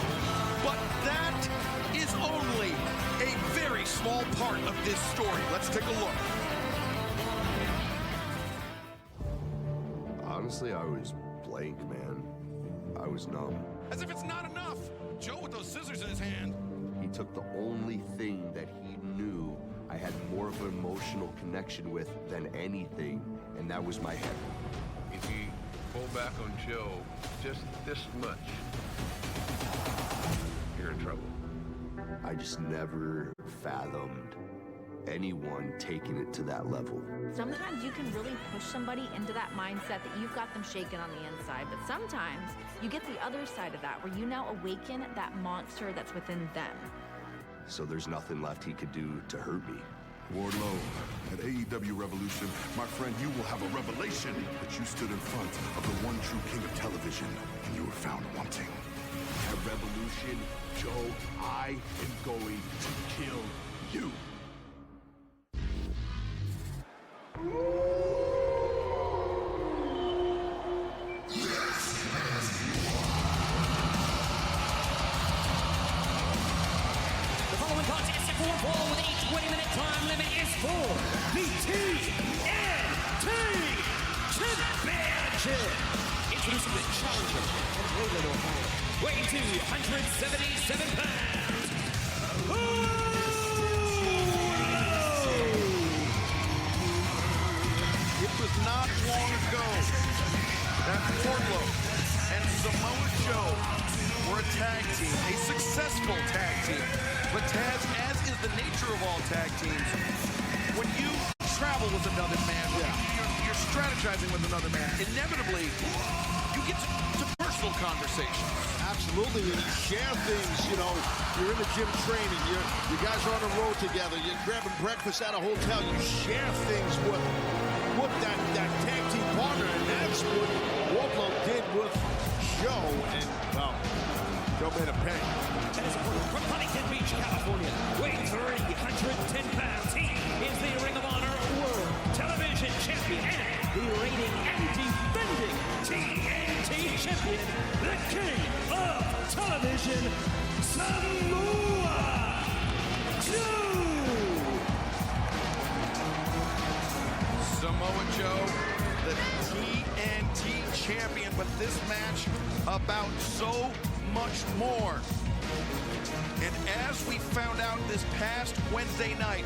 But that is only a very small part of this story. Let's take a look. Honestly, I was blank, man. I was numb. As if it's not enough, Joe with those scissors in his hand. He took the only thing that he knew I had more of an emotional connection with than anything, and that was my head. If you pull back on Joe just this much, you're in trouble. I just never fathomed anyone taking it to that level. Sometimes you can really push somebody into that mindset that you've got them shaken on the inside, but sometimes you get the other side of that where you now awaken that monster that's within them. So there's nothing left he could do to hurt me. Wardlow, at AEW Revolution, my friend, you will have a revelation that you stood in front of the one true king of television, and you were found wanting. At Revolution, Joe, I am going to kill you. The following contest is set for one fall with a 20-minute time limit is for the TNT Championship. Introducing the challenger from Roland, Ohio, weighing 277 pounds. It was not long ago tag team, a successful tag team. But Taz, as is the nature of all tag teams, when you travel with another man, you're strategizing with another man, inevitably, you get to personal conversations. Absolutely, and you share things, you know, you're in the gym training, you guys are on the road together, you're grabbing breakfast at a hotel, you share things with that tag team partner, and that's what Wardlow did with Joe, and, well, Joe made a pay. From Huntington Beach, California, weighing 310 pounds, he is the Ring of Honor World Television Champion and the reigning and defending TNT Champion, the King of Television, Samoa Joe! Samoa Joe, the TNT Champion, but this match about so much more. And as we found out this past Wednesday night,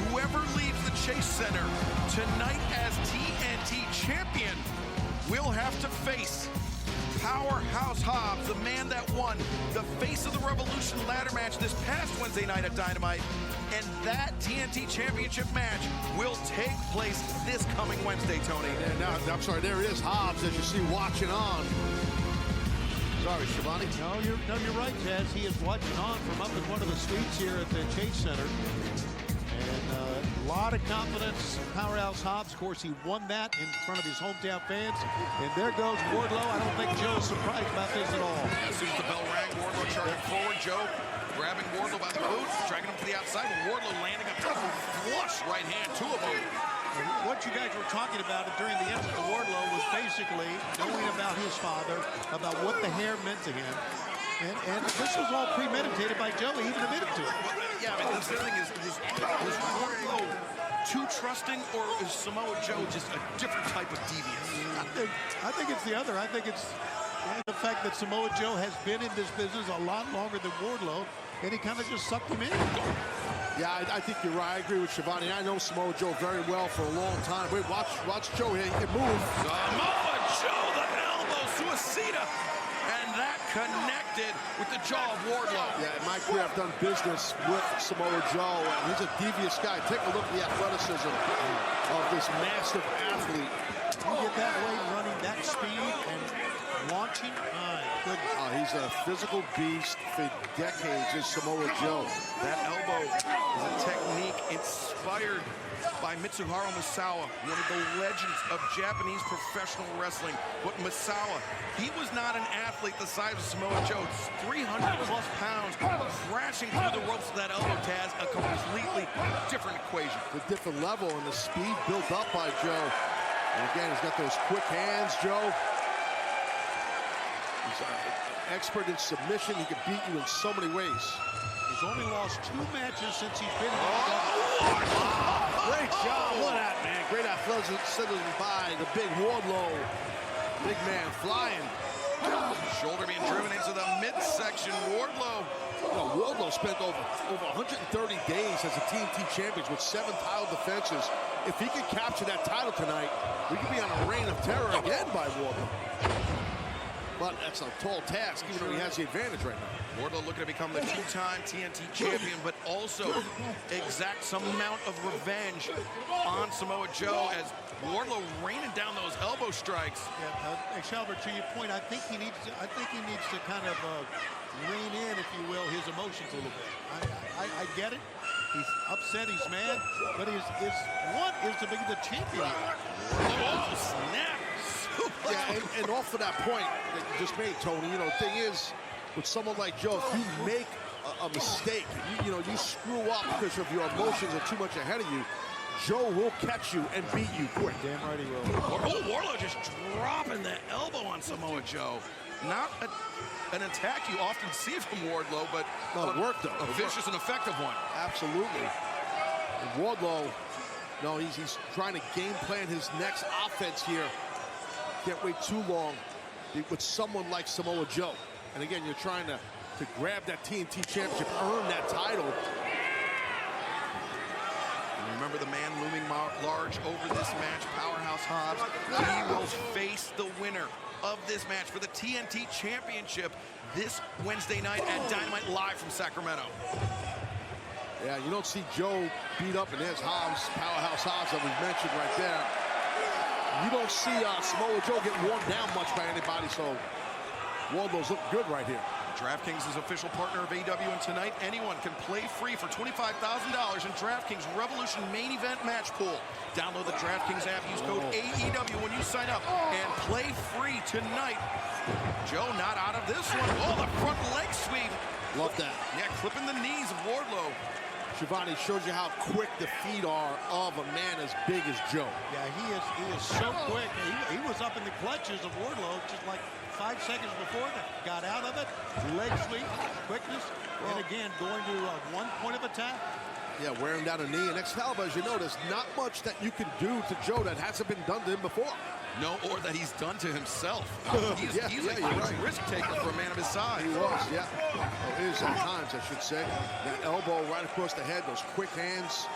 whoever leaves the Chase Center tonight as TNT Champion will have to face Powerhouse Hobbs, the man that won the Face of the Revolution ladder match this past Wednesday night at Dynamite. And that TNT Championship match will take place this coming Wednesday, Tony. And now, I'm sorry, there is Hobbs, as you see, watching on. Sorry, Shivani. No, you're right, Taz. He is watching on from up in one of the suites here at the Chase Center. And a lot of confidence. Powerhouse Hobbs, of course, he won that in front of his hometown fans. And there goes Wardlow. I don't think Joe's surprised about this at all. As soon as the bell rang, Wardlow charging forward. Joe grabbing Wardlow by the boots, dragging him to the outside, but Wardlow landing a tough flush right hand, two of them. What you guys were talking about during the entrance of Wardlow was basically knowing about his father, about what the hair meant to him. And this was all premeditated by Joe. He even admitted to it. Yeah, I mean, the thing is Wardlow too trusting, or is Samoa Joe just a different type of devious? I think it's the other. I think it's the fact that Samoa Joe has been in this business a lot longer than Wardlow, and he kind of just sucked him in. Yeah, I think you're right. I agree with Shivani. I know Samoa Joe very well for a long time. Wait, watch Joe here. He can move. Samoa Joe, the elbow, suicida. And that connected with the jaw of Wardlow. Yeah, in my career, I've done business with Samoa Joe, and he's a devious guy. Take a look at the athleticism of this massive athlete. You get that weight running, that speed, and launching. My goodness. He's a physical beast for decades, is Samoa Joe. That elbow is a technique inspired by Mitsuharu Misawa, one of the legends of Japanese professional wrestling. But Misawa, he was not an athlete the size of Samoa Joe. 300 plus pounds, crashing through the ropes with that elbow, Taz, a completely different equation. The different level and the speed built up by Joe. And again, he's got those quick hands, Joe. He's an expert in submission. He can beat you in so many ways. He's only lost 2 matches since he's been here. Great job. Look at that, man. Great athleticism by the big Wardlow. Big man flying. Shoulder being driven into the midsection. Wardlow. Wardlow spent over 130 days as a TNT champion with 7 title defenses. If he could capture that title tonight, we could be on a reign of terror again by Wardlow. But that's a tall task, even though he has the advantage right now. Wardlow looking to become the 2-time TNT champion, but also exact some amount of revenge on Samoa Joe as Wardlow raining down those elbow strikes. Yeah, Excalibur, to your point, I think he needs to kind of rein in, if you will, his emotions a little bit. I get it. He's upset, he's mad, but his want is to be the champion. Oh, snap! Yeah, and off of that point that you just made, Tony, you know, the thing is, with someone like Joe, if you make a mistake, you screw up because of your emotions are too much ahead of you, Joe will catch you and beat you quick. Damn right he will. Oh, Wardlow just dropping the elbow on Samoa Joe. Not an attack you often see from Wardlow, but it worked, though. A vicious and effective one. Absolutely. And Wardlow, no, he's trying to game plan his next offense here. Can't wait too long with someone like Samoa Joe. And again, you're trying to grab that TNT championship, earn that title. And remember, Remember the man looming large over this match, Powerhouse Hobbs. He will face the winner of this match for the TNT Championship this Wednesday night at Dynamite live from Sacramento. Yeah, you don't see Joe beat up, and there's Hobbs, Powerhouse Hobbs that we mentioned right there. You don't see Samoa Joe get worn down much by anybody, so Wardlow's looking good right here. DraftKings is official partner of AEW, and tonight anyone can play free for $25,000 in DraftKings Revolution Main Event Match Pool. Download the DraftKings app, use code AEW when you sign up, and play free tonight. Joe not out of this one. Oh, the front leg sweep. Love that. Yeah, clipping the knees of Wardlow. Shivani shows you how quick the feet are of a man as big as Joe. Yeah, he is so quick. He was up in the clutches of Wardlow just like 5 seconds before that. Got out of it, leg sweep, quickness, and again going to one point of attack. Yeah, wearing down a knee. And Excalibur, as you know, there's not much that you can do to Joe that hasn't been done to him before. No, or that he's done to himself. He's a huge risk taker for a man of his size. He was, yeah. Or is at times, I should say. That elbow right across the head, those quick hands.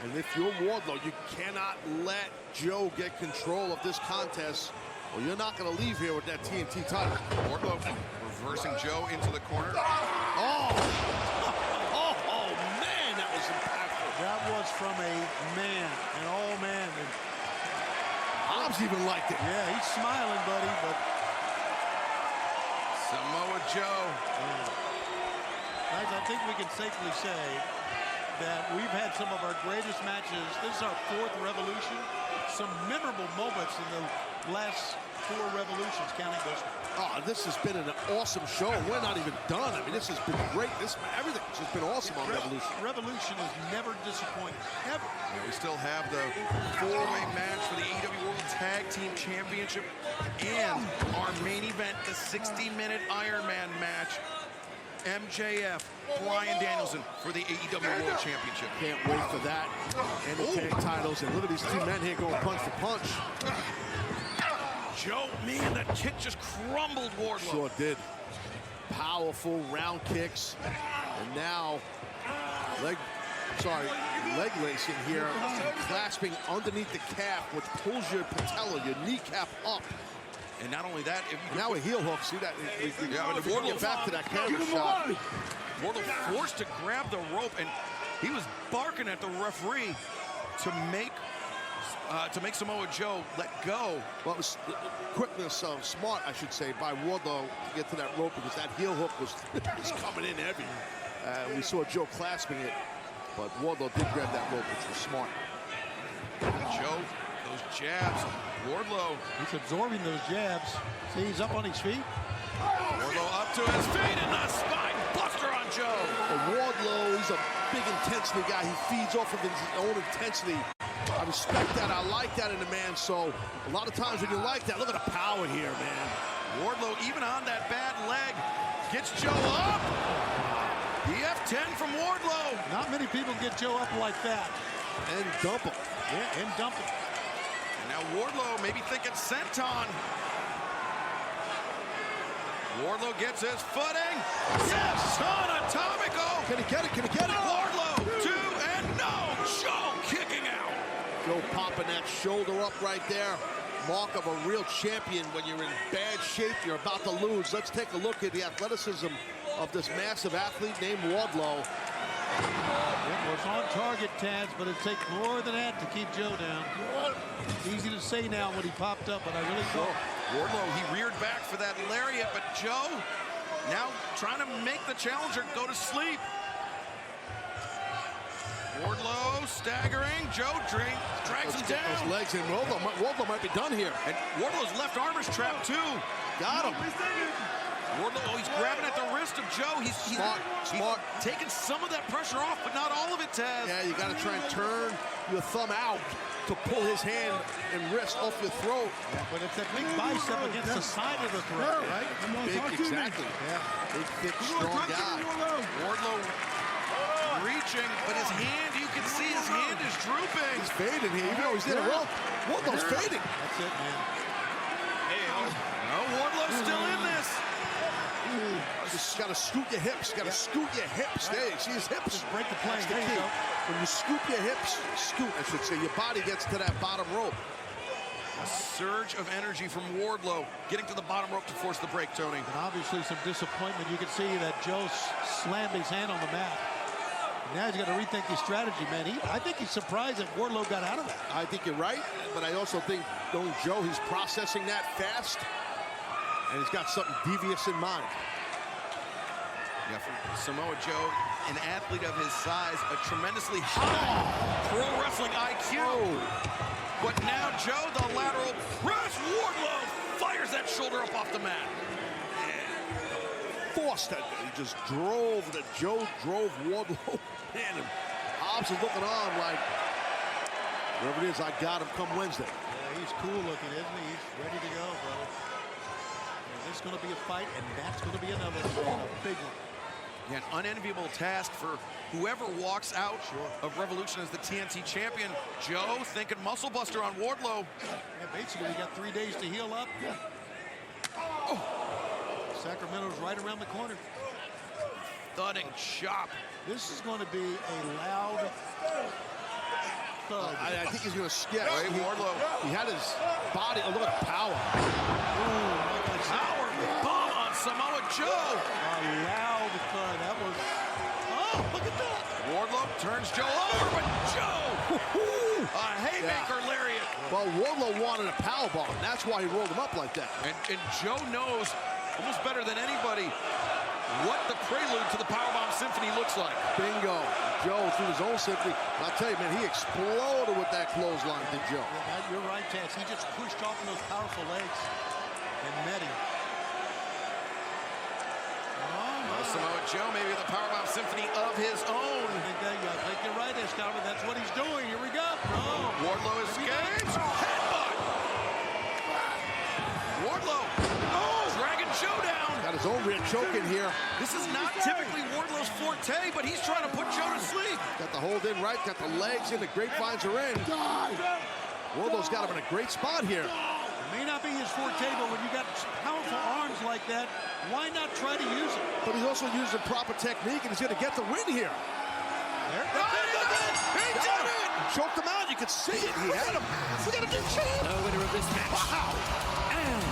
And if you're Wardlow, you cannot let Joe get control of this contest, or you're not going to leave here with that TNT title. Wardlow reversing Joe into the corner. Oh, man, that was impactful. That was from a man, an all-man. Hobbs even liked it. Yeah, he's smiling, buddy, but Samoa Joe. Guys, I think we can safely say that we've had some of our greatest matches. This is our 4th Revolution. Some memorable moments in the last 4 Revolutions, counting this one. Oh, this has been an awesome show. We're not even done. I mean, this has been great. Everything's just been awesome on Revolution. Revolution is never disappointed. Never. Yeah, we still have the 4-way match for the AEW World Tag Team Championship and our main event, the 60-minute Iron Man match. MJF, Bryan Danielson for the AEW World Championship. Can't wait for that. And the tag titles. And look at these two men here going punch for punch. Joe, man, that kick just crumbled Wardlow. Sure did. Powerful round kicks. And now leg lacing here, clasping underneath the calf, which pulls your patella, your kneecap up. And not only that, if you now a heel hook. See that? Yeah, and Wardlow get back to that camera shot. Wardlow forced to grab the rope, and he was barking at the referee to make Samoa Joe let go. Well, it was quickness, smart, I should say, by Wardlow to get to that rope, because that heel hook was coming in heavy. We saw Joe clasping it, but Wardlow did grab that rope, which was smart. Joe, those jabs. Wardlow. He's absorbing those jabs. See, he's up on his feet. Wardlow up to his feet, and the spine buster on Joe. Wardlow, he's a big intensity guy. He feeds off of his own intensity. I respect that. I like that in a man. So a lot of times when you like that, look at the power here, man. Wardlow, even on that bad leg, gets Joe up. The F10 from Wardlow. Not many people get Joe up like that. And dump him. Yeah, and dump him. And now Wardlow maybe thinking senton. Wardlow gets his footing. Yes, son atomico. Can he get it? Can he get it? Wardlow, 2, and no. Joe kicking out. Joe popping that shoulder up right there. Mark of a real champion. When you're in bad shape, you're about to lose. Let's take a look at the athleticism of this massive athlete named Wardlow. It was on target, Taz, but it takes more than that to keep Joe down. Easy to say now when he popped up, but I really thought. Wardlow, he reared back for that lariat, but Joe now trying to make the challenger go to sleep. Wardlow staggering. Joe drags him down. Those legs in. Wardlow might be done here. And Wardlow's left arm is trapped too. Got him. Wardlow, he's grabbing at the wrist of Joe. He's smart. Taking some of that pressure off, but not all of it, Taz. Yeah, you got to try and turn your thumb out to pull his hand and wrist off your throat. Yeah, but it's that big bicep against the side of the throat, right? Big, exactly. Yeah. Big, thick, strong guy. Wardlow reaching, but his hand, you can see his hand is drooping. He's fading here, even though he's in a rope. Wardlow's fading. That's it, man. No, Wardlow's still in this. Just got to scoot your hips. Got to scoot your hips. There, you see his hips? Just break the plane. That's the There you key. go. When you scoop your hips, scoot, I should say, your body gets to that bottom rope. A surge of energy from Wardlow, getting to the bottom rope to force the break, Tony. And obviously some disappointment. You can see that Joe slammed his hand on the mat. Now he's got to rethink his strategy, man. I think he's surprised that Wardlow got out of that. I think you're right, but I also think, knowing Joe, he's processing that fast, and he's got something devious in mind. Yeah, for Samoa Joe, an athlete of his size, a tremendously high pro wrestling IQ. But now Joe, the lateral press, Wardlow fires that shoulder up off the mat. Forced that. He just drove. Joe drove Wardlow. Man, and Hobbs is looking on like, wherever it is, I got him come Wednesday. Yeah, he's cool looking, isn't he? He's ready to go, brother. And this is going to be a fight, and that's going to be another big one. Yeah, an unenviable task for whoever walks out of Revolution as the TNT champion. Joe thinking muscle buster on Wardlow. Yeah, basically, we got 3 days to heal up. Yeah. Oh. Sacramento's right around the corner. Thudding chop. This is going to be a loud thud. I think he's going to skip. Right, Wardlow. He had his body. Oh, look at the power. Power bomb on Samoa Joe. A loud thud. That was. Oh, look at that. Wardlow turns Joe over, but Joe. A haymaker lariat. Well, Wardlow wanted a power bomb. That's why he rolled him up like that. And Joe knows almost better than anybody what the prelude to the Powerbomb Symphony looks like. Bingo. Joe through his own symphony. I'll tell you, man, he exploded with that clothesline to Joe. Yeah, you're right, Taz. He just pushed off in those powerful legs and met him. Samoa Joe, maybe the Powerbomb Symphony of his own. I think you're right, Escalver. That's what he's doing. Here we go. Oh. Wardlow escapes. Headbutt. Wardlow. Oh, dragging Joe down. Got his own rear choke in here. This is not typically Wardlow's forte, but he's trying to put Joe to sleep. Got the hold in right, got the legs in, the grapevines are in. Wardlow's got him in a great spot here. It may not be his forte, but when you got powerful arms like that, why not try to use it? But he's also using proper technique, and he's going to get the win here. He did it! Choked him out. You could see it. He had him. We got a new champ. The winner of this match. Wow. And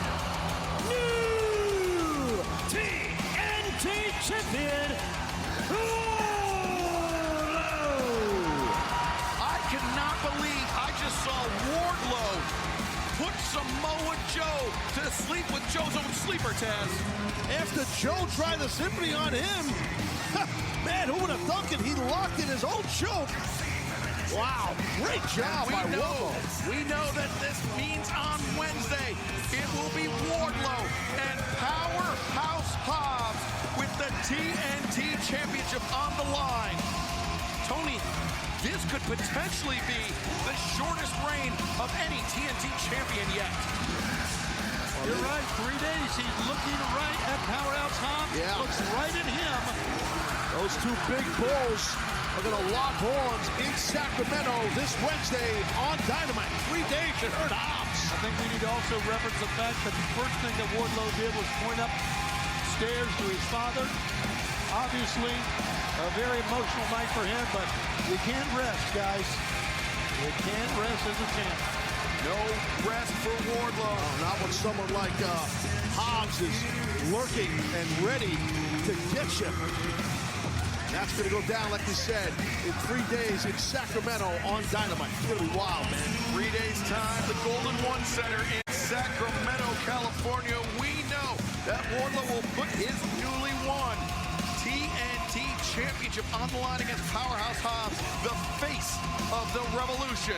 new TNT champion, I cannot believe I just saw Wardlow put Samoa Joe to sleep with Joe's own sleeper, Taz. After Joe tried the symphony on him, man, who would have thunk it? He locked in his own choke. Wow, great job by Wardlow. We know that this means on Wednesday it will be Wardlow and Powerhouse Hobbs with the TNT Championship on the line. Tony, this could potentially be the shortest reign of any TNT champion yet. You're right, 3 days. He's looking right at Powerhouse Hobbs. Yeah. Looks right at him. Those two big bulls are going to lock horns in Sacramento this Wednesday on Dynamite. 3 days, you heard Hobbs. I think we need to also reference the fact that the first thing that Wardlow did was point up stairs to his father. Obviously, a very emotional night for him, but we can't rest, guys. We can't rest as a champ. No rest for Wardlow. Not when someone like Hobbs is lurking and ready to get you. That's going to go down, like we said, in 3 days in Sacramento on Dynamite. It's going to be wild, man. 3 days time, the Golden One Center in Sacramento, California. We know that Wardlow will put his newly won TNT Championship on the line against Powerhouse Hobbs, the face of the Revolution.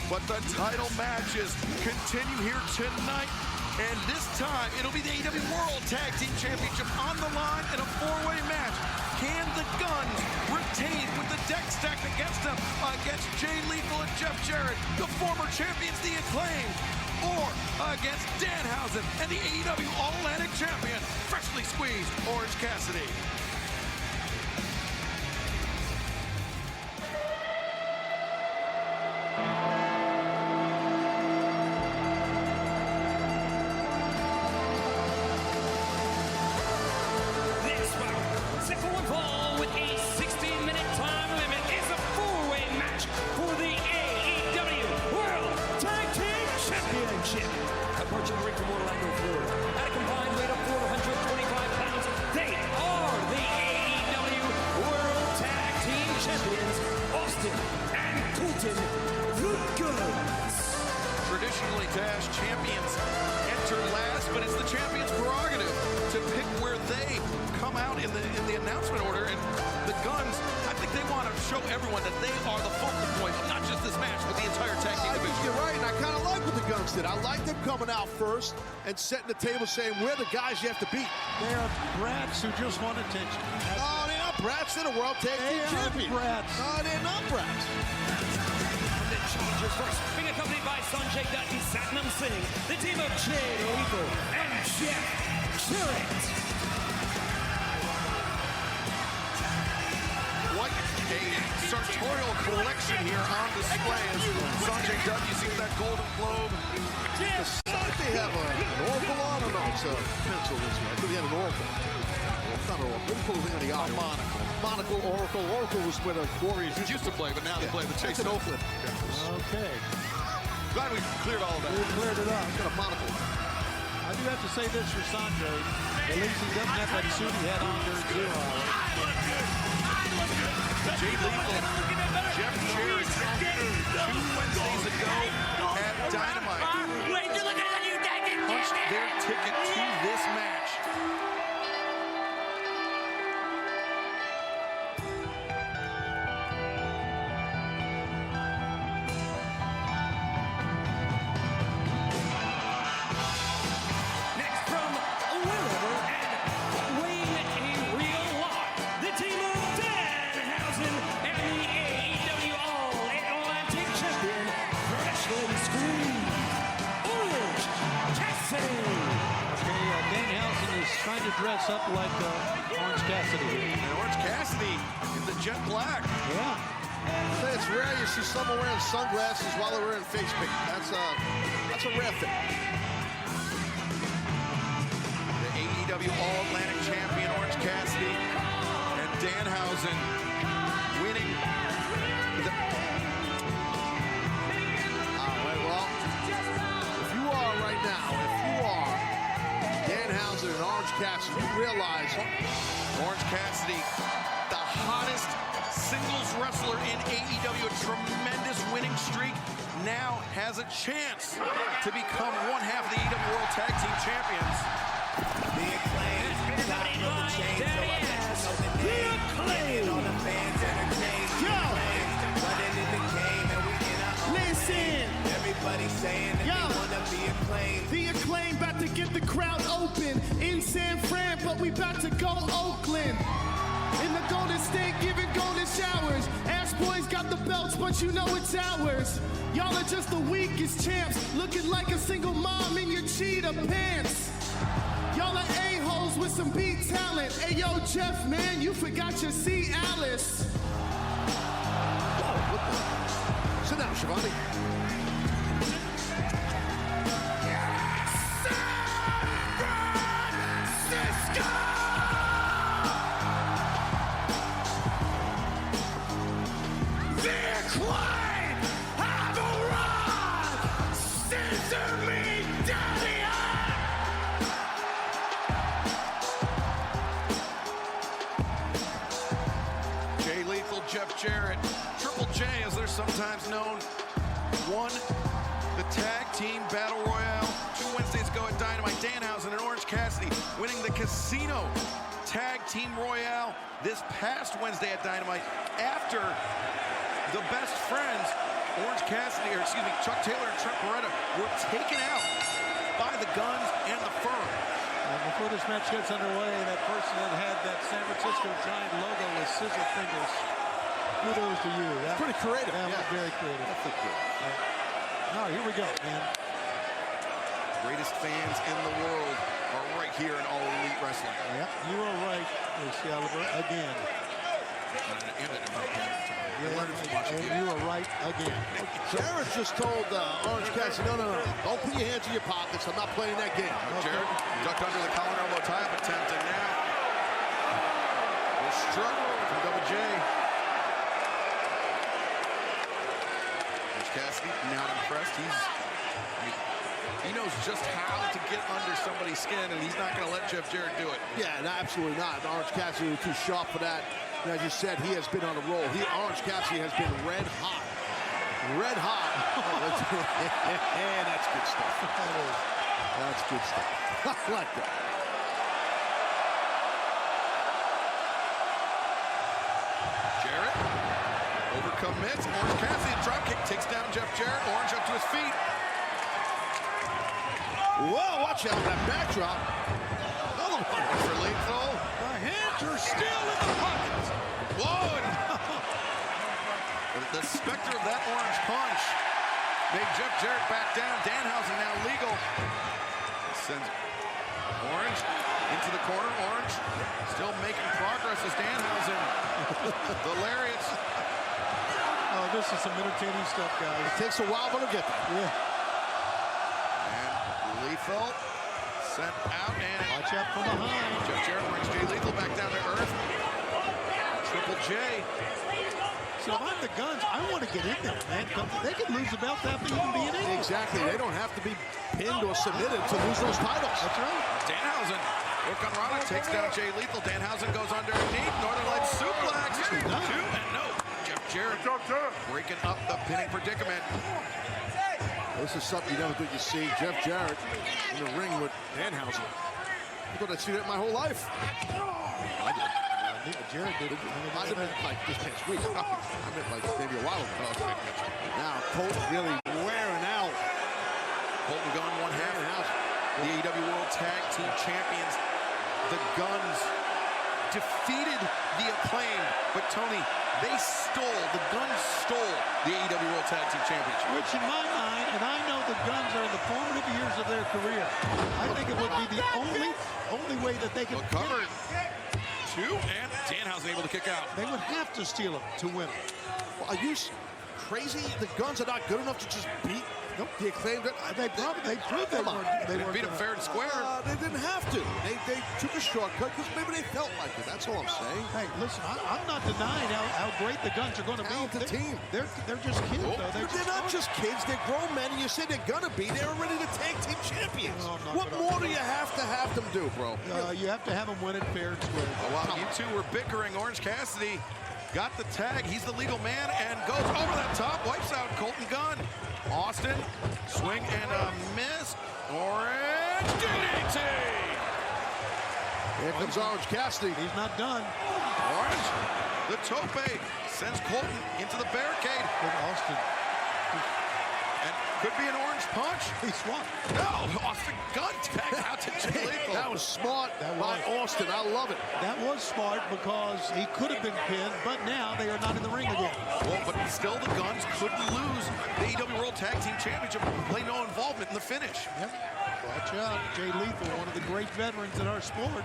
But the title matches continue here tonight. And this time, it'll be the AEW World Tag Team Championship on the line in a 4-way match. Can the Guns retain with the deck stacked against them against Jay Lethal and Jeff Jarrett, the former champions, the Acclaimed, or against Danhausen and the AEW All-Atlantic Champion, freshly squeezed Orange Cassidy? Captain, the Guns. Traditionally, Dash, champions enter last, but it's the champion's prerogative to pick where they come out in the announcement order. And the Guns, I think they want to show everyone that they are the focal point of not just this match, but the entire tag team division. I think you're right, and I kind of like what the Guns did. I like them coming out first and setting the table, saying we're the guys you have to beat. They are brats who just want attention. No, they're not brats. They're the World Tag Team Champions. Brats. No, they're not brats. The challengers first, being accompanied by Sanjay Dutt and Satnam Singh, the team of Jay Lethal and Jeff Jarrett. What a sartorial collection here on display as Sanjay Dutt, you see that golden globe. They have an oracle on, or no, it's a pencil this way. I think they had an oracle. It's not an oracle. What do you call the thing on the eye? Monocle. Monocle, oracle. Oracle was where the Warriors used to play, but now they play the Chase Oakland. Okay. Glad we cleared all of that. We cleared it up. He's got a monocle. I do have to say this for Sanjay. At least he doesn't have that suit he had on during 0 hour. Jay Lethal, Jeff Jarrett, 2 Wednesdays ago at Dynamite, punched their ticket to this match. Next from wherever and weighing a real lot, the team of Danhausen and the AEW All-Atlantic Champion, Wrestling Scream, Orange Cassidy. Okay, Danhausen is trying to dress up like Orange Cassidy. And Orange Cassidy in the jet black. Yeah. It's rare you see someone wearing sunglasses while they're wearing face paint. That's a rare thing. The AEW All-Atlantic Champion, Orange Cassidy, and Danhausen winning. All right, well, if you are right now, Danhausen and Orange Cassidy, you realize Orange Cassidy, the hottest singles wrestler in AEW, a tremendous winning streak, now has a chance to become one half of the AEW World Tag Team Champions. The Acclaim, listen. Everybody saying that they wanna be acclaimed. The Acclaim about to get the crowd open in San Fran, but we about to go Oakland. In the Golden State, giving golden showers. Ass boys got the belts, but you know it's ours. Y'all are just the weakest champs, looking like a single mom in your cheetah pants. Y'all are a-holes with some beat talent. Hey, yo, Jeff, man, you forgot your C. Alice. sit down, Shivani. Jay Lethal, Jeff Jarrett, Triple J as they're sometimes known, won the Tag Team Battle Royale 2 Wednesdays ago at Dynamite. Danhausen and Orange Cassidy winning the Casino Tag Team Royale this past Wednesday at Dynamite after the best friends, Chuck Taylor and Trent Beretta, were taken out by the Guns and the Firm. Before this match gets underway, that person that had that San Francisco Giant logo with scissor fingers, kudos to you. That's pretty creative. That was very creative. That's good. Now, here we go, man. Greatest fans in the world are right here in All Elite Wrestling. Yep, you are right, Excalibur, again. And you are right again. Jarrett just told Orange Cassidy, no, don't put your hands in your pockets. I'm not playing that game. Jarrett ducked under the collar elbow tie-up attempt, and now the struggle from Double J. Orange Cassidy not impressed. He knows just how to get under somebody's skin, and he's not going to let Jeff Jarrett do it. Yeah, no, absolutely not. Orange Cassidy was too sharp for that. And as you said, he has been on a roll. Orange Cassidy has been red hot. red hot. And that's good stuff. That's good stuff. I like that. Jarrett overcommits. Orange Cassidy, drop kick, takes down Jeff Jarrett. Orange up to his feet. Whoa, watch out, that backdrop. Another one for Lethal. The hands are still in the pockets. Whoa! The specter of that orange punch made Jeff Jarrett back down. Danhausen now legal. Sends Orange into the corner. Orange still making progress as Danhausen. The lariats. Oh, this is some entertaining stuff, guys. It takes a while, but it'll get there. Yeah. And Lethal sent out, and watch out from behind. Jeff Jarrett brings Jay Lethal back down to earth. Triple J. So if I'm the Guns, I want to get in there, man. They could lose the belt after even being in. Exactly. They don't have to be pinned or submitted to lose those titles. That's right. Danhausen. Work on Rana, takes down Jay Lethal. Danhausen goes underneath. Northern Lights suplex. 2 and no. Jeff Jarrett breaking up the pinning predicament. This is something you never thought you'd see. Jeff Jarrett in the ring with Danhausen. I thought I'd see that my whole life. I did. Jarrett did it. Might have been like this past week. I meant like maybe a while ago. Now Colton really wearing out. Colton Gunn, one half. The AEW World Tag Team Champions. The Guns defeated the Acclaimed, but Tony, the Guns stole the AEW World Tag Team Championship. Which in my mind, and I know the Guns are in the formative years of their career, I think it would be the only way that they could cover. 2, and Danhausen able to kick out. They would have to steal him to win. Well, are you crazy? The Guns are not good enough to just beat the Acclaimed. They proved they weren't beat him fair and square. They didn't have to. They took a shortcut because maybe they felt like it. That's all I'm saying. Hey, listen, I'm not denying how great the Guns are going to be. The team. They're just kids, though. They're not just kids. They're grown men, and you say they're going to be. They're already the tag team champions. What more do you have them do, bro? You have to have them win it fair and square. While you two were bickering, Orange Cassidy got the tag. He's the legal man and goes over the top, wipes out Colton Gunn. Austin, swing and a miss. Orange DDT. Here comes Orange Cassidy. He's not done. Orange, the tope, sends Colton into the barricade. Good Austin. And could be an orange punch. He swung. No, Austin Gunn tagged out to Jay Lethal. That was smart by Austin. I love it. That was smart because he could have been pinned, but now they are not in the ring again. Well, but still the Guns couldn't lose the AEW World Tag Team Championship. Play no involvement in the finish. Yep. Watch out. Jay Lethal, one of the great veterans in our sport.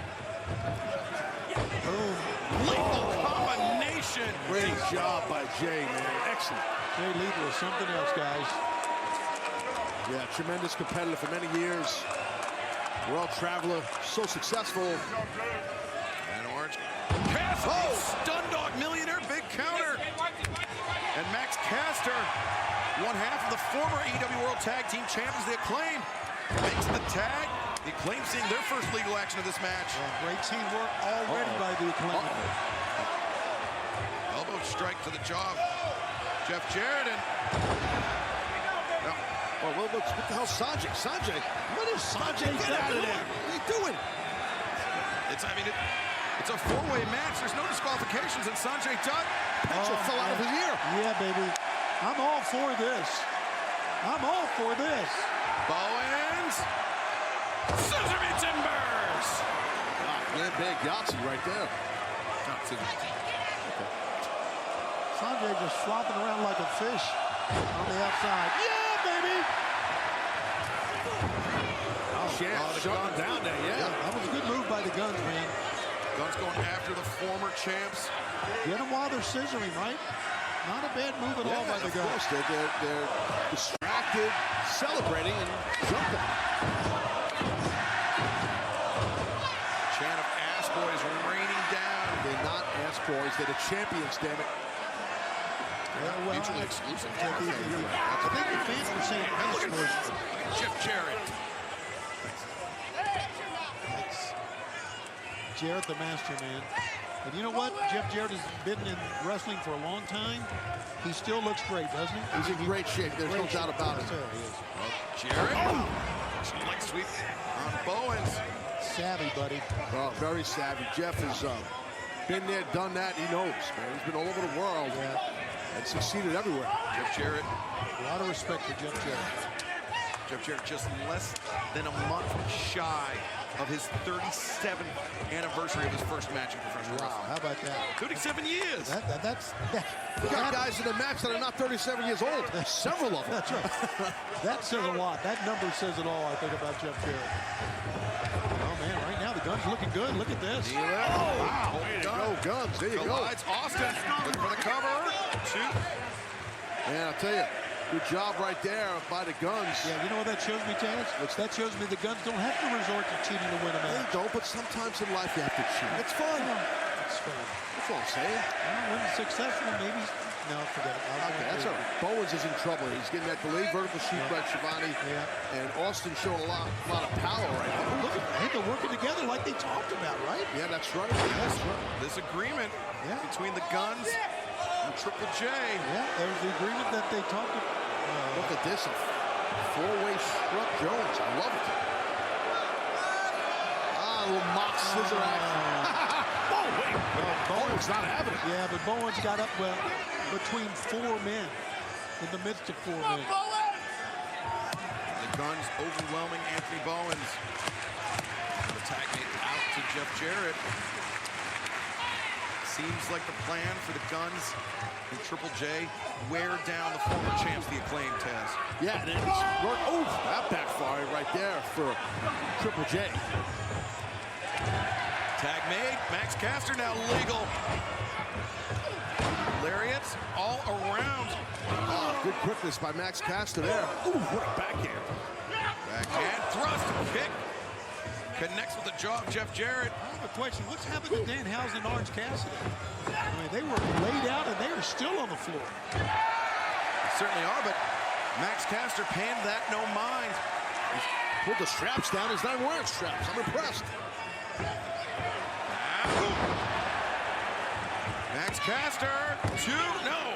Boom. Lethal combination. Great job by Jay, man. Excellent. Jay Lethal is something else, guys. Yeah, tremendous competitor for many years. World traveler, so successful. And Orange Cassidy, stun dog millionaire, big counter. And Max Caster, one half of the former AEW World Tag Team Champions, the Acclaimed, makes the tag. The Acclaimed seeing their first legal action of this match. Great teamwork already by the Acclaimed. Elbow strike to the jaw. Jeff Jarrett and... Well, what the hell, Sanjay? Sanjay? What is Sanjay? Get out of there. What are you doing? It's a four-way match. There's no disqualifications, and Sanjay Dutt pencil fell out of his ear. Yeah, baby. I'm all for this. I'm all for this. Bowens. Scissor me timbers. Man, big Yahtzee right there. Sanjay just flopping around like a fish on the outside. Yeah, baby. Shut down there, yeah. That was a good move by the Guns, man. Guns going after the former champs. Get them while they're scissoring, right? Not a bad move at all by the Guns. Of course, they're distracted, celebrating, and jumping. Chant of ass boys raining down. They're not ass boys. They're the champions, damn it. Well, mutually exclusive. I think the fans were saying ass boys. Jeff Jarrett. Jarrett, the master man. And you know what? Jeff Jarrett has been in wrestling for a long time. He still looks great, doesn't he? He's in great shape. There's no doubt about it. Jarrett. Leg sweep on Bowens. Savvy, buddy. Oh, very savvy. Jeff has been there, done that. He knows, man. He's been all over the world and succeeded everywhere. Jeff Jarrett. A lot of respect for Jeff Jarrett. Jeff Jarrett just less than a month shy of his 37th anniversary of his first match in professional wrestling. How about that? 37 years. You got guys in the match that are not 37 years old. Several of them. That's right. That says a lot. That number says it all, I think, about Jeff Jarrett. Oh, man, right now the Gun's looking good. Look at this. Wow. Way to go, Guns. There you go. It's Austin looking for the cover. Shoot. Man, I'll tell you, good job right there by the Guns. Yeah, you know what that shows me, Taz? That shows me the Guns don't have to resort to cheating to win a match. They don't, but sometimes in life you have to cheat. It's fun. It's fun. That's what I'm saying. Well, when it's successful, maybe. No, forget it. Okay, that's all right. Bowens is in trouble. He's getting that delayed vertical suplex, Shivani. Yeah. And Austin showing a lot of power right now. Look at they're working together like they talked about, right? Yeah, that's right. That's right. This agreement between the Guns and Triple J. Yeah, there's the agreement that they talked about. Look at this. A four-way struck Jones. I love it. A little mock scissor action. Oh, wait. Bowen's not having it. Yeah, but Bowens got up between four men, in the midst of four men. The Guns overwhelming Anthony Bowens. The tag made out to Jeff Jarrett. Seems like the plan for the Guns and Triple J wear down the former champs, the Acclaimed, Taz. Yeah, and it's worked. Oh, that backfired right there for Triple J. Tag made. Max Caster now legal. Lariats all around. Oh, good quickness by Max Caster there. Ooh, what a backhand. Backhand thrust, kick. Connects with the jaw of Jeff Jarrett. I have a question. What's happened to Danhausen and Orange Cassidy? I mean, they were laid out and they are still on the floor. They certainly are, but Max Caster panned that no mind. He's pulled the straps down. He's not wearing straps. I'm impressed. Max Caster, no.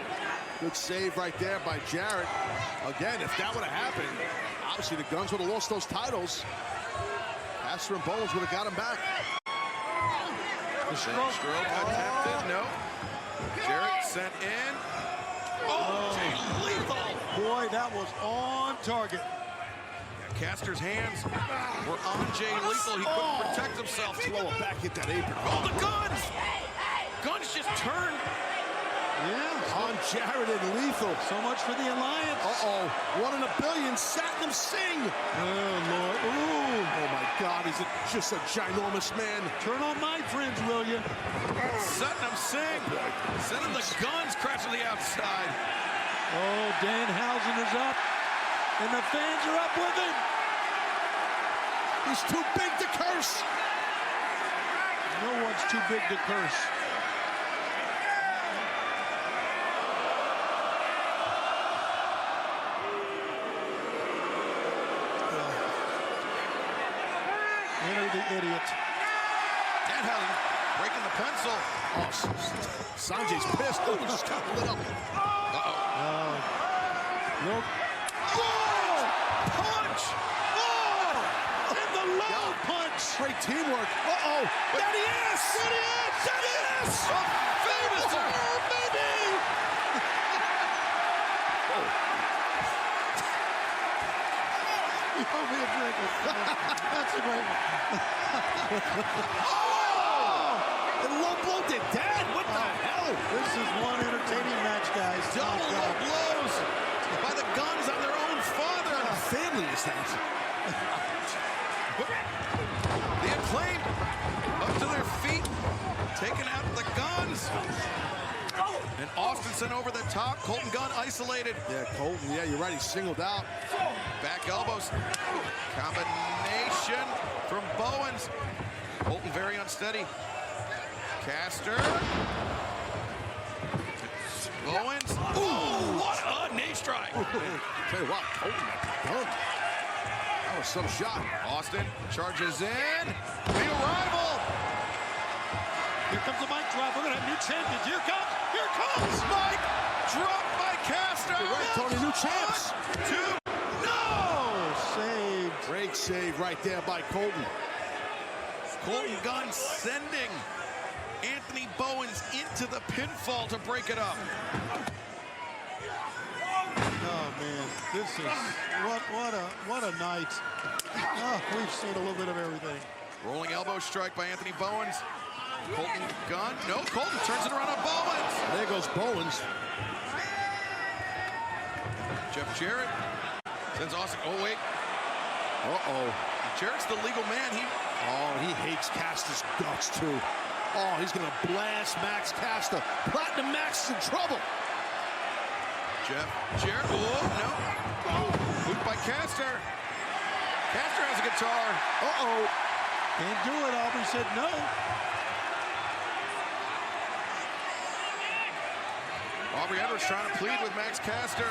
Good save right there by Jarrett. Again, if that would have happened, obviously the Guns would have lost those titles. Caster and Bowens would have got him back. The stroke attempted, no. Jarrett sent in. Oh, Jay Lethal. Boy, that was on target. Caster's hands were on Jay Lethal. He couldn't protect himself. Lower back, hit that apron. Oh, the Guns! Guns just turned. Yeah. On Jarrett and Lethal. So much for the alliance. Uh-oh. 1 in a billion. Satnam Singh. Oh, Lord. Ooh. Oh, my God. He's just a ginormous man. Turn on my friends, will you? Satnam Singh. Sending the Guns crashing to the outside. Oh, Danhausen is up. And the fans are up with him. He's too big to curse. No one's too big to curse. Enter the idiot. Danhausen breaking the pencil. Oh, Sanjay's pissed. Oh, he just got lit up. Uh-oh. Nope. Oh! Punch! Oh! In the low punch. Great teamwork. Uh-oh. That he is! That he is! That he is! Famous! Oh, baby! You owe me a drink. That's a great one. Oh! And low blow to Dad. What the hell? This is one entertaining match, guys. Double low blows by the Guns on their own father. What kind of family is that? The Acclaimed up to their feet, taking out the Guns. And Austin sent over the top. Colton Gunn isolated. Yeah, Colton. Yeah, you're right. He's singled out. Back elbows. Combination from Bowens. Colton very unsteady. Caster. Bowens. Ooh, what a knee strike. Tell you what, Colton got done. That was some shot. Austin charges in. The arrival. Here comes the mic drop. We're going to have new champions. Here it comes. Mike dropped by Caster. You're right, Tony, new champs. 1, 2, no! Saved. Great save right there by Colton. Colton Gunn sending Anthony Bowens into the pinfall to break it up. Oh man, this is what a night. Oh, we've seen a little bit of everything. Rolling elbow strike by Anthony Bowens. Colton Gunn. No, Colton turns it around on Bowens. There goes Bowens. Jeff Jarrett sends Austin. Oh wait. Uh-oh. Jarrett's the legal man. He hates Caster's guts too. Oh, he's gonna blast Max Caster. Platinum Max is in trouble. Jeff Jarrett. Oh no. Boot by Caster. Caster has a guitar. Uh-oh. Can't do it. Aubrey said no. Aubrey Edwards trying to plead with Max Caster.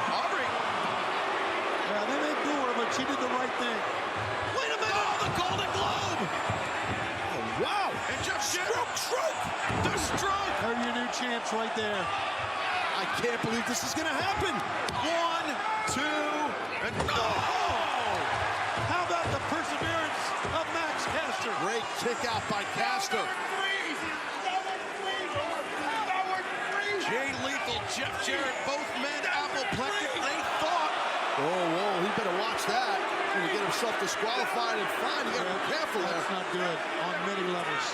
Aubrey. Yeah, they may do her, but she did the right thing. Wait a minute. Oh, the Golden Globe. Oh, wow. And Jeff Jarrett. Stroke. The stroke. They're your new champs right there. I can't believe this is gonna happen. 1, 2, and oh! How about the perseverance of Max Caster? Great kick out by Caster. Jay Lethal, Jeff Jarrett, both men apoplectic. They thought. Oh, whoa, he better watch that. He's gonna get himself disqualified and fined. You gotta be careful there. That's not good on many levels.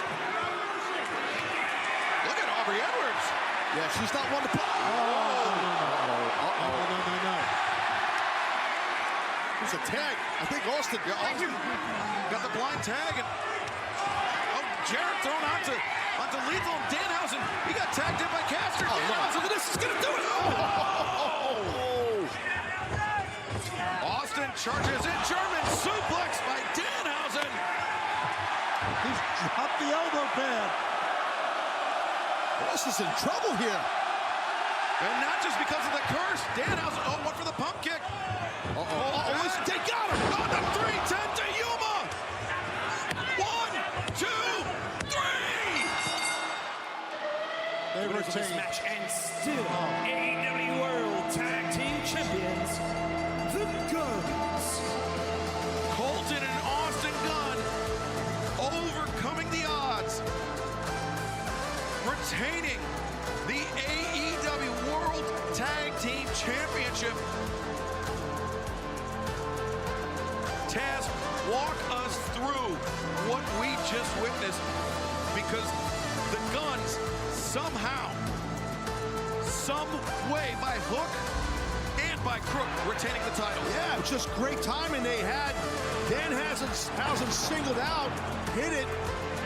Look at Aubrey Edwards. Yeah, she's not one to play. No. There's a tag. I think Austin. Yeah, Austin got the blind tag. And Jarrett thrown onto Lethal and Danhausen. He got tagged in by Caster. Danhausen, this is gonna do it. Austin charges in. German suplex by Danhausen. He's dropped the elbow pad. Austin's in trouble here. And not just because of the curse. Danhausen, went for the pump kick. They got him. On the 310 to Yuma. 1, 2, 3. They Winners of this match and still AEW World Tag Team Champions, the Guns. Colton and Austin Gunn overcoming the odds, retaining the AEW World Tag Team Championship. Taz, walk us through what we just witnessed, because the Guns somehow, some way, by hook and by crook, retaining the title. Yeah, it was just great timing they had. Danhausen singled out, hit it,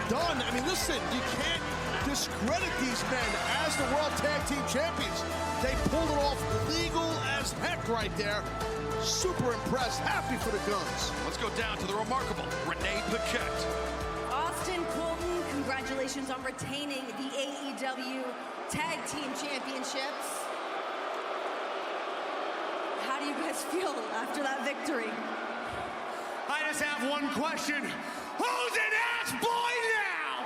done. I mean, listen, you can't discredit these men as the World Tag Team Champions. They pulled it off legal as heck right there. Super impressed, happy for the Guns. Let's go down to the remarkable Renee Paquette. Austin Colton, congratulations on retaining the AEW Tag Team Championships. How do you guys feel after that victory? I just have one question. Who's an ass boy now?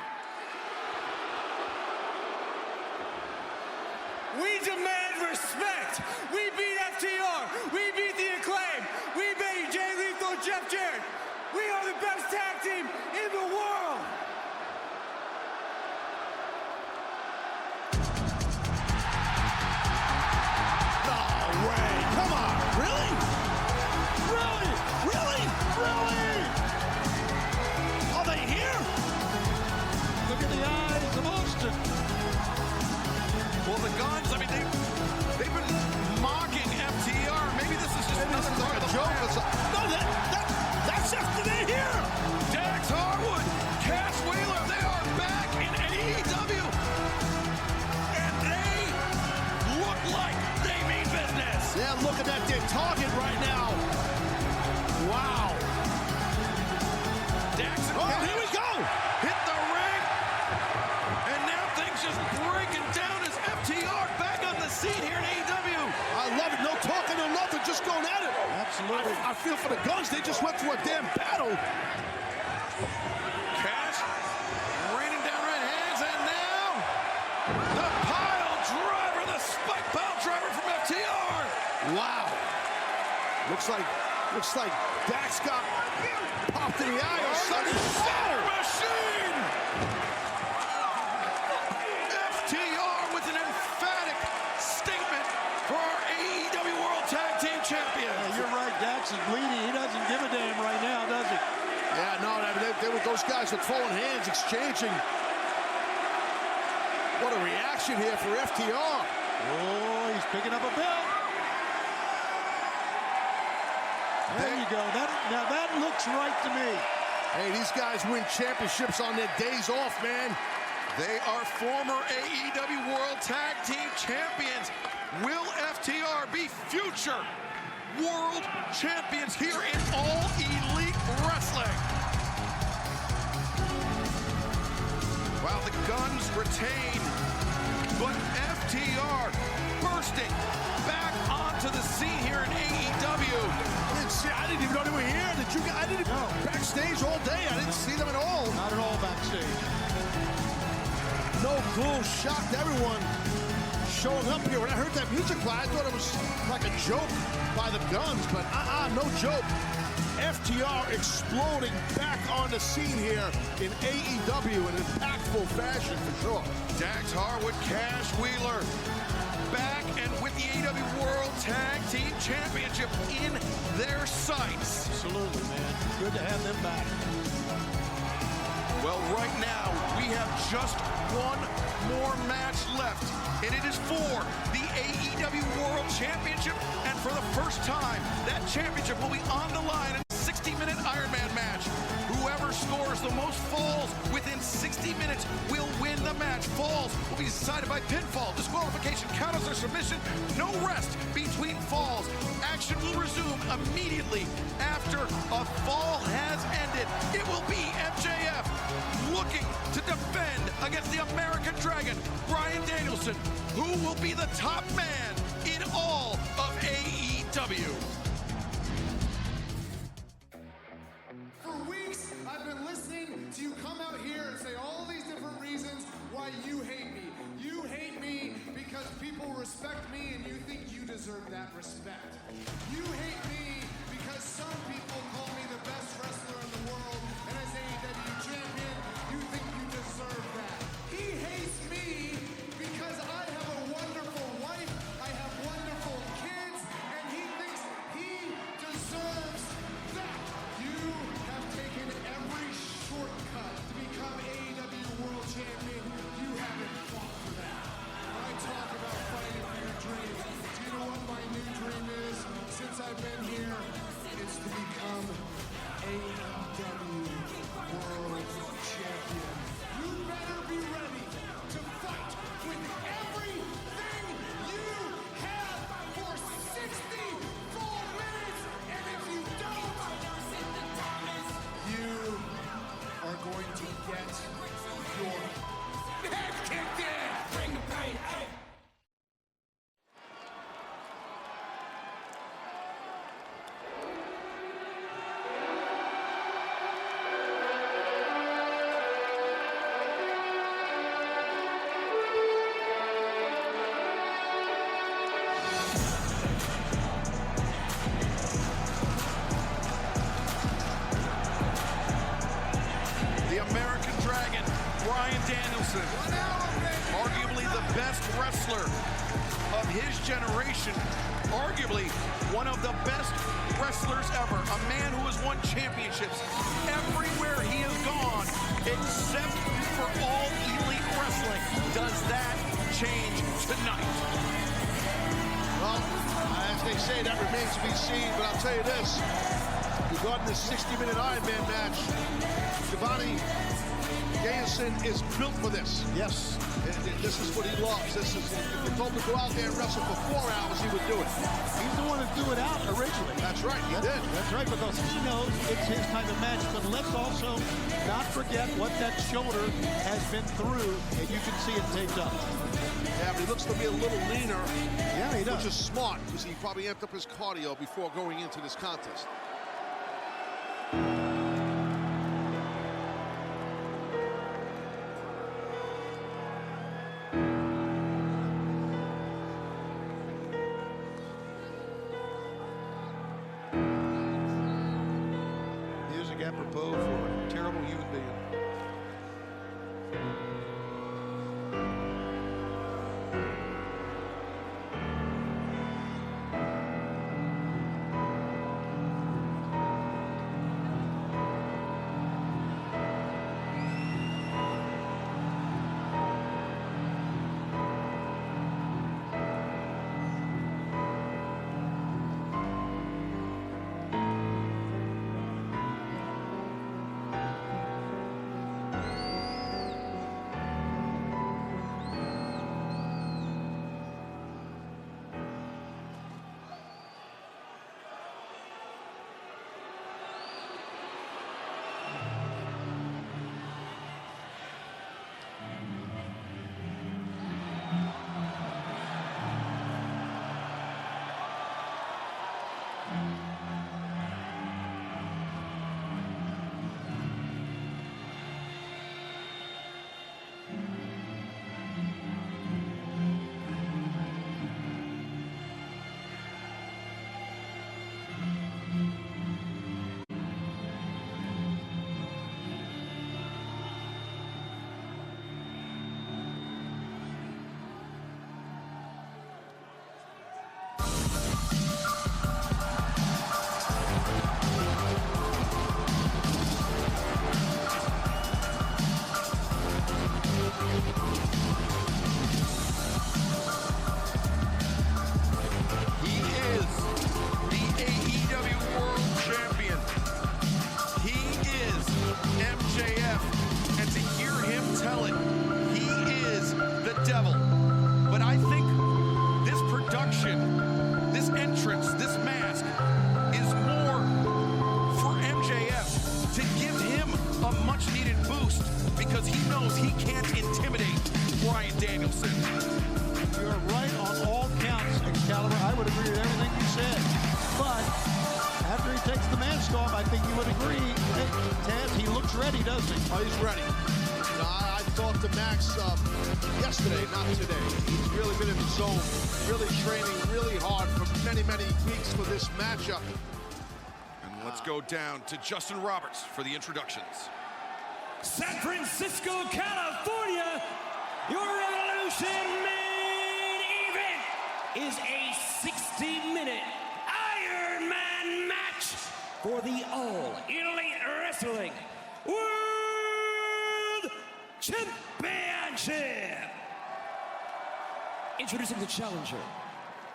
We demand respect. We beat FTR. We beat The Acclaim. We beat Jay Lethal, Jeff Jarrett. We are the best tag team in the world. No way. Come on. Really? Really? Really? Really? Are they here? Look at the eyes of Austin. Well, the Guns, I mean, they've been mocking FTR. Maybe this is just another part of the joke. plan. No, that's after they're here. Dax Harwood, Cass Wheeler, they are back in AEW. And they look like they mean business. Yeah, looking at their target right now. Wow. Dax and Cass, here we go. Hit the ring. And now things just breaking down as FTR back on the scene here in AEW. I love it. No talking, no nothing. Just going at it. Absolutely. I feel for the Guns. They just went through a damn battle. Cass Wow. Looks like Dax got popped in the eye or something. Machine! FTR with an emphatic statement for our AEW World Tag Team Champions. Yeah, you're right, Dax is bleeding. He doesn't give a damn right now, does he? Yeah, no, they were those guys with throwing hands, exchanging. What a reaction here for FTR. Oh, he's picking up a belt. There you go. Now that looks right to me. Hey, these guys win championships on their days off, man. They are former AEW World Tag Team Champions. Will FTR be future World Champions here in All Elite Wrestling? While the Guns retain, but FTR bursting back onto the scene here in AEW. I didn't even know they were here. Did you? I didn't. No. Backstage all day. I didn't see them at all. Not at all backstage. No clue. Shocked everyone showing up here. When I heard that music play, I thought it was like a joke by the Guns, but no joke. FTR exploding back on the scene here in AEW in impactful fashion for sure. Dax Harwood, Cash Wheeler, back and with the AEW World Tag Team Championship in their sights. Absolutely, man. Good to have them back. Well, right now, we have just one more match left, and it is for the AEW World Championship, and for the first time, that championship will be on the line in a 60-minute Iron Man match. Whoever scores the most falls within 60 minutes will win the match. Falls will be decided by pinfall, disqualification, counters, or submission. No rest between falls. Action will resume immediately after a fall has ended. It will be MJF looking to defend against the American Dragon, Bryan Danielson, who will be the top man in all of AEW. For weeks, I've been listening to you come out here and say all these different reasons why you hate me. You hate me because people respect me and you think you deserve that respect. You hate me because some people call me the best wrestler in the world, and as AEW champion, you think you deserve that. He hates me because I have a wonderful wife, I have wonderful kids, and he thinks he deserves that. You have taken every shortcut to become AEW World Champion. You haven't fought for that. When I talk about fighting for your dreams, do you know what my new dream is? Since I've been here, it's to become AEW World Champion. You better be ready to fight with everything you have for 60 full minutes, and if you don't, you are going to get your head kicked in. Bring the pain. Hey. The American Dragon, Bryan Danielson, arguably the best wrestler of his generation, arguably one of the best wrestlers ever, a man who has won championships everywhere he has gone, except for All Elite Wrestling. Does that change tonight? Well, as they say, that remains to be seen, but I'll tell you this. Regarding this 60-minute Iron Man match, Giovanni Danielson is built for this. Yes. This is what he loves. This is, if they told him to go out there and wrestle for 4 hours, he would do it. He's the one who threw it out originally. That's right, he did. That's right, because he knows it's his kind of match. But let's also not forget what that shoulder has been through, and you can see it taped up. Yeah, but he looks to be a little leaner. Yeah, he does. Which is smart, because he probably amped up his cardio before going into this contest. apropos for a terrible human being. Yesterday, not today. He's really been in the zone, really training really hard for many, many weeks for this matchup. And let's go down to Justin Roberts for the introductions. San Francisco, California, your Revolution main event is a 60-minute Iron Man match for the All Elite Wrestling World Championship. Introducing the challenger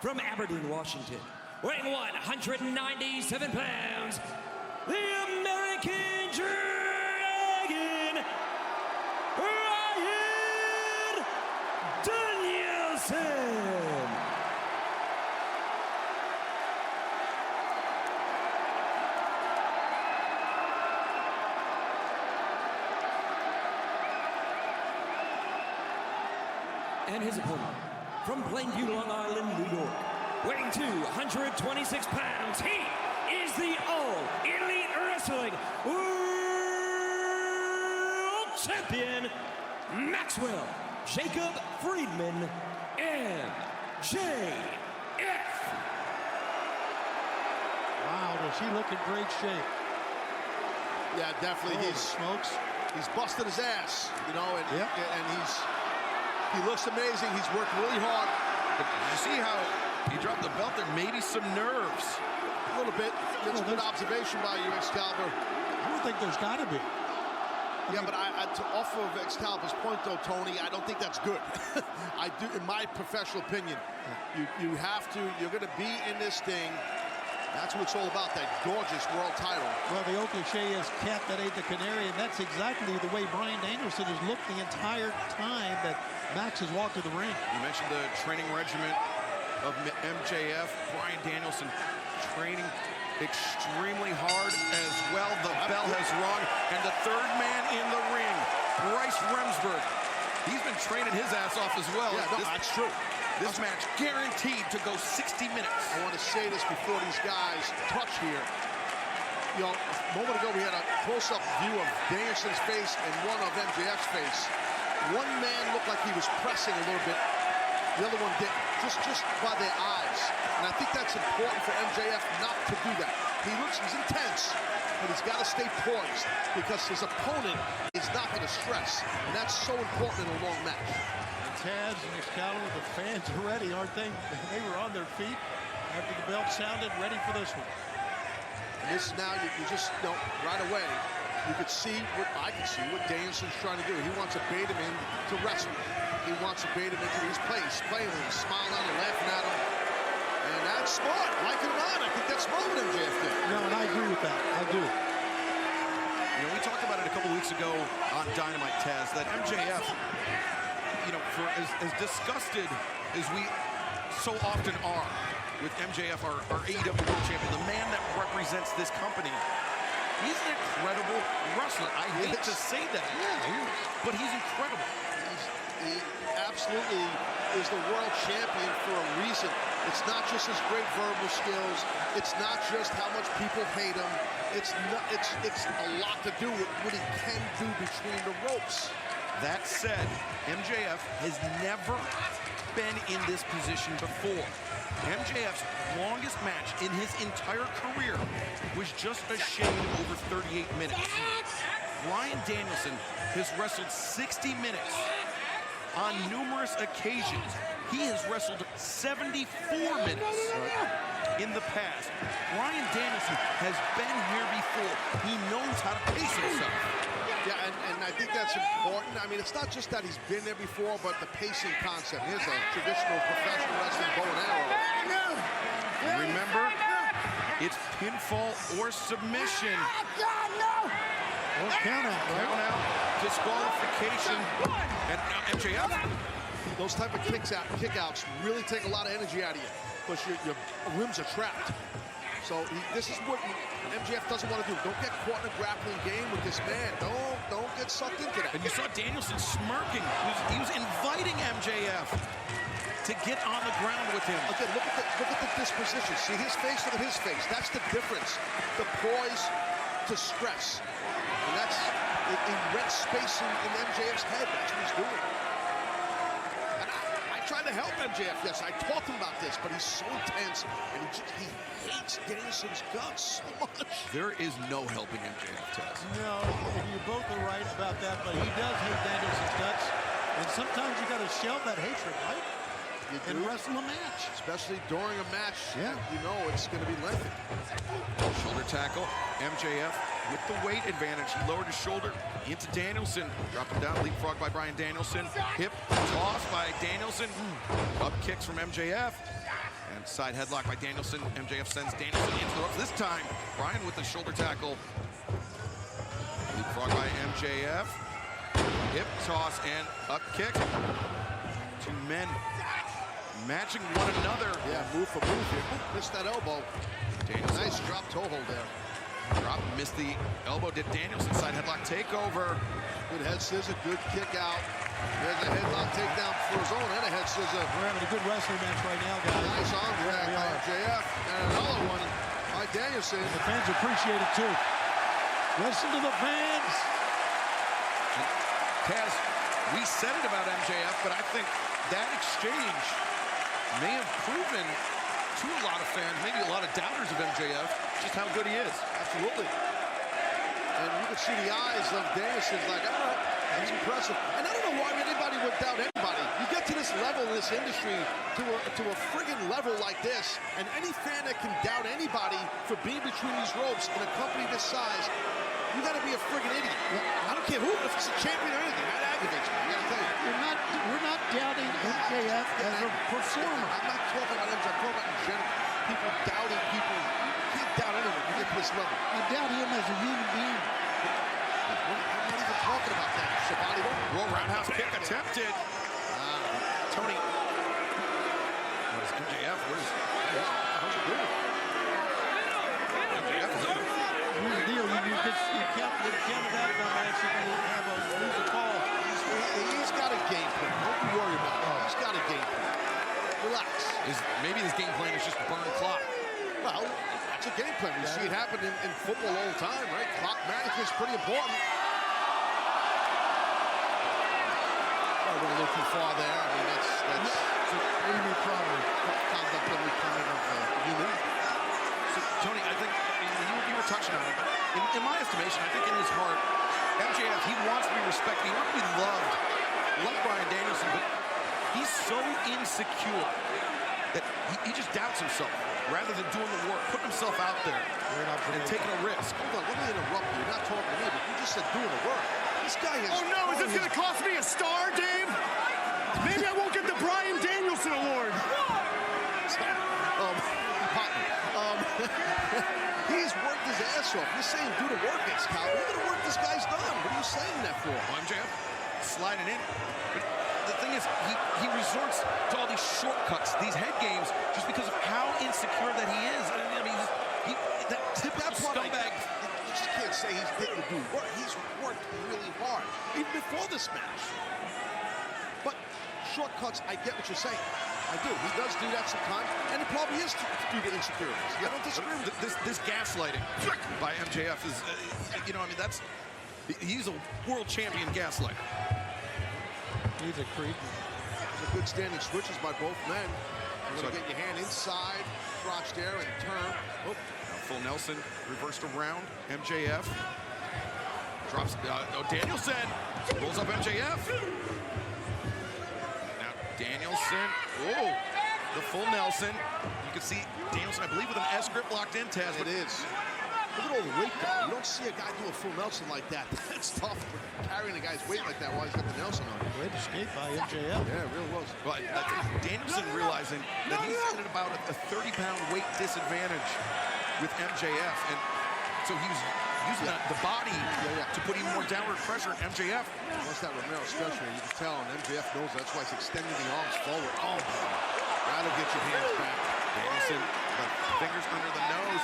from Aberdeen, Washington, weighing 197 pounds, the American Dragon, Ryan Danielson. And his opponent, from Plainview, Long Island, New York, weighing 226 pounds, he is the All Elite Wrestling World Champion, Maxwell Jacob Friedman, MJF. Wow, does he look in great shape? Yeah, definitely. Holy smokes. He's busted his ass, you know, and he looks amazing. He's worked really hard. But did you see how he dropped the belt there? Maybe some nerves. A little bit. That's a good observation by you, Excalibur. I don't think there's got to be. Yeah, but off of Excalibur's point, though, Tony, I don't think that's good. I do, in my professional opinion. You have to, you're going to be in this thing. That's what it's all about, that gorgeous world title. Well, the old cliche is cat that ate the canary, and that's exactly the way Bryan Danielson has looked the entire time that Max has walked to the ring. You mentioned the training regimen of MJF. Bryan Danielson training extremely hard as well. The bell has rung, and the third man in the ring, Bryce Remsburg. He's been training his ass off as well. Yeah, no, that's true. This match guaranteed to go 60 minutes. I want to say this before these guys touch here. You know, a moment ago we had a close-up view of Danielson's face and one of MJF's face. One man looked like he was pressing a little bit. The other one didn't, just by their eyes. And I think that's it's important for MJF not to do that. He's intense, but he's got to stay poised because his opponent is not going to stress, and that's so important in a long match. Taz and Excalibur, the fans are ready, aren't they? They were on their feet after the bell sounded, ready for this one. And this now, you just, right away, you could see I can see what Danielson's trying to do. He wants to bait him in to wrestle. He wants to bait him into his place, playing with him, smiling at him, laughing at him. And that's smart. Like it or not, I think that's smart what MJF did. No, and I agree with that. I do. We talked about it a couple weeks ago on Dynamite, Taz, that MJF, for as disgusted as we so often are with MJF, our AEW World Champion, the man that represents this company, he's an incredible wrestler. I hate to say that, but he's incredible. He absolutely is the world champion for a reason. It's not just his great verbal skills. It's not just how much people hate him. It's a lot to do with what he can do between the ropes. That said, MJF has never been in this position before. MJF's longest match in his entire career was just a shade over 38 minutes. Bryan Danielson has wrestled 60 minutes on numerous occasions. He has wrestled 74 minutes in the past. Bryan Danielson has been here before. He knows how to pace himself. Yeah, and I think that's important. I mean, it's not just that he's been there before, but the pacing concept. Here's a traditional professional wrestling bow and arrow. Remember, it's pinfall or submission. Or count out, right? Count out, disqualification, and now MJF. Those type of kickouts really take a lot of energy out of you because your limbs are trapped. So this is what MJF doesn't want to do. Don't get caught in a grappling game with this man. Don't get sucked into that. And you saw Danielson smirking. He was inviting MJF to get on the ground with him. Again, look at the disposition. See his face, look at his face. That's the difference. The poise to stress. And that's in red space in MJF's head. That's what he's doing. And I tried to help MJF. Yes, I talked to him about this, but he's so intense, and he hates Danielson's guts so much. There is no helping MJF, Taz. No, and you both are right about that, but he does hate Danielson's guts, and sometimes you got to shelve that hatred, right? And wrestle a match. Especially during a match, you know it's going to be lengthy. Shoulder tackle, MJF with the weight advantage. He lowered his shoulder into Danielson. Dropped him down, leapfrog by Bryan Danielson. Hip toss by Danielson. Up kicks from MJF. And side headlock by Danielson. MJF sends Danielson into the ropes. This time, Bryan with the shoulder tackle. Leapfrog by MJF. Hip toss and up kick. Two men matching one another. Yeah, move for move here. Missed that elbow. Danielson. Nice drop toe hold there. Drop, missed the elbow. Did Danielson side headlock takeover. Good head scissor, good kick out. There's a headlock takedown for his own and a head scissor. We're having a good wrestling match right now, guys. Nice arm drag by MJF. And another one by Danielson. The fans appreciate it too. Listen to the fans. And Taz, we said it about MJF, but I think that exchange may have proven to a lot of fans, maybe a lot of doubters of MJF, just how good he is. Absolutely. And you can see the eyes of Danielson like, all right, that's impressive. And I don't know why anybody would doubt anybody. You get to this level in this industry, to a friggin' level like this, and any fan that can doubt anybody for being between these ropes in a company this size, you gotta be a friggin' idiot. I don't care who, if it's a champion or anything, that aggravates me, I gotta tell you. We're not doubting MJF as a performer. I'm not talking about MJF, I'm talking about in general. People doubting people. You can't doubt anyone when you get to this level. I doubt him as a human being. I'm not even talking about that. Shabani, Roll roundhouse kick attempted. Tony. What is MJF? How's it doing? MJF is in. Here's the deal. You can't get counted out on that. You can have a lose a call. He's got a game plan. Don't you worry about it. He's got a game plan. Relax. Maybe his game plan is just burn clock. Well, that's a game plan. We see it happen in football all the time, right? Clock management is pretty important. I went a little too far there. I mean, that's what do you mean problem? Conduct every kind of unit. in my estimation, I think in his heart, MJF, he wants to be respected. He wants to be loved. Love Bryan Danielson, but he's so insecure that he just doubts himself rather than doing the work, putting himself out there and taking a risk. Hold on, let me interrupt you. You're not talking to me, but you just said doing the work. This guy is... Oh no, is this gonna cost me a star, Dave? Maybe I won't get the Bryan Danielson award. He's worked his ass off. You're saying do the work, Excalibur. Look at the work this guy's done. What are you saying that for? Well, MJF sliding in. But the thing is, he resorts to all these shortcuts, these head games, just because of how insecure that he is. I mean, that's what scumbag. You just can't say he didn't do work. He's worked really hard, even before this match. But shortcuts, I get what you're saying. I do. He does do that sometimes, and it probably is due to insecurities. I don't disagree with this gaslighting by MJF is, I mean, he's a world champion gaslighter. He's a creep. There's a good standing switches by both men. You're going to get your hand inside, crotch there, and turn. Oh, now full Nelson reversed around. MJF drops. Danielson rolls up MJF. Danielson, oh, the full Nelson. You can see Danielson, I believe, with an S grip locked in, Taz. It is. Look at all the weight though. You don't see a guy do a full Nelson like that. That's tough, carrying a guy's weight like that while he's got the Nelson on. Great escape by MJF. Yeah, it really was. But Danielson realizing that he's at about a 30-pound weight disadvantage with MJF, and so he was using the body to put even more downward pressure on MJF. Once that Romero special, you can tell, and MJF knows that's why he's extending the arms forward. Oh, that'll get your hands back. Danielson, fingers under the nose.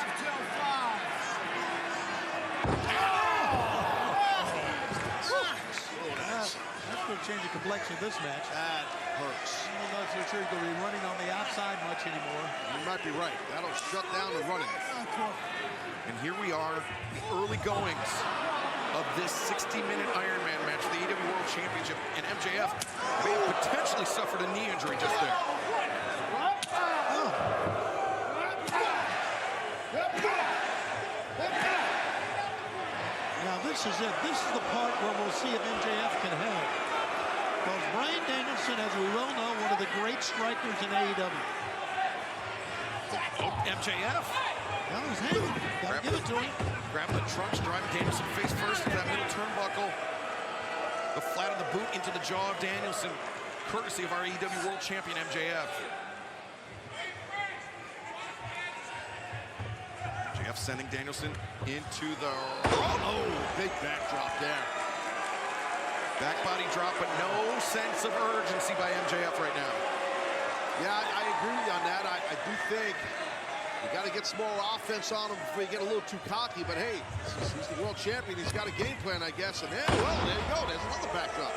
That's going to change the complexion of this match. That hurts. I'm not so sure he's going to be running on the outside much anymore. You might be right. That'll shut down the running. And here we are, the early goings of this 60-minute Iron Man match for the AEW World Championship. And MJF may have potentially suffered a knee injury just there. Now this is it. This is the part where we'll see if MJF can hang. Because Bryan Danielson, as we well know, one of the great strikers in AEW. Oh, MJF. Now he's hanging. Gotta give it to him. Grabbing the trunks, driving Danielson face first into that middle turnbuckle. The flat of the boot into the jaw of Danielson, courtesy of our AEW World Champion MJF. MJF sending Danielson into the... Oh, big backdrop there. Back body drop, but no sense of urgency by MJF right now. Yeah, I agree with you on that. I do think you got to get some more offense on him before you get a little too cocky. But hey, he's the world champion. He's got a game plan, I guess. And there you go. There's another backdrop.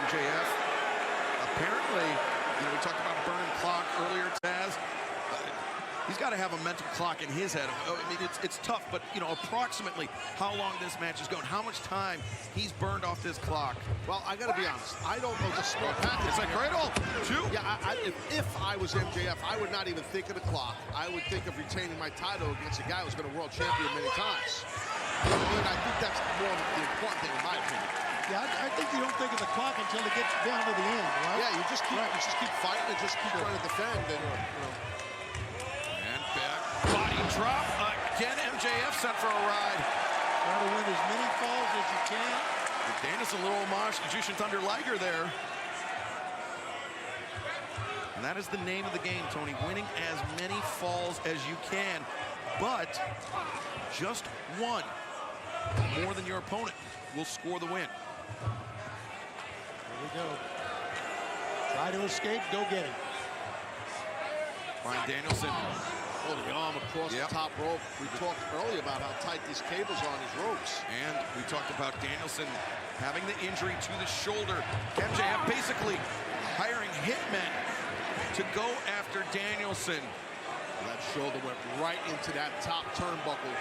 MJF, apparently, we talked about burning clock earlier, Taz. He's got to have a mental clock in his head. I mean, it's tough, but, approximately how long this match is going, how much time he's burned off this clock. Well, I got to be honest. I don't know the small package. It's like Cradle, too. Yeah, if I was MJF, I would not even think of the clock. I would think of retaining my title against a guy who's been a world champion many times. I mean, I think that's more the important thing in my opinion. Yeah, I think you don't think of the clock until it gets down to the end, right? Yeah, you just keep fighting and just keep trying to defend. And, And back body drop again. MJF sent for a ride. Try to win as many falls as you can. Danielson, a little homage to Jushin Thunder Liger there. And that is the name of the game, Tony. Winning as many falls as you can, but just one more than your opponent will score the win. Here we go. Try to escape, go get him. Bryan Danielson. Oh, the arm across the top rope. We talked earlier about how tight these cables are on these ropes. And we talked about Danielson having the injury to the shoulder. MJF basically hiring hitmen to go after Danielson. That shoulder went right into that top turnbuckle.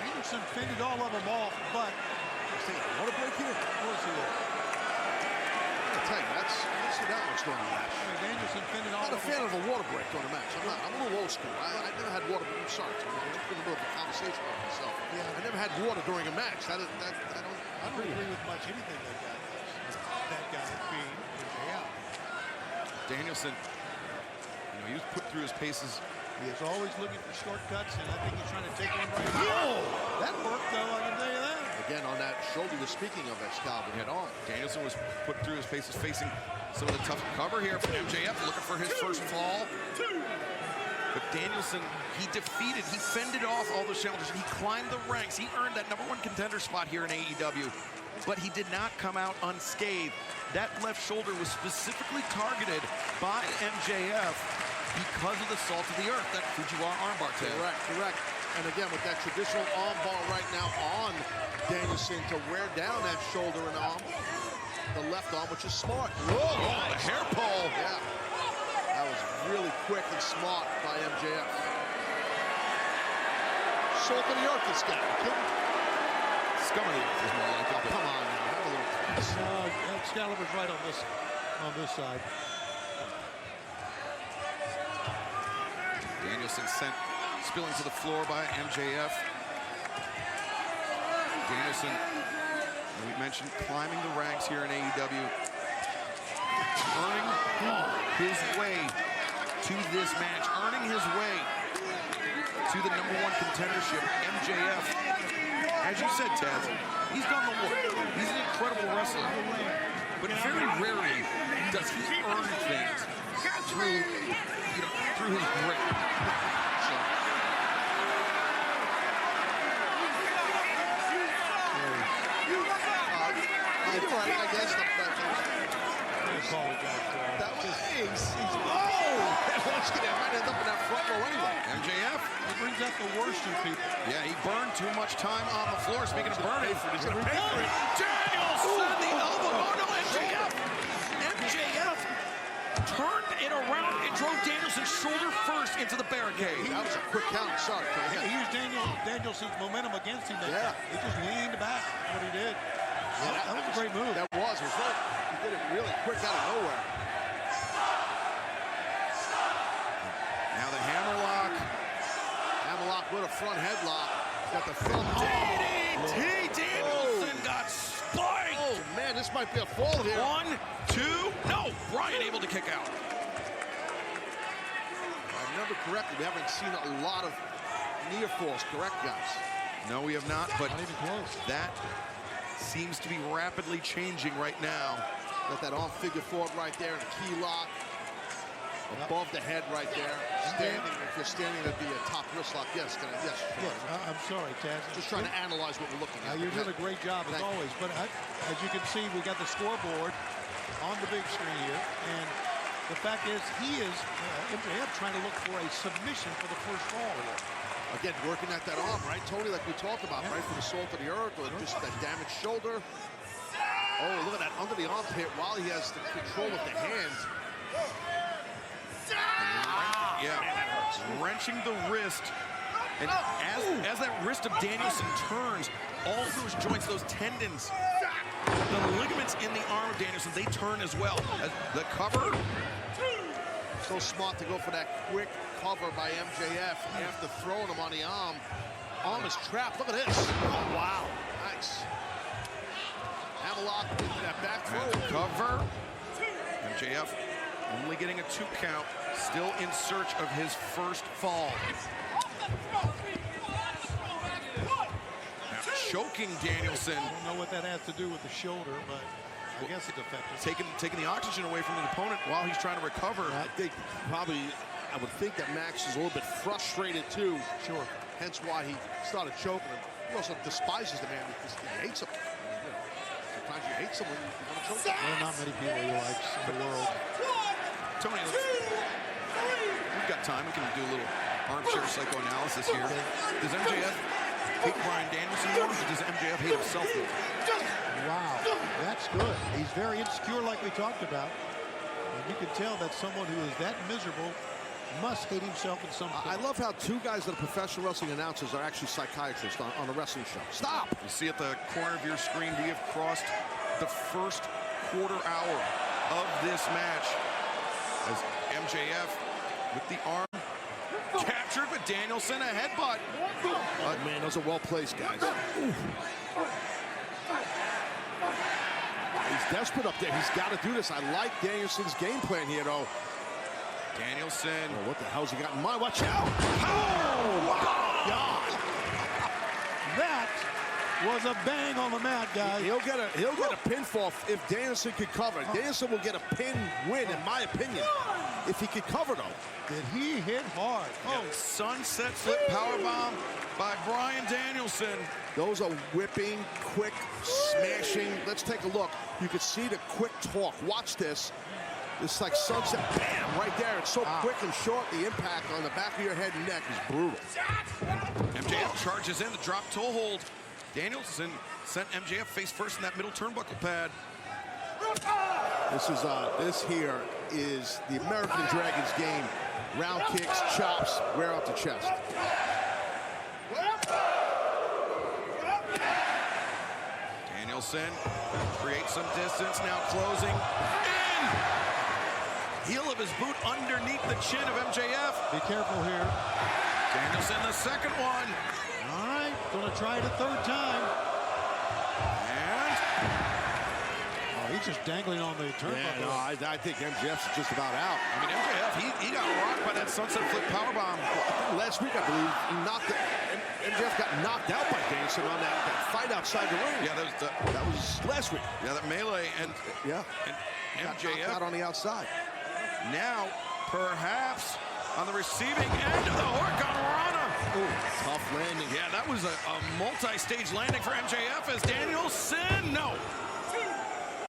Danielson fended all of them off, but... What a break here. Of course he is. I'll tell you, that's that much going on. Danielson fended all of them fan of a water break during a match. I'm not. I'm a little old school. I never had water. I'm sorry, Tony. I'm just in the middle of a conversation with myself. Yeah. I never had water during a match. I don't agree with much anything that guy being out. Danielson, you know, he was put through his paces. He is always looking for shortcuts, and I think he's trying to take one right now. That worked, though, I can tell you that. Again, on that shoulder, was speaking of Excalibur head on. Danielson was put through his paces, facing some of the tough cover here from MJF, looking for his first fall. But Danielson, he fended off all those challenges. He climbed the ranks. He earned that #1 contender spot here in AEW. But he did not come out unscathed. That left shoulder was specifically targeted by MJF because of the salt of the earth, that Fujiwara armbar tag. Correct. And again, with that traditional armbar right now on Danielson to wear down that shoulder and arm, the left arm, which is smart. Whoa, the hair pull. Yeah, that was really quick and smart by MJF. Salt of the earth, this guy. Scum of the earth is more like it. Come on, man. Have a little class. Excalibur's right on this side. Danielson sent spilling to the floor by MJF. Danielson, we mentioned, climbing the ranks here in AEW, earning his way to this match, earning his way to the #1 contendership. MJF, as you said, Taz, he's done the work. He's an incredible wrestler, but very rarely does he earn things through his grit. Right, I guess. That was once again, might end up in that front row anyway. MJF, he brings out the worst in people. Yeah, he burned too much time on the floor. Speaking of burning, he's gonna pay for it. Danielson, the elbow. Oh no, MJF turned it around and drove Danielson's shoulder first into the barricade. That was a quick count. Sorry. He used Danielson's momentum against him. Yeah. He just leaned back. What he did. Yeah, that was a great move. That was. He did it really quick out of nowhere. Now the hammerlock. Hammerlock with a front headlock. Got the thumb. DDT. Danielson got spiked. Oh, man, this might be a fall here. 1, 2. No, Bryan able to kick out. If I remember correctly, we haven't seen a lot of near falls, correct, guys? No, we have not, but not even close. That seems to be rapidly changing right now. Got that arm figure forward right there and a key lock. Above the head right there. Standing, if you're standing, that'd be a top wrist lock. Yes, I'm sorry, Taz. Just trying to analyze what we're looking at. You're doing a great job, as always. But as you can see, we got the scoreboard on the big screen here. And the fact is, he is, MJF, trying to look for a submission for the first fall here. Again, working at that arm, right, Tony, like we talked about, right, from the salt of the earth, or just that damaged shoulder. Oh, look at that under the armpit while he has the control of the hand. Yeah, wrenching the wrist. And as that wrist of Danielson turns, all those joints, those tendons, the ligaments in the arm of Danielson, they turn as well. As the cover. So smart to go for that quick cover by MJF after throwing him on the arm. Arm is trapped. Look at this. Oh, wow. Nice. Hammerlock with that back throw. Cover. MJF only getting a 2 count. Still in search of his first fall. Now choking Danielson. I don't know what that has to do with the shoulder, but I guess it's effective. Taking the oxygen away from the opponent while he's trying to recover. I think probably, I would think that Max is a little bit frustrated too. Sure. Hence why he started choking him. He also despises the man because he hates him. Sometimes you hate someone, you want to choke them. There are not many people he likes in the world. Tony, we've got time. We can do a little armchair psychoanalysis here. Does MJF hate Bryan Danielson more, or does MJF hate himself more? Wow, that's good. He's very insecure, like we talked about. And you can tell that someone who is that miserable must hate himself in some way. I love how 2 guys that are professional wrestling announcers are actually psychiatrists on a wrestling show. Stop! You see at the corner of your screen, we have crossed the first quarter hour of this match as MJF with the arm captured, but Danielson a headbutt. Oh, man, those are well placed, guys. He's desperate up there. He's got to do this. I like Danielson's game plan here, though. Danielson. Oh, what the hell's he got in mind? Watch out! Oh, wow! God. That was a bang on the mat, guys. He'll get a pinfall if Danielson could cover. Danielson will get a pin win, in my opinion, if he could cover, though. Did he hit hard? Oh, sunset flip powerbomb by Bryan Danielson. Those are whipping, quick, smashing. Let's take a look. You can see the quick torque. Watch this. It's like sunset, bam, right there. It's so quick and short. The impact on the back of your head and neck is brutal. MJF charges in the drop toe hold. Danielson sent MJF face first in that middle turnbuckle pad. This here is the American Dragon's game. Round kicks, chops, wear out the chest. Danielson creates some distance, now closing in. Heel of his boot underneath the chin of MJF. Be careful here. Danielson the second one. All right, gonna try it a third time. And he's just dangling on the turnbuckle. Yeah, no, I think MJF's just about out. I mean, MJF, he got rocked by that sunset flip powerbomb. Last week, I believe, MJF got knocked out by Danielson on that fight outside the ring. Yeah, that was last week. Yeah, that melee and MJF out on the outside. Now, perhaps on the receiving end of the Hurricanrana. Oh, tough landing. Yeah, that was a multi-stage landing for MJF as Danielson. No.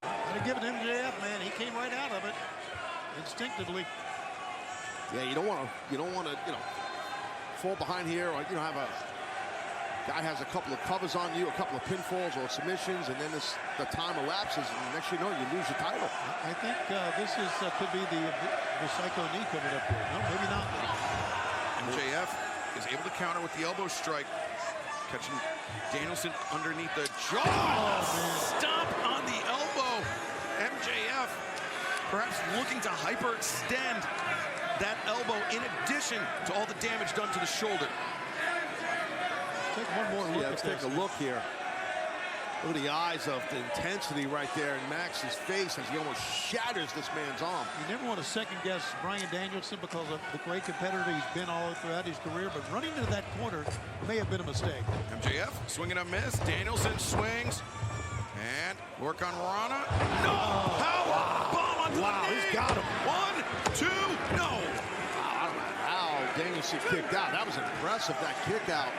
Gotta give it to MJF, man. He came right out of it instinctively. Yeah, you don't want to, fall behind here, or have a guy has a couple of covers on you, a couple of pinfalls or submissions, and then the time elapses, and next you know, you lose your title. I think this could be the psycho knee coming up here. No, maybe not. MJF is able to counter with the elbow strike, catching Danielson underneath the jaw. Stomp on the elbow. MJF perhaps looking to hyperextend that elbow in addition to all the damage done to the shoulder. Take one more look. Yeah, let's take a look here. Look at the eyes of the intensity right there in Max's face as he almost shatters this man's arm. You never want to second guess Bryan Danielson because of the great competitor he's been all throughout his career, but running into that corner may have been a mistake. MJF swinging a miss. Danielson swings. And Hurricanrana. No! Power bomb onto the knee. He's got him. 1, 2, no! I don't know how Danielson kicked out. That was impressive, that kick out.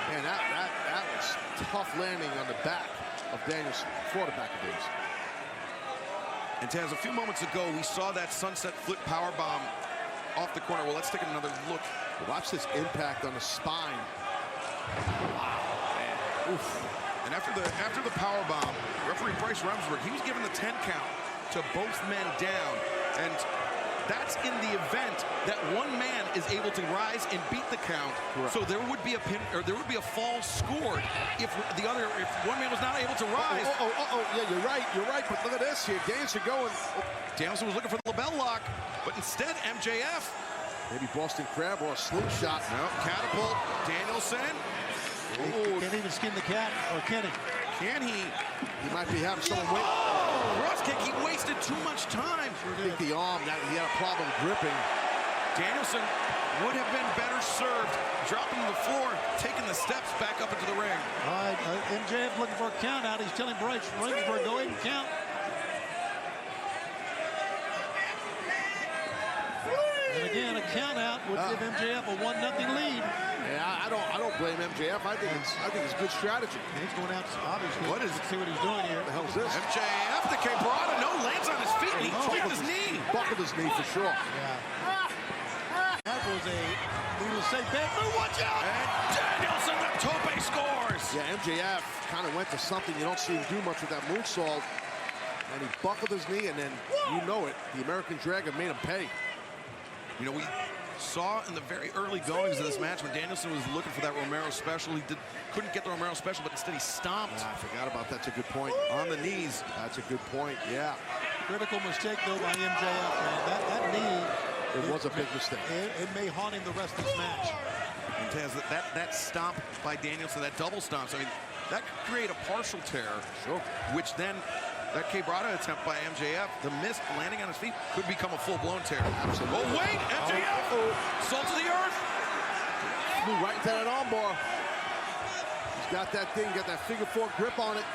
Man, that was tough landing on the back of Danielson, for the back of Danielson. And Taz, a few moments ago, we saw that sunset flip powerbomb off the corner. Well, let's take another look. Watch this impact on the spine. Wow, man. Oof. And after the powerbomb, referee Bryce Remsburg, he was given the 10 count to both men down. And that's in the event that one man is able to rise and beat the count. Correct. So there would be a pin, or there would be a fall scored if one man was not able to rise. Yeah, you're right. But look at this here. Danielson going. Danielson was looking for the label lock, but instead MJF. Maybe Boston Crab or a slingshot. No, catapult. Danielson. He can't even skin the cat, or can he? Can he? He might be having someone wait. Cross kick, he wasted too much time. I think the arm, he had a problem gripping. Danielson would have been better served dropping to the floor, taking the steps back up into the ring. All right, MJF looking for a count out. He's telling Bryce Remsburg, go ahead and count. And again, a count out would give MJF a 1-0 lead. Yeah, I don't blame MJF. I think it's good strategy. And he's going out, obviously. Let's see what he's doing here. What the hell is this? MJF, the Quebrada, lands on his feet, and he tweaked his knee. Buckled his knee for sure. Yeah. That was we will say bad move. Watch out! And Danielson, the tope scores. Yeah, MJF kind of went to something you don't see him do much with that moonsault. And he buckled his knee, and then, you know it, the American Dragon made him pay. You know, we saw in the very early goings of this match when Danielson was looking for that Romero special. He couldn't get the Romero special, but instead he stomped. Yeah, I forgot about that. That's a good point. On the knees. That's a good point, yeah. Critical mistake, though, by MJF, man. That knee. It was a big mistake. It may haunt him the rest of this match. And Taz, that stomp by Danielson, that double stomp, I mean, that could create a partial tear. Sure. Which then, that Quebrada attempt by MJF, the miss landing on his feet, could become a full-blown tear. Absolutely. Oh, wait, MJF! Salt to the earth! Flew right into that armbar. He's got that thing, got that figure four grip on it.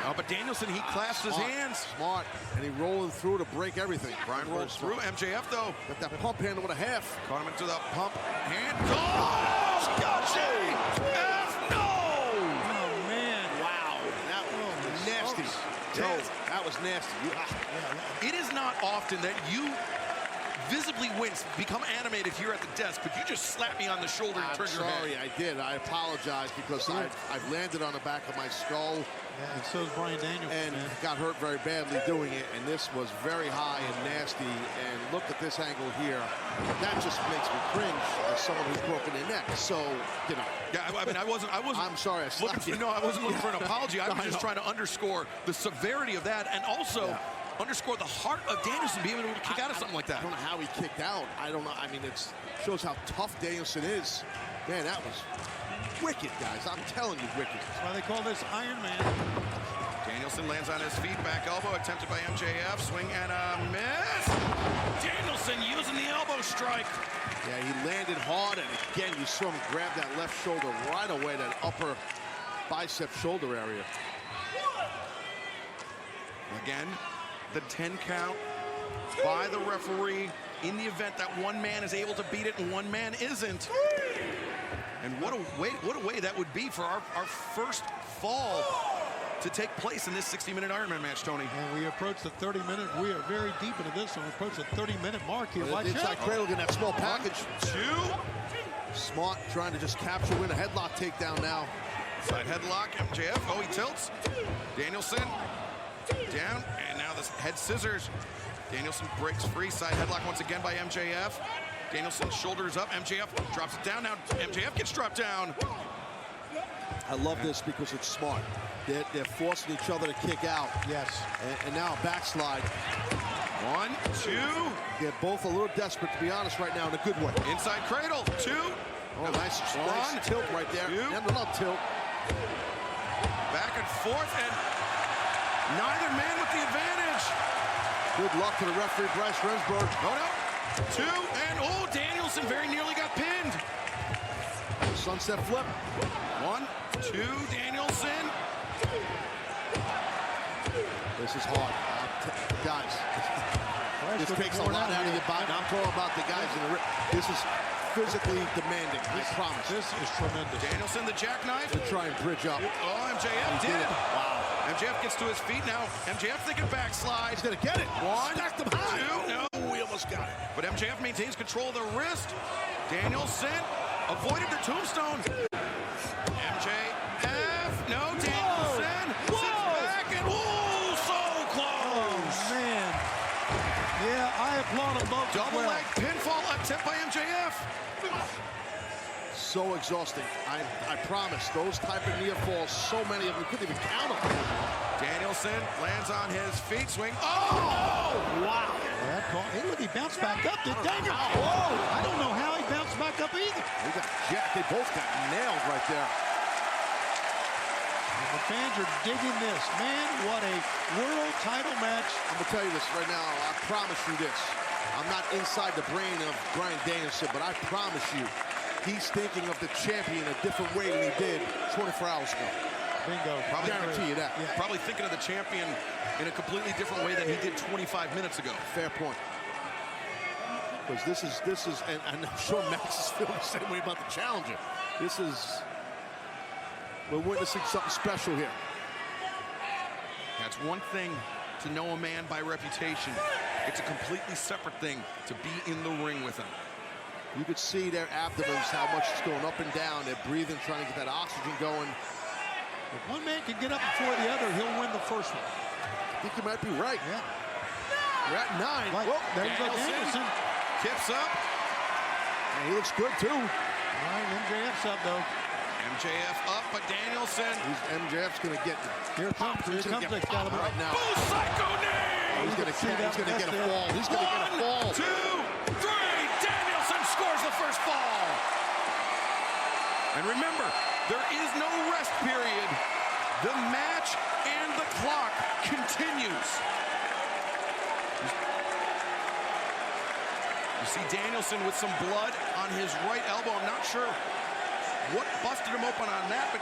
Oh, but Danielson, he clasped his hands. Smart. And he rolling through to break everything. Brian rolls through. MJF, though. Got that pump handle with a half. Caught him into the pump hand. Oh, MJF, no! Oh, man. Wow. That was nasty. That was nasty. It is not often that you visibly wince, become animated here at the desk, but you just slapped me on the shoulder and turned your head. Sorry, I did. I apologize because I've landed on the back of my skull. Yeah, and so is Brian Danielson. And got hurt very badly doing it, and this was very high and nasty. And look at this angle here. That just makes me cringe as someone who's broken their neck. So, you know. Yeah, I mean, I wasn't. I'm sorry, I slapped you. No, I wasn't looking for an apology. I was just trying to underscore the severity of that, and also underscore the heart of Danielson being able to kick out of something like that. I don't know how he kicked out. I don't know. I mean, it shows how tough Danielson is. Man, that was wicked, guys. I'm telling you, wicked. That's why they call this Iron Man. Danielson lands on his feet, back elbow attempted by MJF, swing and a miss. Danielson using the elbow strike. Yeah, he landed hard, and again, you saw him grab that left shoulder right away, that upper bicep shoulder area. Again, the 10 count by the referee in the event that one man is able to beat it and one man isn't. And what a way that would be for our first fall to take place in this 60-minute Ironman match, Tony. And we approach the 30-minute. We are very deep into this one. We approach the 30-minute mark here. Inside cradle in that small package. 2. Smart trying to just capture, win a headlock takedown now. Side headlock, MJF. Oh, he tilts. Danielson down, and now the head scissors. Danielson breaks free. Side headlock once again by MJF. Danielson shoulders up. MJF drops it down. Now MJF gets dropped down. I love this because it's smart. They're forcing each other to kick out. Yes. And now a backslide. 1, 2. They're both a little desperate, to be honest, right now, in a good way. Inside cradle. 2. Oh, nice tilt right there. 2. No, not tilt. Back and forth, and neither man with the advantage. Good luck to the referee, Bryce Remsburg. Oh, no. 2, and oh, Danielson very nearly got pinned. Sunset flip. 1, 2, Danielson. This is hard. Guys, this takes a lot out of your body. I'm talking about the guys in the ring. This is physically demanding, I promise. This is tremendous. Danielson, the jackknife. To try and bridge up. Oh, MJF did it. Wow. MJF gets to his feet now. MJF thinking backslide. He's gonna get it. 1, Stacked him high. 2, no. Oh, we almost got it. But MJF maintains control of the wrist. Danielson avoided the tombstone. MJF, no, Danielson sits back and so close. Oh, man. Yeah, I applaud them both. Double leg pinfall attempt by MJF. So exhausting. I promise, those type of near falls, so many of them, couldn't even count them. Danielson lands on his feet, swing. Oh! Wow. Hey, look, he bounced back up, did Daniel? Whoa! I don't know how he bounced back up either. They got jacked. They both got nailed right there. And the fans are digging this. Man, what a world title match. I'm going to tell you this right now. I promise you this. I'm not inside the brain of Bryan Danielson, but I promise you, he's thinking of the champion a different way than he did 24 hours ago. Bingo. Probably guarantee you that. Yeah. Probably thinking of the champion in a completely different way than he did 25 minutes ago. Fair point. Because this is, and I'm sure Max is feeling the same way about the challenger. We're witnessing something special here. That's one thing to know a man by reputation. It's a completely separate thing to be in the ring with him. You could see their abdomens, how much it's going up and down. They're breathing, trying to get that oxygen going. If one man can get up before the other, he'll win the first one. I think you might be right. Yeah. We're at 9. Right. Whoa, There you go, Danielson. Tips up. And he looks good, too. All right, MJF's up, though. MJF up, but Danielson. MJF's going to get Here comes Excalibur. right now. Bull Psycho knee! He's going to get a fall. He's going to get a fall. 1, 2, 3. Danielson scores the first fall. And remember, there is no rest period. The match and the clock continues. You see Danielson with some blood on his right elbow. I'm not sure what busted him open on that, but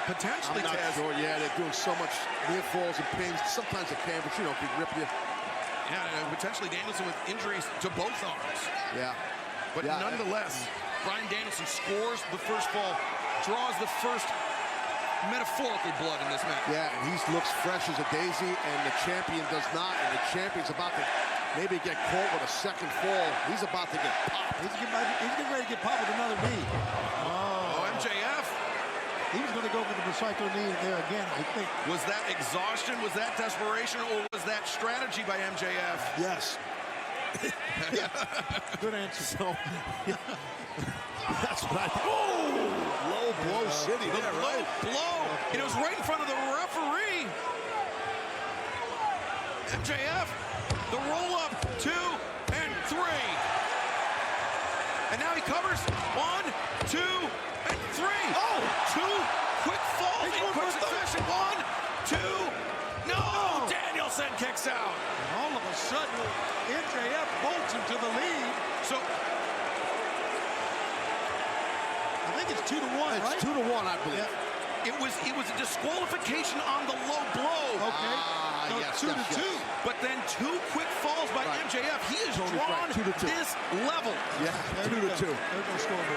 potentially, I'm not sure. Yeah, they're doing so much near falls and pins. Sometimes they can, but you know, can rip you. Yeah, potentially Danielson with injuries to both arms. Yeah. But nonetheless, Bryan Danielson scores the first fall, draws the first metaphorical blood in this match. Yeah, and he looks fresh as a daisy, and the champion does not. And the champion's about to maybe get caught with a second fall. He's about to get popped. He's getting ready to get popped with another knee. Oh, MJF. He was going to go for the Psycho knee there again, I think. Was that exhaustion? Was that desperation? Or was that strategy by MJF? Yes. Yeah. Good answer. So, that's what I think. Oh! Low blow city there, right? Low blow. And it was right in front of the referee. MJF, the roll-up, 2 and 3. And now he covers 1, 2, and 3. Oh! 2 quick falls in quick succession. 1, 2. No! Danielson kicks out. And all of a sudden, MJF bolts into the lead. So I think it's 2-1, right? It's 2-1, I believe. Yeah. it was a disqualification on the low blow. Okay. So yes, 2-2. But then 2 quick falls by MJF. He has drawn this level. Yeah, 2-2.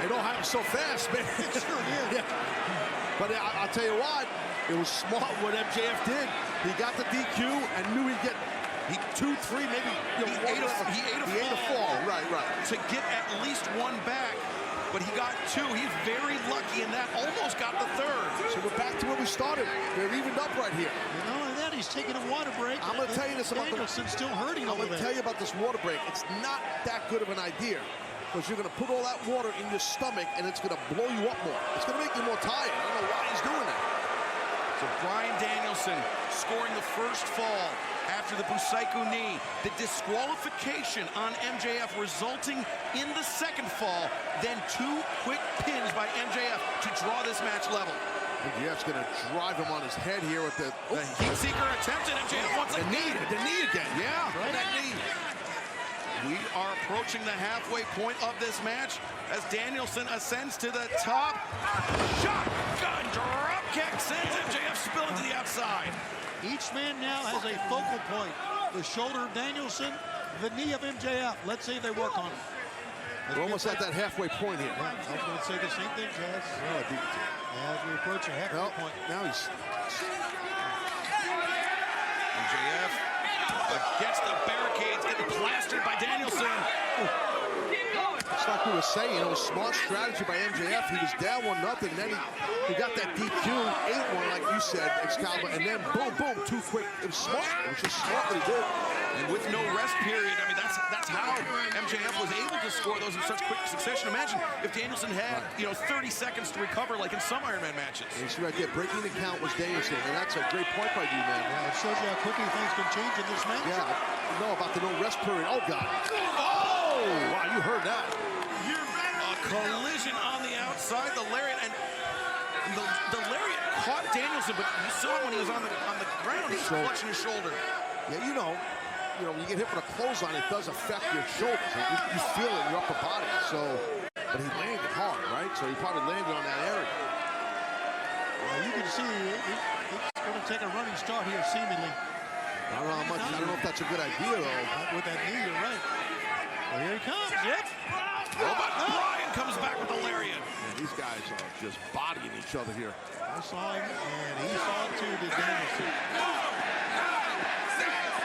They don't happen so fast, man. It sure did. Yeah. But I'll tell you what, it was smart what MJF did. He got the DQ and knew he'd get 2, 3, maybe. He ate a fall. Right. To get at least 1 back. But he got 2. He's very lucky, and that almost got the 3rd. So we're back to where we started. They're evened up right here. And not only that, he's taking a water break. I'm going to tell you this about Danielson's still hurting over there. I'm going to tell you about this water break. It's not that good of an idea, because you're going to put all that water in your stomach, and it's going to blow you up more. It's going to make you more tired. I don't know why he's doing that. So Bryan Danielson scoring the first fall after the Busaiku knee. The disqualification on MJF resulting in the second fall. Then 2 quick pins by MJF to draw this match level. MJF's going to drive him on his head here with the heat seeker attempted. MJF wants a knee. The knee again. Yeah, right. That knee. We are approaching the halfway point of this match as Danielson ascends to the top. Shotgun drop kick sends MJF spilling to the outside. Each man now has a focal point. The shoulder of Danielson, the knee of MJF. Let's see if they work on it. We're almost at that halfway point here. Yeah, I was going to say the same thing, Jazz. As we approach a halfway point. Now he's... MJF against the barricades, getting plastered by Danielson. It's like we were saying, you know, smart strategy by MJF. He was down 1-0, then he got that DQ, 8-1, like you said, Excalibur, and then boom, 2 quick. It was smart. It was just smart what he did. And with no rest period, I mean, that's how MJF was able to score those in such quick succession. Imagine if Danielson had, 30 seconds to recover, like in some Iron Man matches. You see right there, breaking the count was Danielson, and that's a great point by you, man. Yeah, it shows you how quickly things can change in this match. Yeah, you know about the no rest period. Oh, God. Oh! Wow, you heard that. A collision on the outside, the lariat, and the lariat caught Danielson, but you saw when he was on the ground, he was clutching his shoulder. Yeah, you know, when you get hit with a clothesline, it does affect your shoulders. You feel it in your upper body. So, but he landed hard, right? So he probably landed on that area. Well, you can see he's going to take a running start here, seemingly. I don't know how much. I don't know if that's a good idea, though. With that knee, you're right. Well, here he comes. Yep. Oh, but Bryan comes back with the lariat. Yeah, these guys are just bodying each other here. I saw him, and he saw it too, did Danielson.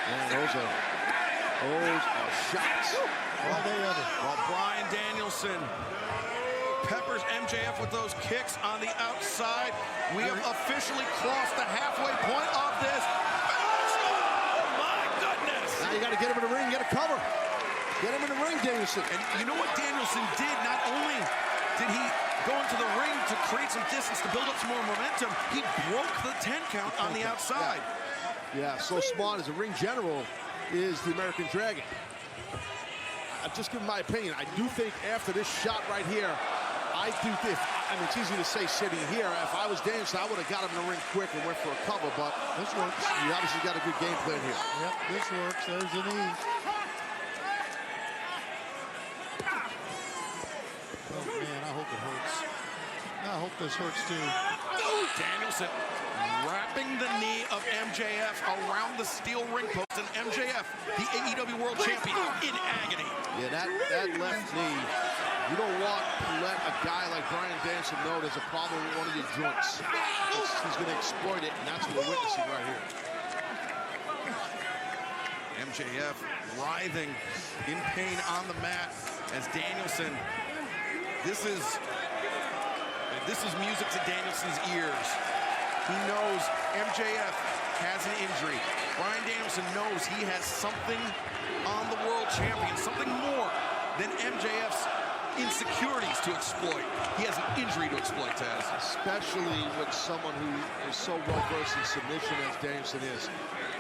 Man, those are shots. All day ever. While Bryan Danielson peppers MJF with those kicks on the outside, we have officially crossed the halfway point of this. Oh, my goodness. Now you got to get him in the ring, get a cover. Get him in the ring, Danielson. And you know what Danielson did? Not only did he go into the ring to create some distance, to build up some more momentum, he broke the 10 count on the outside. Yeah, so smart as a ring general. is the American Dragon. I'll just give my opinion. I do think after this shot right here, I mean, it's easy to say sitting here. If I was Danielson, I would have got him in the ring quick and went for a cover, but this works. He obviously got a good game plan here. Yep, this works. There's the knee. Oh, man, I hope it hurts. I hope this hurts, too. Danielson wrapping the knee of MJF around the steel ring post, and MJF, the AEW World Champion, in agony. Yeah, that left knee, you don't want to let a guy like Bryan Danielson know there's a problem with one of your joints. He's going to exploit it, and that's what we're witnessing right here. MJF writhing in pain on the mat as Danielson, this is music to Danielson's ears. He knows MJF has an injury. Bryan Danielson knows he has something on the world champion, something more than MJF's insecurities to exploit. He has an injury to exploit, Taz. Especially with someone who is so well-versed in submission as Danielson is.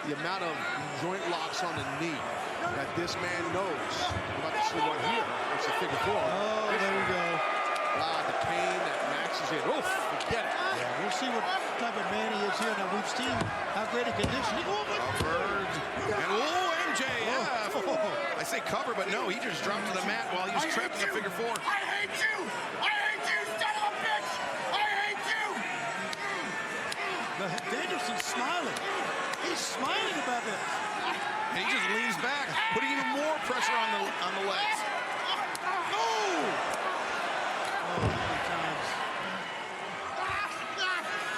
The amount of joint locks on the knee that this man knows. We're about to see one here. It's a figure four. Oh, there we go. The pain that Max is in. Oof, forget it. Yeah, we'll see what type of man he is here. Now, we've seen how great a condition. Covered. And MJF. I say cover, but no, he just dropped to the mat while he was trapped in the figure four. I hate you! I hate you, son of a bitch! I hate you! Danielson's smiling. He's smiling about this. And he just leans back, putting even more pressure on the legs.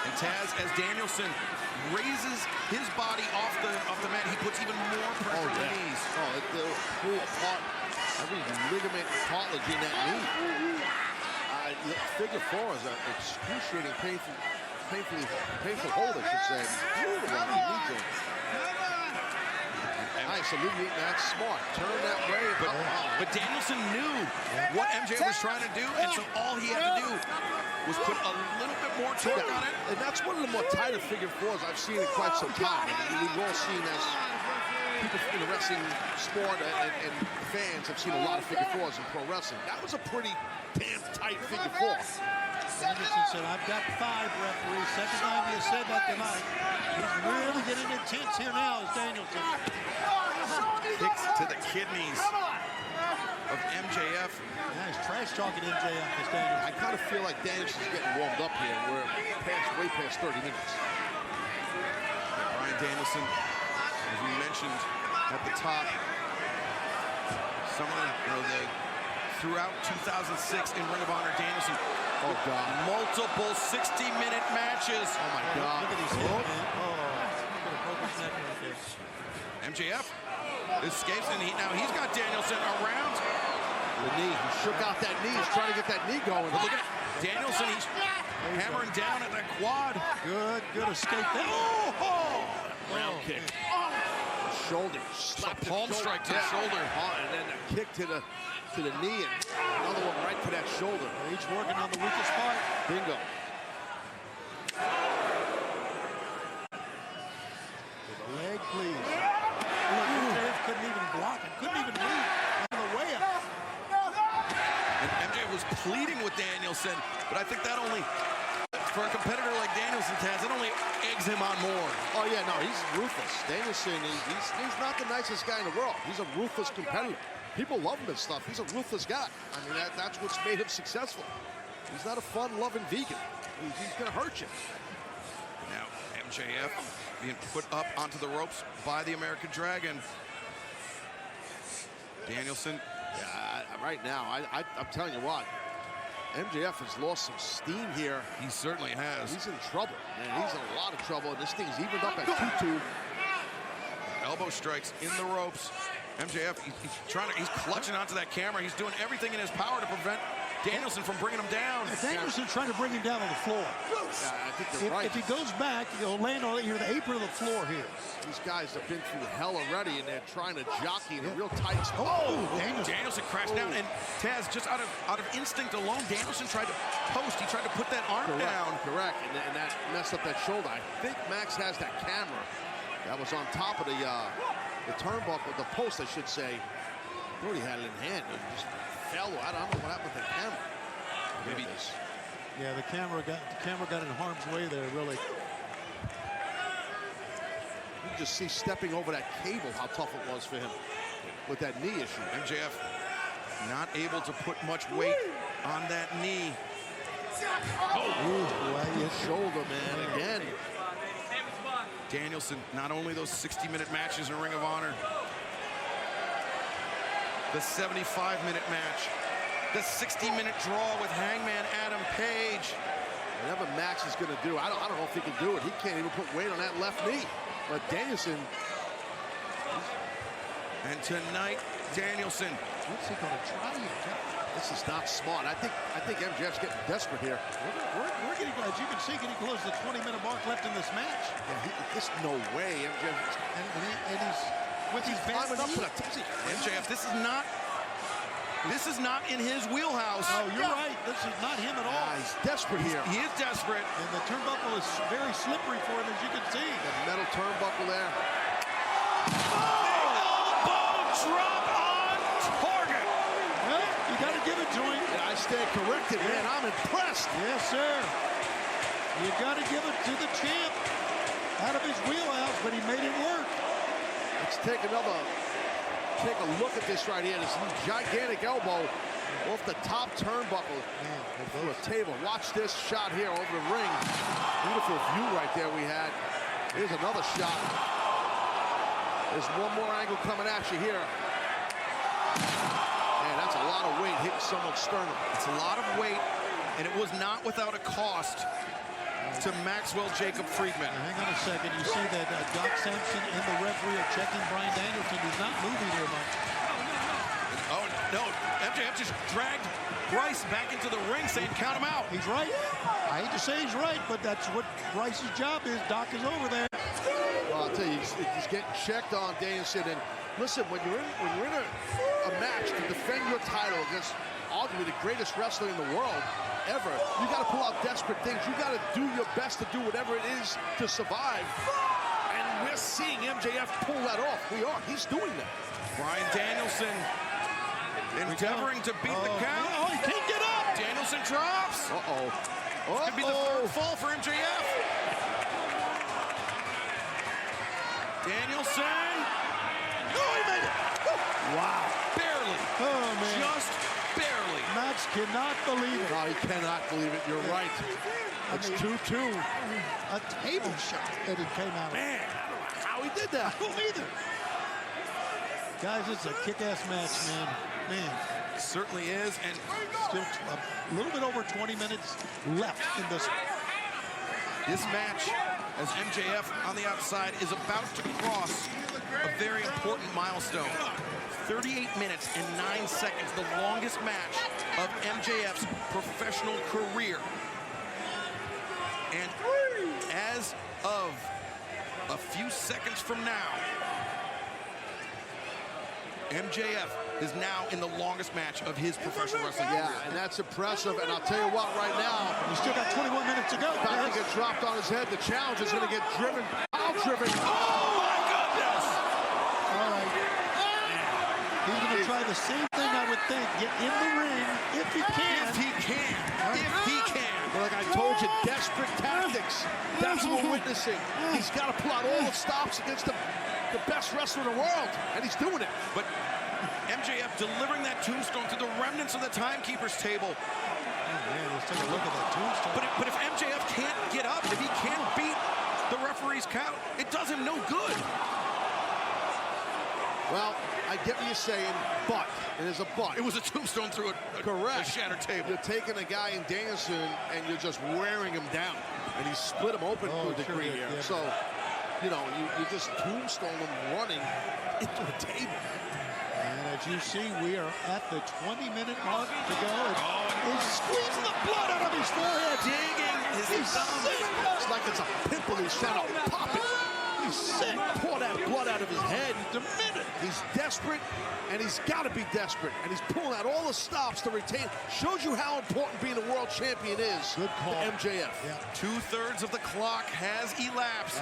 And Taz, as Danielson raises his body off the mat, he puts even more pressure on the knees. They'll pull apart every ligament and cartilage in that knee. Figure four is an excruciating, painful hold, I should say. Brutal on the knee joint. Nice, alleviating that smart. Turn that way. But Danielson knew what MJ was trying to do, and so all he had to do was put a little bit more torque on it. And that's one of the more tighter figure fours I've seen in quite some time. We've all seen, as people in the wrestling sport and fans have seen a lot of figure fours in pro wrestling. That was a pretty damn tight figure four. Danielson said, I've got 5 referees. Second time he has said that tonight. He's really getting intense here now as Danielson. Kicks to the kidneys of MJF. Yeah, he's trash talking MJF as Danielson. I kind of feel like Danielson's getting warmed up here. We're way past 30 minutes. Bryan Danielson, as we mentioned at the top, throughout 2006 in Ring of Honor, Danielson. Oh, God. Multiple 60-minute matches. Oh, my God. Look at these hits, man. Oh, could have broken his neck right there. MJF escapes, and now he's got Danielson around. The knee. He shook out that knee. He's trying to get that knee going. But look at Danielson. He's hammering down at that quad. Good escape there. Round kick. Shoulder. Slap palm strike to the shoulder. And then a kick to the knee, and another one right to that shoulder. Each working on the weakest part. Bingo. The leg, please. Look, MJF couldn't even block it. Couldn't even move on the way up. And MJF was pleading with Danielson, but I think that only, for a competitor like Danielson, Taz, it only eggs him on more. Oh, yeah, no, he's ruthless. Danielson, he's not the nicest guy in the world. He's a ruthless competitor. People love him and stuff. He's a ruthless guy. I mean, that's what's made him successful. He's not a fun-loving vegan. He's going to hurt you. Now, MJF being put up onto the ropes by the American Dragon. Danielson. Yeah, right now, I'm telling you what, MJF has lost some steam here. He certainly has. He's in trouble, man. He's in a lot of trouble, and this thing's evened up at 2-2. Elbow strikes in the ropes. MJF, he's clutching onto that camera. He's doing everything in his power to prevent Danielson from bringing him down. Danielson's trying to bring him down on the floor. Yeah, I think you're right. If he goes back, he'll land on the apron of the floor here. These guys have been through hell already, and they're trying to jockey in a real tight spot. Oh, Danielson crashed down, and Taz, just out of instinct alone, Danielson tried to post. He tried to put that arm down. Correct, and that messed up that shoulder. I think Max has that camera that was on top of the the turnbuckle, the post, I should say. He already had it in hand. It just fell. I don't know what happened with the camera. Maybe this. Yeah, the camera got in harm's way there, really. You can just see stepping over that cable how tough it was for him with that knee issue. MJF not able to put much weight on that knee. His shoulder, man, again. Danielson, not only those 60-minute matches in Ring of Honor, the 75-minute match, the 60-minute draw with Hangman Adam Page. Whatever Max is going to do, I don't know if he can do it. He can't even put weight on that left knee. But Danielson. And tonight, Danielson. What's he going to try here? This is not smart. I think MJF's getting desperate here. We're getting, as you can see, getting close to the 20-minute mark left in this match. Yeah, there's no way MJF. And he's with his climbing up to the MJF, this is not in his wheelhouse. Oh, you're right. This is not him at all. He's desperate here. He is desperate. And the turnbuckle is very slippery for him, as you can see. The metal turnbuckle there. Elbow drop on target. Well, you got to give it to him. Yeah, I stand corrected, man. I'm impressed. Yes, sir. You got to give it to the champ. Out of his wheelhouse, but he made it work. Let's take a look at this right here. This gigantic elbow off the top turnbuckle through a table. Watch this shot here over the ring. Beautiful view right there we had. Here's another shot. There's one more angle coming at you here. Man, that's a lot of weight hitting someone's sternum. It's a lot of weight, and it was not without a cost to Maxwell Jacob Friedman. Now, hang on a second. You see that Doc Sampson and the referee are checking Bryan Danielson. He's not moving here much. Oh, no. MJF just dragged Bryce back into the ring saying, count him out. He's right. I hate to say he's right, but that's what Bryce's job is. Doc is over there. Well, I'll tell you, he's getting checked on Danielson. And listen, when you're in a match to defend your title against arguably the greatest wrestler in the world ever, you got to pull out desperate things. You got to do your best to do whatever it is to survive. And we're seeing MJF pull that off. We are. He's doing that. Bryan Danielson endeavoring to beat the count. Oh, he can't get up. Danielson drops. Could be the third fall for MJF. Danielson. Oh, he made it. Wow. Barely. Oh, man. Just barely. Max cannot believe it. No, he cannot believe it. You're right. It's 2-2. A table shot that he came out of. Man, I don't know how he did that. I don't either. Guys, it's a kick-ass match, man. It certainly is. And still a little bit over 20 minutes left in this. This match, as MJF on the outside is about to cross a very important milestone. 38 minutes and 9 seconds, the longest match of MJF's professional career. And as of a few seconds from now, MJF is now in the longest match of his professional wrestling career. Yeah, and that's impressive. And I'll tell you what, right now, you still got 21 minutes to go. About to get dropped on his head. The challenge is going to get driven, out-driven. Oh, my goodness! All right. He's going to try the same thing, I would think. Get in the ring if he can. If he can. If he can. Well, like I told you, desperate tactics. That's what we're witnessing. He's got to pull out all the stops against the best wrestler in the world, and he's doing it. But MJF delivering that tombstone to the remnants of the timekeeper's table. Oh, man, let's take a look at that tombstone. But if MJF can't get up, if he can't beat the referee's count, it does him no good. Well, I get what you're saying, but it is a but. It was a tombstone through a shattered table. You're taking a guy in Danielson and you're just wearing him down, and he split him open to a degree here. Yeah. So, you know, you just tombstone him running into the table. And as you see, we are at the 20-minute mark to go. He's squeezing the blood out of his forehead. Digging his thumb. It's like it's a pimple he's trying to pop it. He's sick. Pour that blood out of his head. He's desperate, and he's got to be desperate. And he's pulling out all the stops to retain. Shows you how important being a world champion is. Good call. To MJF. Yeah. 2/3 of the clock has elapsed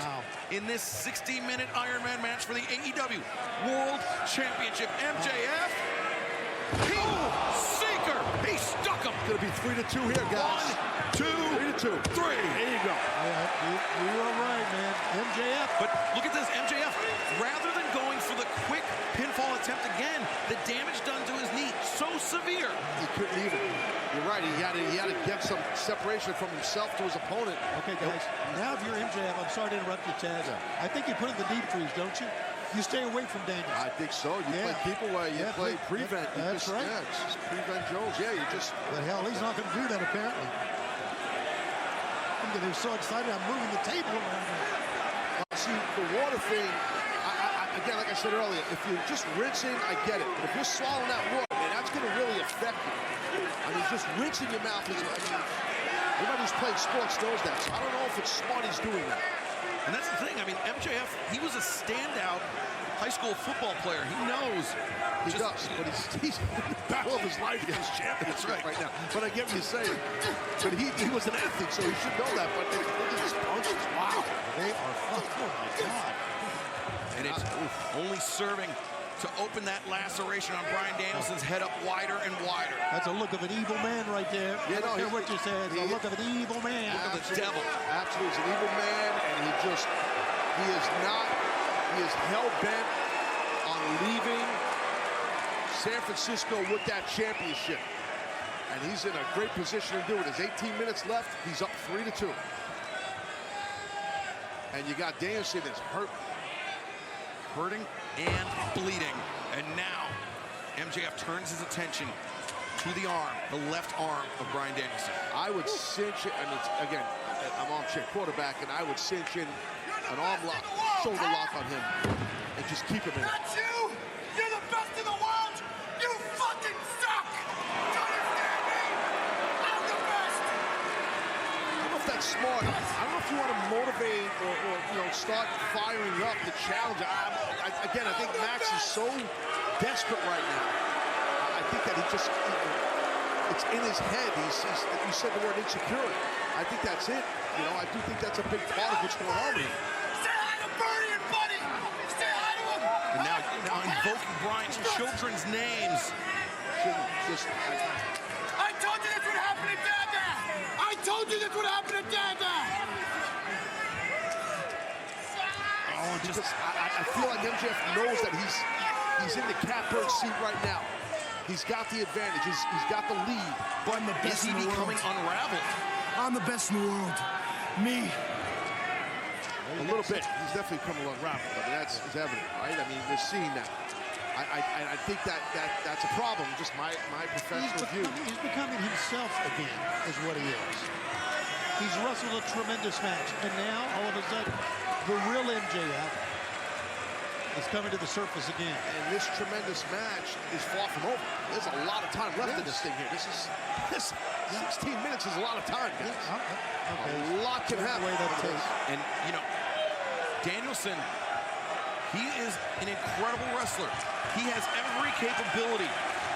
in this 60-minute Ironman match for the AEW World Championship. MJF, Seeker, he stuck him. It's going to be 3-2 here, guys. 1, 2, 3-2. 3. There you go. You are right, man. MJF. But look at this, MJF, rather than going for the quick pinfall attempt again, the damage done to his knee so severe. He couldn't even. You're right. He had to get some separation from himself to his opponent. Okay, guys. Now if you're MJF, I'm sorry to interrupt you, Taz. I think you put in the deep freeze, don't you? You stay away from Daniels. I think so. You play keep away. You play prevent. That's right. Yeah, it's just prevent Jones. Yeah, you just. But hell, he's not going to do that apparently. They were so excited. I'm moving the table around. See, the water thing. Again, like I said earlier, if you're just rinsing, I get it. But if you're swallowing that water, man, that's going to really affect you. I mean, just rinsing your mouth is. Everybody who's playing sports knows that. So I don't know if it's smart he's doing that. And that's the thing. I mean, MJF, he was a standout high school football player. He knows. He does, but he's in the battle of his life against champions right now. But I get what you're saying. But he was an athlete, so he should know that. But look at his punches. Wow. They are oh my God. And it's only serving to open that laceration on Bryan Danielson's head up wider and wider. That's a look of an evil man right there. I don't care what you said. It's a look of an evil man. Look of the devil. Absolutely. He's an evil man, and he is hell-bent on leaving San Francisco with that championship. And he's in a great position to do it. There's 18 minutes left. He's up 3-2. And you got Danielson that's hurting and bleeding. And now MJF turns his attention to the arm, the left arm of Bryan Danielson. I would cinch it, and it's, again, I'm armchair quarterback, and I would cinch in an arm lock, shoulder lock on him, and just keep him in it. That's you! You're the best in the world! You fucking suck! Do you understand me? I'm the best! I don't know if that's smart. I don't know if you want to motivate or start firing up the challenger. Again, I think Max is so desperate right now. I think that it's in his head. You said the word insecure. I think that's it. I do think that's a big part of what's going on here. Say hi to Bernie and Buddy! Say hi to him! And now invoking Bryan's children's names. I told you this would happen to Dada! I told you this would happen to Dada! I feel like MJF knows that he's in the catbird seat right now. He's got the advantage. He's got the lead. But is he becoming unraveled? I'm the best in the world. Me. A little bit. He's definitely becoming unraveled. I mean, that's evident, right? I mean, we're seeing that. I think that's a problem. Just my professional view. He's becoming himself again, is what he is. He's wrestled a tremendous match, and now all of a sudden, the real MJF is coming to the surface again. And this tremendous match is far from over. There's a lot of time left in this thing here. This 16 minutes is a lot of time, guys. A lot can happen. And, Danielson, he is an incredible wrestler. He has every capability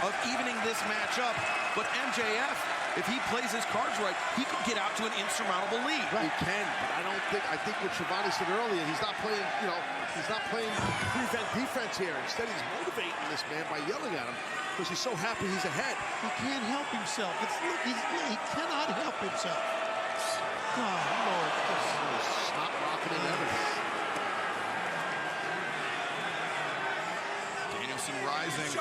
of evening this match up. But MJF, if he plays his cards right, he could get out to an insurmountable lead. He can, but I think what Shivani said earlier, he's not playing, he's not playing prevent defense here. Instead, he's motivating this man by yelling at him because he's so happy he's ahead. He can't help himself. He cannot help himself. Oh, Lord. Stop rocking in evidence. Danielson rising.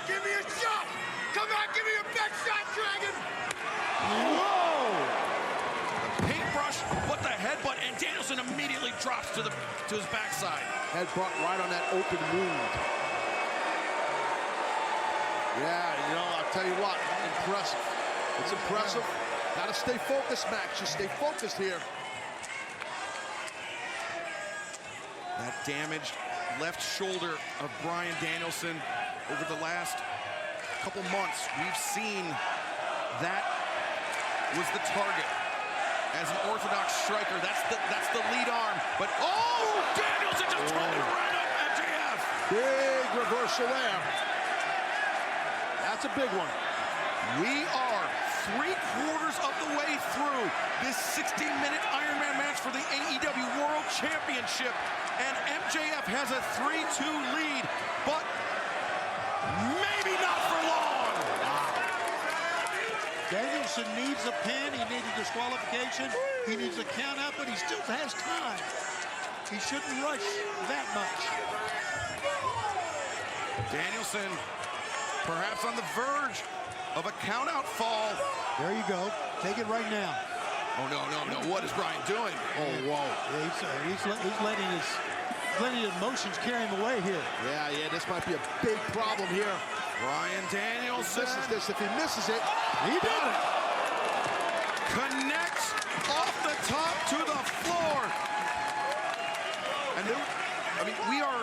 Give me a shot! Come on, give me your best shot, Dragon! Whoa! The paintbrush, but the headbutt, and Danielson immediately drops to his backside. Headbutt right on that open wound. Yeah, I'll tell you what, impressive. It's impressive. Gotta stay focused, Max. Just stay focused here. That damaged left shoulder of Bryan Danielson over the last couple months. We've seen that was the target as an orthodox striker. That's the lead arm. But, oh, Danielson just pulled it right up MJF. Big reversal there. That's a big one. We are 3/4 of the way through this 16-minute Iron Man match for the AEW World Championship. And MJF has a 3-2 lead, but maybe not for long. Danielson needs a pin. He needs a disqualification. He needs a count out, but he still has time. He shouldn't rush that much. Danielson perhaps on the verge of a count-out fall. There you go. Take it right now. Oh, no. What is Bryan doing? Oh, whoa. Yeah, he's letting his emotions carry him away here. Yeah, this might be a big problem here. Bryan Danielson. If he misses it, he did it. Connects off the top to the floor. And we are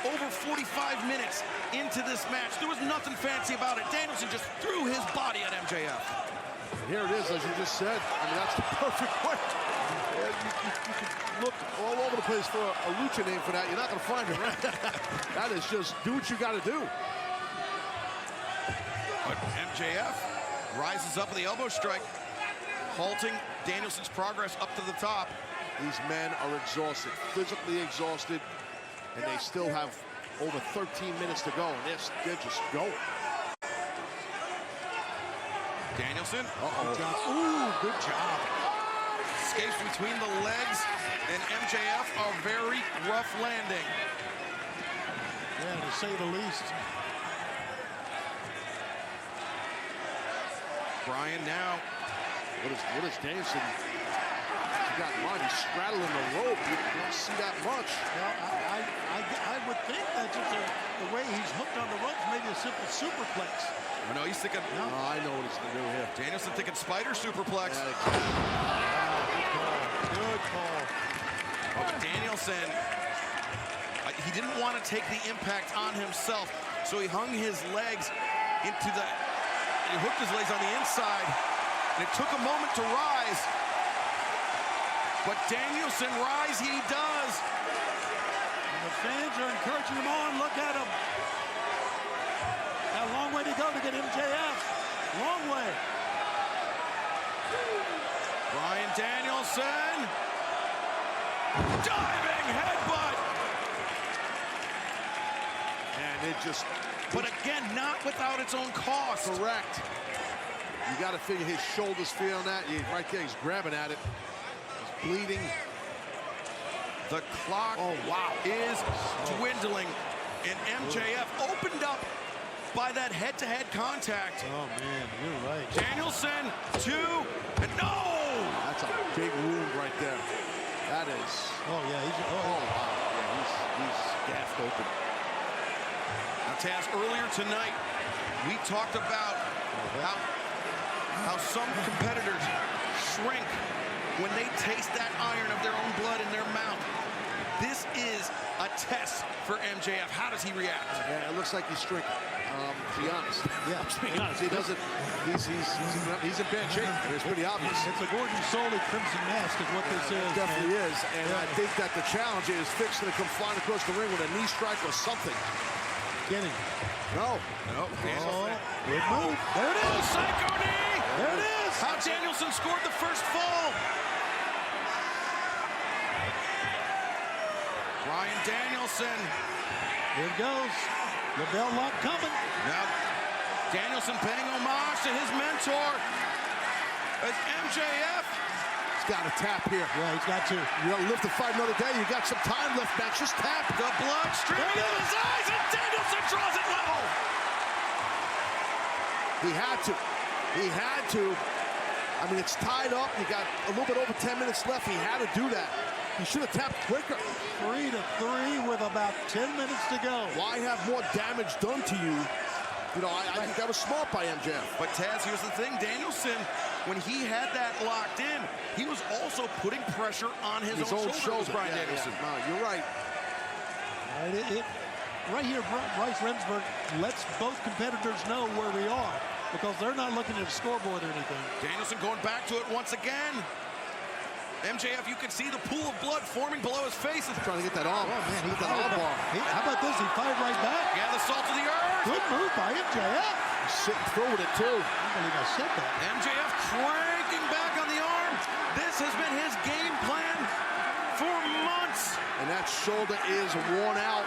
over 45 minutes into this match. There was nothing fancy about it. Danielson just threw his body at MJF. And here it is, as you just said. That's the perfect way. You can look all over the place for a lucha name for that. You're not going to find it, right? That is just do what you got to do. But MJF rises up with the elbow strike, halting Danielson's progress up to the top. These men are exhausted, physically exhausted, and they still have over 13 minutes to go, and they're just going. Danielson. Ooh, good job. Escapes between the legs, and MJF a very rough landing. Yeah, to say the least. Bryan now. What is Danielson? He got one. He's straddling the rope. You don't see that much. Well, I would think that just the way he's hooked on the ropes, maybe a simple superplex. Oh, no, he's thinking. No. Oh, I know what he's going to do here. Danielson thinking spider superplex. Yeah, exactly. Good call. Oh, but Danielson, he didn't want to take the impact on himself, so he hung his legs into the. He hooked his legs on the inside, and it took a moment to rise. But Danielson rise he does. And the fans are encouraging him on. Look at him. Got a long way to go to get MJF. Long way. Bryan Danielson. Diving headbutt. And it just. But again, not without its own cost. Correct. You got to figure his shoulders feeling that. Right there, he's grabbing at it. He's bleeding. The clock is dwindling, and MJF opened up by that head-to-head contact. Oh, man, you're right. Danielson, 2, and no! That's a big wound right there. That is. Oh, yeah, wow. Yeah, he's gaffed open. Now, Taz, earlier tonight, we talked about how some competitors shrink when they taste that iron of their own blood in their mouth. This is a test for MJF. How does he react? Yeah, it looks like he's shrinking. To be honest. Yeah, to be honest, he doesn't. He's in bad shape. It's pretty obvious. It's a Gordon Soley Crimson Mask is what this is. It definitely is. And I think that the challenge is fixing to come flying across the ring with a knee strike or something. Get him. No. Oh, good move. There it is. Psycho knee. There it is. How Danielson scored the first fall. Bryan Danielson. Here it goes. The bell lock coming. Now, Danielson paying homage to his mentor as MJF. He's got to tap here. Yeah, he's got to. You got to live to fight another day. You got some time left, man. Just tap. The blood streaming out of his eyes, and Danielson draws it level. He had to. He had to. I mean, it's tied up. You got a little bit over 10 minutes left. He had to do that. He should have tapped quicker. 3-3 with about 10 minutes to go. Why have more damage done to you? You know, I think that was smart by MJF. But Taz, here's the thing. Danielson, when he had that locked in, he was also putting pressure on his own shoulders, Bryan Danielson. Yeah. No, you're right. Right here, Bryce Remsburg lets both competitors know where we are because they're not looking at a scoreboard or anything. Danielson going back to it once again. MJF, you can see the pool of blood forming below his face. Trying to get that arm. Oh, man, Get that arm bar. How about this? He fired right back. Yeah, the salt of the earth. Good move by MJF. Sitting through with it, too. I believe I said that. MJF cranking back on the arm. This has been his game plan for months. And that shoulder is worn out.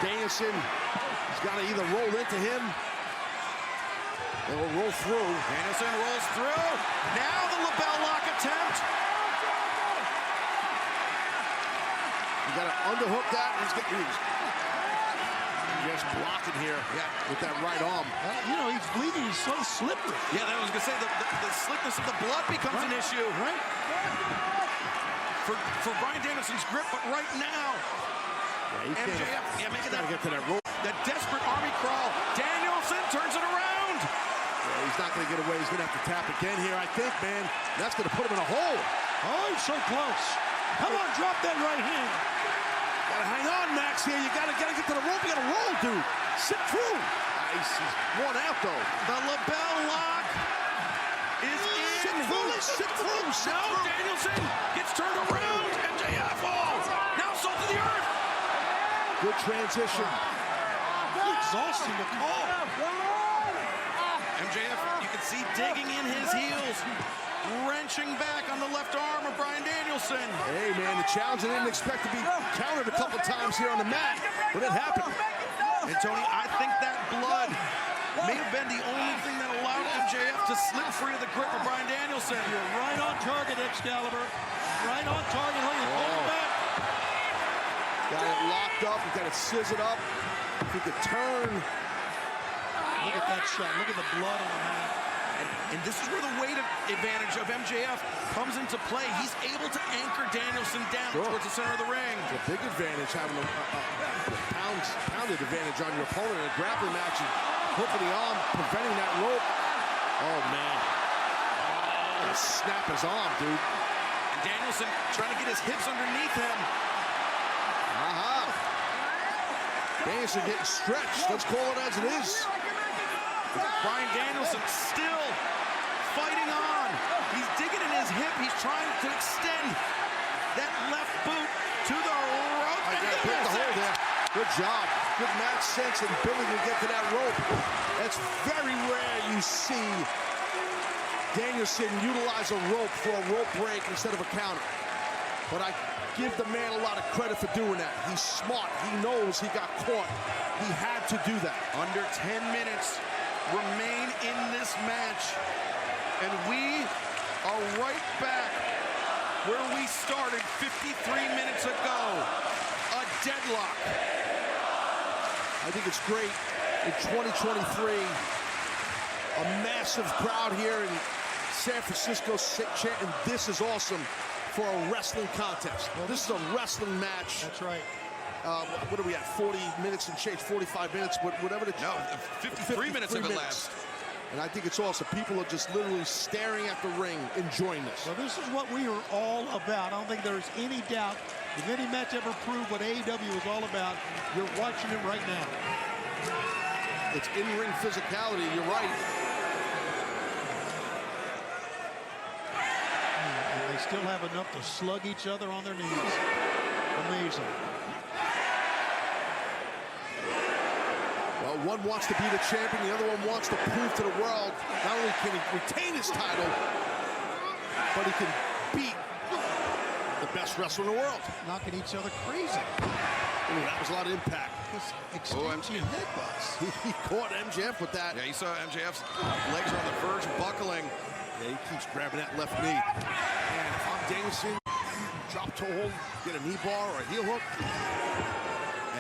Danielson has got to either roll into him or roll through. Danielson rolls through. Now the lapel lock attempt. You got to underhook that. He's just blocking here with that right arm. You know, he's bleeding. He's so slippery. Yeah, I was going to say, the slickness of the blood becomes an issue. Right. For Bryan Danielson's grip, but right now, MJF, making that, get to that rope. That desperate army crawl. Danielson turns it around. Yeah, he's not going to get away. He's going to have to tap again here, I think, man. That's going to put him in a hole. Oh, he's so close. Come on, drop that right hand. Got to hang on, Max, here. You got to get to the rope. You got to roll, dude. Sit through. He's worn out, though. The lapel lock is in. Sit through. Danielson gets turned around. MJF falls. Now salt to the earth. Good transition. Exhausting the call. MJF, you can see digging in his heels, wrenching back on the left arm of Bryan Danielson. Hey, man, the challenger didn't expect to be countered a couple times here on the mat, but it happened. And Tony, I think that blood may have been the only thing that allowed MJF to slip free of the grip of Bryan Danielson. You're right on target, Excalibur. Right on target. Hold it back. Got it locked up. He got it scissored up. If he could turn. Look at that shot. Look at the blood on the hand. And this is where the weight advantage of MJF comes into play. He's able to anchor Danielson down towards the center of the ring. It's a big advantage having a pounded advantage on your opponent in a grappling match. And hooking the arm, preventing that rope. Oh, man. Snap his arm, dude. And Danielson trying to get his hips underneath him. Danielson getting stretched. Let's call it as it is. Bryan Danielson still fighting on. He's digging in his hip. He's trying to extend that left boot to the rope. I got to break the hole there. Good job. Good match sense and ability to get to that rope. That's very rare you see Danielson utilize a rope for a rope break instead of a counter. But I give the man a lot of credit for doing that. He's smart. He knows he got caught. He had to do that. Under 10 minutes remain in this match. And we are right back where we started 53 minutes ago. A deadlock. I think it's great in 2023. A massive crowd here in San Francisco chanting, "This is awesome," for a wrestling contest. Well, this is a wrestling match. That's right. What are we at? 40 minutes and change, 45 minutes, whatever the... No, 53 minutes of it last. And I think it's awesome. People are just literally staring at the ring, enjoying this. Well, this is what we are all about. I don't think there's any doubt. If any match ever proved what AEW is all about, you're watching it right now. It's in-ring physicality, you're right. And they still have enough to slug each other on their knees. Amazing. Well, one wants to be the champion, the other one wants to prove to the world not only can he retain his title, but he can beat the best wrestler in the world. Knocking each other crazy. Ooh, that was a lot of impact. Extension headbutts. He caught MJF with that. Yeah, you saw MJF's legs are on the verge of buckling. Yeah, he keeps grabbing that left knee. And if I'm Danielson, drop toe hold, get a knee bar or a heel hook.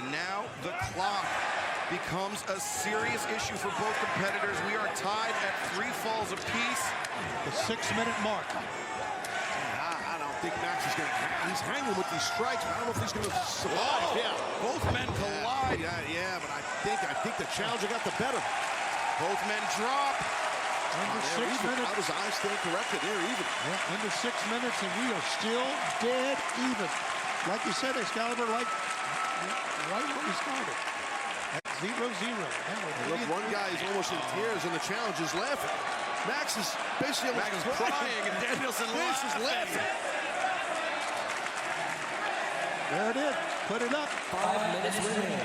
And now the clock becomes a serious issue for both competitors. We are tied at 3 falls apiece. The 6-minute mark. I don't think Max is going to... He's hanging with these strikes, but I don't know if he's going to survive. Oh, yeah. Both men collide. Yeah, but I think the challenger got the better. Both men drop. Under 6 minutes. I was eyes staying corrected. They're even. Yeah, under 6 minutes, and we are still dead even. Like you said, Excalibur, right where we started. At 0-0. Look, one guy is almost in tears, and the challenger's laughing. Max is basically crying, and Danielson is laughing. There it is. Put it up. 5 minutes remaining.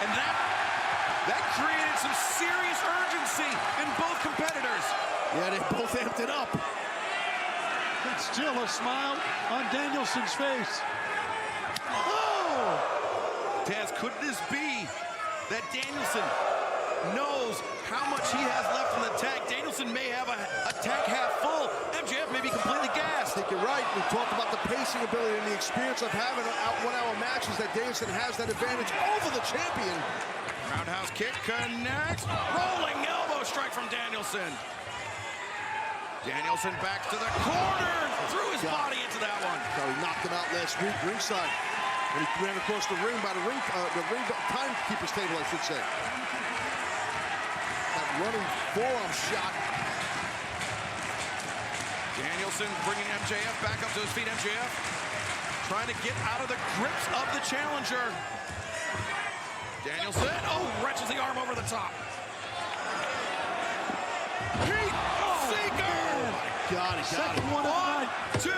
And that created some serious urgency in both competitors. Yeah, they both amped it up. But still a smile on Danielson's face. Oh! Taz, could this be that Danielson knows how much he has left in the tank? Danielson may have a tank half full. MJF may be completely gassed. I think you're right. We talked about the pacing ability and the experience of having out 1 hour matches, that Danielson has that advantage over the champion. Roundhouse kick connects. Rolling elbow strike from Danielson. Danielson back to the corner. Threw his body into that one. So he knocked him out last week, ringside. When he ran across the ring by the ring timekeeper's table, I should say. That running forearm shot. Danielson bringing MJF back up to his feet. MJF trying to get out of the grips of the challenger. Danielson, wrenches the arm over the top. Heat seeker! Oh my God, he got Second it. one of the night. 1, 2,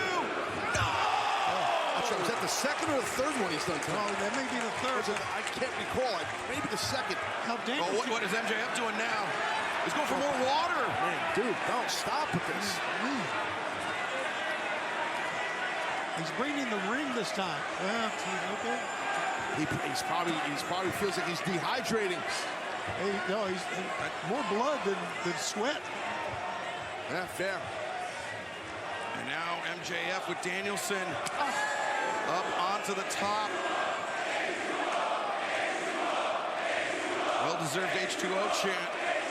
no! Was that the second or the third one he's done tonight? Oh, that may be the third. I can't recall. Maybe the second. How Danielson... What is MJF doing now? He's going for more water. Man, dude, don't stop with this. He's bringing the ring this time. Okay. He's probably feels like he's dehydrating. He's more blood than sweat. Yeah, fair. And now MJF with Danielson up onto the top. Well-deserved H2O chant.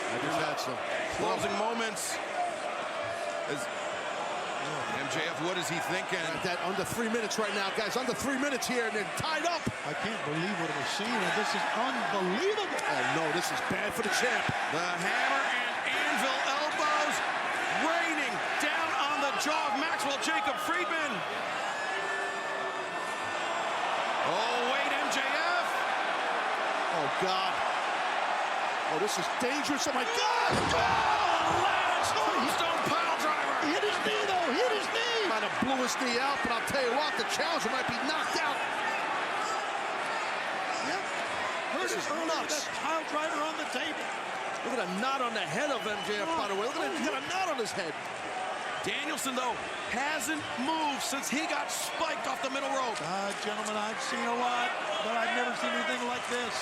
I just had some closing moments. MJF, what is he thinking? That under 3 minutes right now, guys. Under 3 minutes here, and they're tied up. I can't believe what we're seeing, and this is unbelievable. Oh, no, this is bad for the champ. The hammer and anvil elbows raining down on the jaw of Maxwell Jacob Friedman. Oh, wait, MJF. Oh, God. Oh, this is dangerous. Oh, my God. Stone pile driver. He hit his knee, though. He hit his knee. Might have blew his knee out, but I'll tell you what, the challenger might be knocked out. This is nuts. That pile driver on the table. Look at a knot on the head of MJF, by the way. Look at him. He's got a knot on his head. Danielson, though, hasn't moved since he got spiked off the middle rope. Gentlemen, I've seen a lot, but I've never seen anything like this.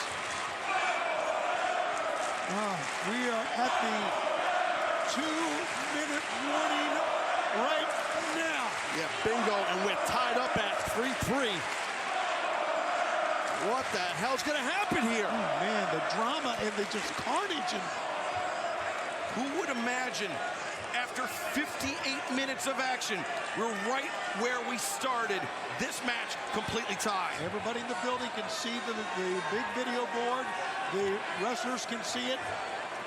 We are at the 2-minute warning right now. Yeah, bingo, and we're tied up at 3-3. What the hell's gonna happen here? Oh, man, the drama and the just carnage. And who would imagine after 58 minutes of action, we're right where we started. This match completely tied. Everybody in the building can see the big video board. The wrestlers can see it.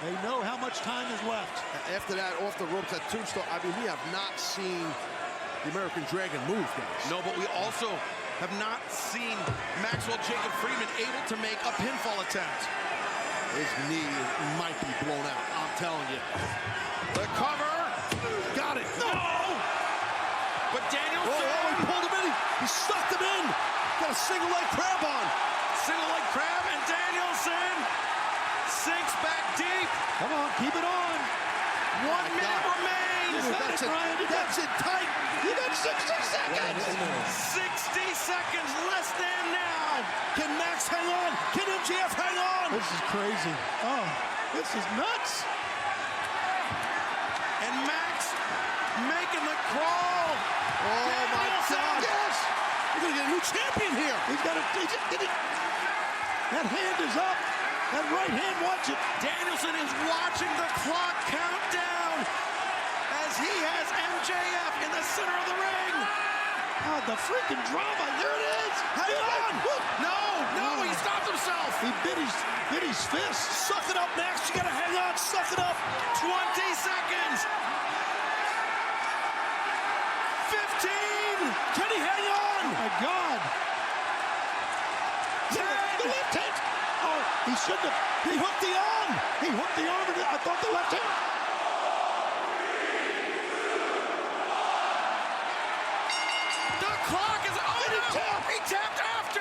They know how much time is left. After that, off the ropes, that tombstone, I mean, we have not seen the American Dragon move, guys. No, but we also have not seen Maxwell Jacob Friedman able to make a pinfall attempt. His knee might be blown out, I'm telling you. The cover. Got it. No! But Danielson. Oh, he pulled him in. He sucked him in. Got a single leg crab on. Single leg crab, and Danielson sinks back deep. Come on, keep it on. 1 minute remains. That's it tight. You got 60 seconds. 60 seconds less than now. Can Max hang on? Can MJF hang on? This is crazy. Oh, this is nuts. And Max making the crawl. Oh, my God. Yes. We're going to get a new champion here. He's got it. That hand is up. That right hand, watch it. Danielson is watching the clock count down as he has MJF in the center of the ring. Oh, the freaking drama. There it is. Hang on. No, he stopped himself. He bit his fist. Suck it up, Max. You got to hang on. Suck it up. 20 seconds. 15. Can he hang on? Oh, my God. 10. The left hand. Oh, he shouldn't have. He hooked the arm. He hooked the arm. I thought the left hand. clock is... Oh, Did he tap? He tapped after!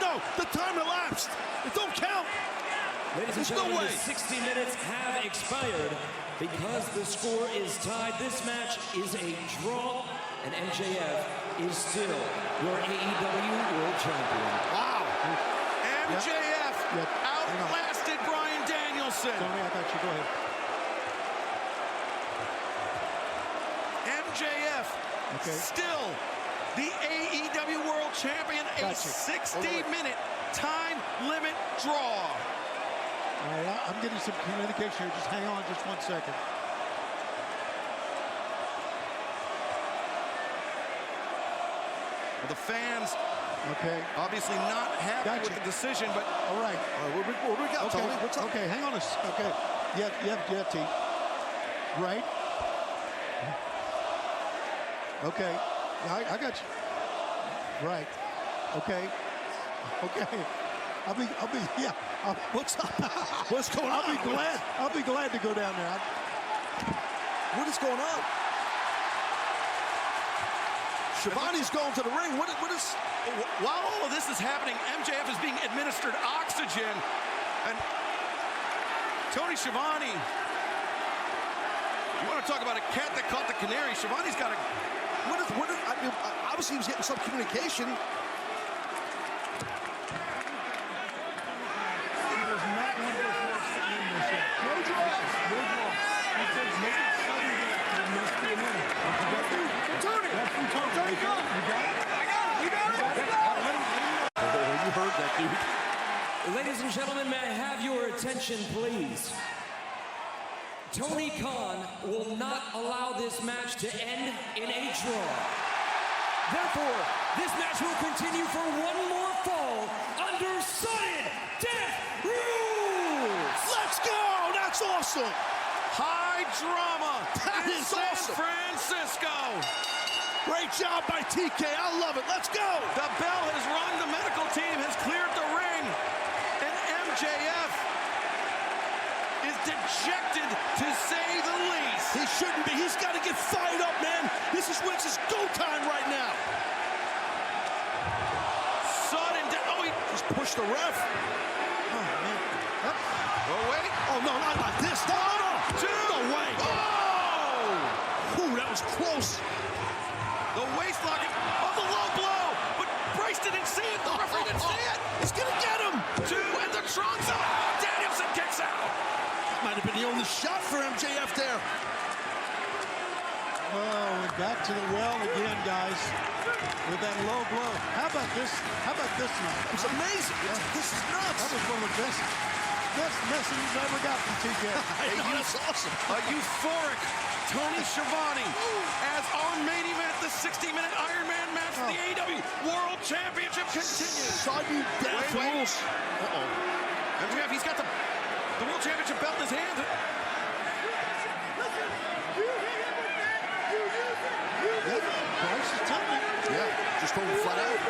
No, the time elapsed. It don't count. Ladies and There's no gentlemen, way. the 60 minutes have expired. Because the score is tied, this match is a draw, and MJF is still your AEW World Champion. Wow. MJF outlasted Bryan Danielson. Tony, I got you. Go ahead. MJF still the AEW World Champion, a 60-minute time limit draw. All right, I'm getting some communication here. Just hang on just 1 second. Well, the fans obviously not happy with the decision, but... All right. What do we got, Tony? What's up? Okay, hang on a second. Okay. Yeah, T. Right. Okay. I got you. Right. Okay. Yeah. What's up? What's going on? I'll be glad to go down there. What is going on? Shivani's going to the ring. What is... While all of this is happening, MJF is being administered oxygen, and Tony Schiavone, you want to talk about a cat that caught the canary? Shivani's got a... obviously he was getting some communication. You heard that, dude. Ladies and gentlemen, may I have your attention, please? Tony Khan will not allow this match to end in a draw. Therefore, this match will continue for one more fall under sudden death rules. Let's go! That's awesome! High drama in San awesome. Francisco. Great job by TK. I love it. Let's go! The bell has rung. The medical team has cleared the ring. And MJF is dejected, to say the least. He shouldn't be. He's got to get fired up, man. This is his go time right now. Sudden death. Oh, he just pushed the ref. Oh, man. Oh, wait. Oh, no, not like this. No. No way. Oh! Ooh, that was close. The waist lock of the low blow, but Bryce didn't see it. The referee didn't see it. He's gonna get him. And the trunks. Danielson kicks out. That might have been the only shot for MJF there. Oh, we're back to the well again, guys. With that low blow. How about this? How about this night? It's amazing. This is nuts. That was one of the best messages I ever got from TK. That's awesome. A euphoric Tony Schiavone as our main event, the 60-minute Iron Man match for the AEW World Championship continues. Sudden death rules. MJF, he's got the World Championship belt in his hand. Bryce is telling me. Yeah, just told him flat out.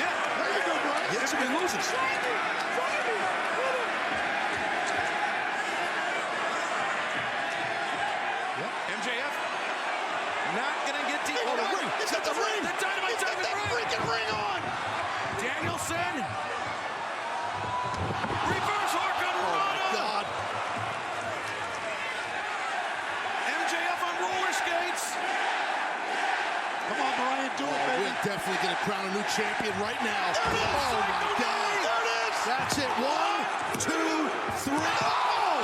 Yeah, there you go, Bryce. Yes, he loses. MJF not gonna get deep. Oh, the ring. He's got the ring. The dynamite He's got that freaking ring on. Danielson. Reverse Hurricane Rana. God. MJF on roller skates. Come on, Brian, do it, baby. We're definitely going to crown a new champion right now. There it is. Oh, my God. There it is. That's it. 1, 2, 3. Oh!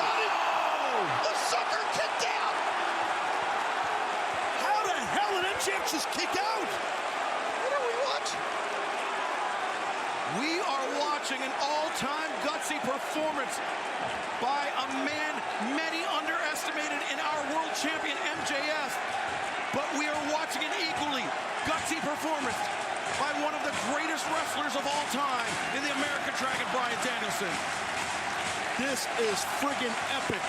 The sucker kicked out. How the hell did MJF just kick out? What are we watching? We are watching an all-time gutsy performance by a man many underestimated in our world champion MJF. But we are watching an equally gutsy performance by one of the greatest wrestlers of all time in the American Dragon, Bryan Danielson. This is friggin' epic.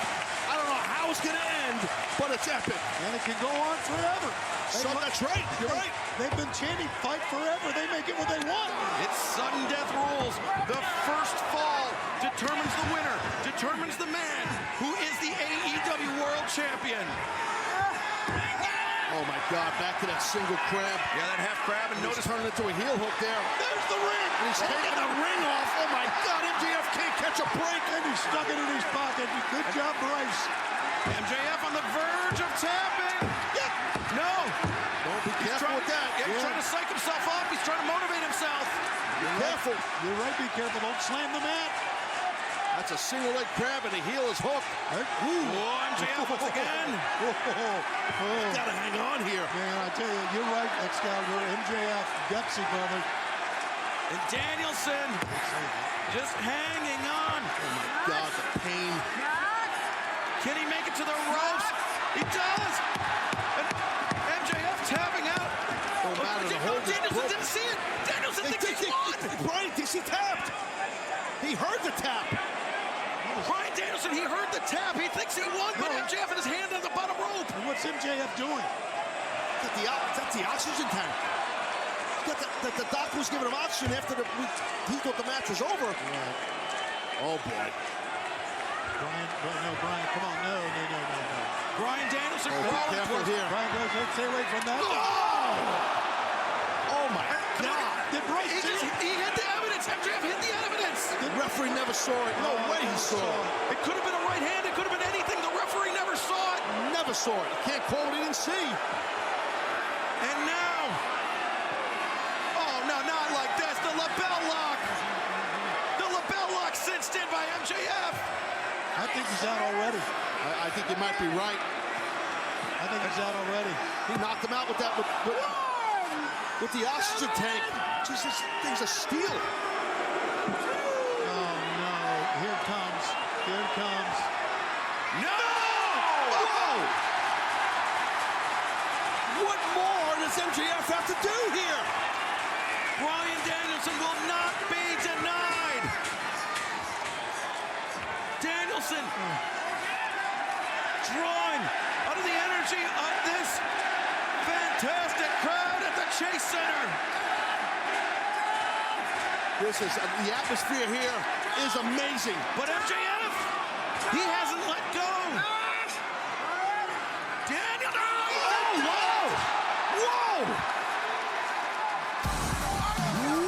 I don't know how it's gonna end, but it's epic. And it can go on forever. So that's right. You're right. They've been chanting fight forever. They may get what they want. It's sudden death rules. The first fall determines the winner, determines the man who is the AEW World Champion. Oh, Oh my God, back to that single crab. Yeah, that half crab, and notice turning into a heel hook there. there's the ring. And he's taking the ring off. Oh my God, MJF can't catch a break. And he stuck it in his pocket. Good job, Bryce. MJF on the verge of tapping. Yeah. No. Don't be careful with that. Yeah, he's trying to psych himself up. He's trying to motivate himself. Be careful. You're right, be careful. Don't slam the mat. That's a single leg crab, and the heel is hooked. Oh, MJF once again. Gotta hang on here. Man, I tell you, you're right, Excalibur. MJF, Dempsey brother. And Danielson just hanging on. Oh my God, the pain. Can he make it to the ropes? He does. And MJF tapping out. Don't matter, the hold is Danielson broken. didn't see it. Danielson thinks he won. Brian thinks he tapped. He heard the tap. Brian Danielson, he heard the tap. He thinks he won, but MJF had his hand on the bottom rope. And what's MJF doing? That's the oxygen tank. The doctor was giving him oxygen after he thought the match was over. Right. Oh boy. Brian, come on, no. Brian Danielson be careful here. Brian, stay away from that. Oh my God. Did Bryce see it? He hit the evidence. MJF hit the evidence. The referee never saw it. No way he saw it. It could have been a right hand. It could have been anything. The referee never saw it. Never saw it. You can't call what he didn't see. And now, oh no, not like this. The lapel lock. The lapel lock cinched in by MJF. I think he's out already. I think you might be right. I think he's out already. He knocked him out with that with the oxygen tank. Just this thing's a steel. Oh no! Here it comes. Here it comes. No! Whoa! What more does MJF have to do here? Brian Danielson will not be denied. Danielson drawing out of the energy of this fantastic crowd at the Chase Center. This is the atmosphere here is amazing. But MJF, he hasn't let go. Daniel, oh, whoa!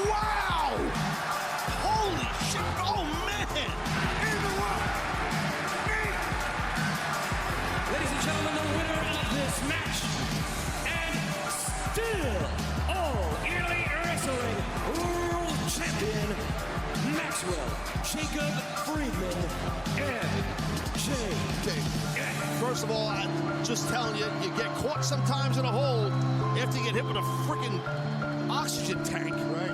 Wow! Holy shit! Oh man! Ladies and gentlemen, the winner of this match, and still All Elite Wrestling World Champion, Maxwell Jacob Friedman, MJF. First of all, I'm just telling you, you get caught sometimes in a hole after you get hit with a freaking oxygen tank. Right.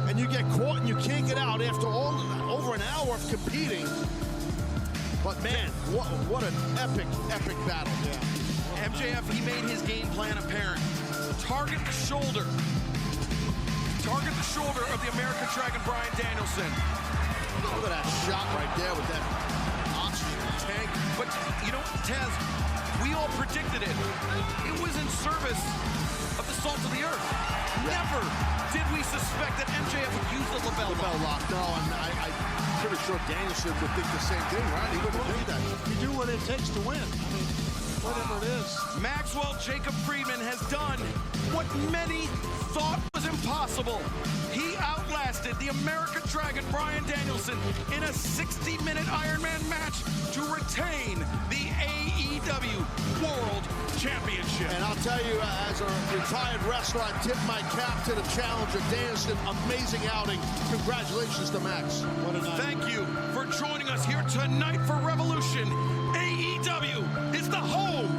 And you get caught and you can't get out after over an hour of competing. But man, what an epic battle. Yeah. MJF, he made his game plan apparent. Target the shoulder. Target the shoulder of the American Dragon, Brian Danielson. Look at that shot right there with that oxygen tank. But, you know, Taz, we all predicted it. It was in service of the salt of the earth. Never did we suspect that MJF would use the lapel lock. No, and I'm pretty sure Danielson would think the same thing, right? He wouldn't think that. You do what it takes to win. I mean, whatever it is. Maxwell Jacob Friedman has done what many thought was impossible. He outlasted the American Dragon, Brian Danielson, in a 60-minute Iron Man match to retain the AEW World Championship. And I'll tell you, as a retired wrestler, I tip my cap to the challenger, Danielson. Amazing outing. Congratulations to Max. What a night. Thank you for joining us here tonight for Revolution. AEW is the home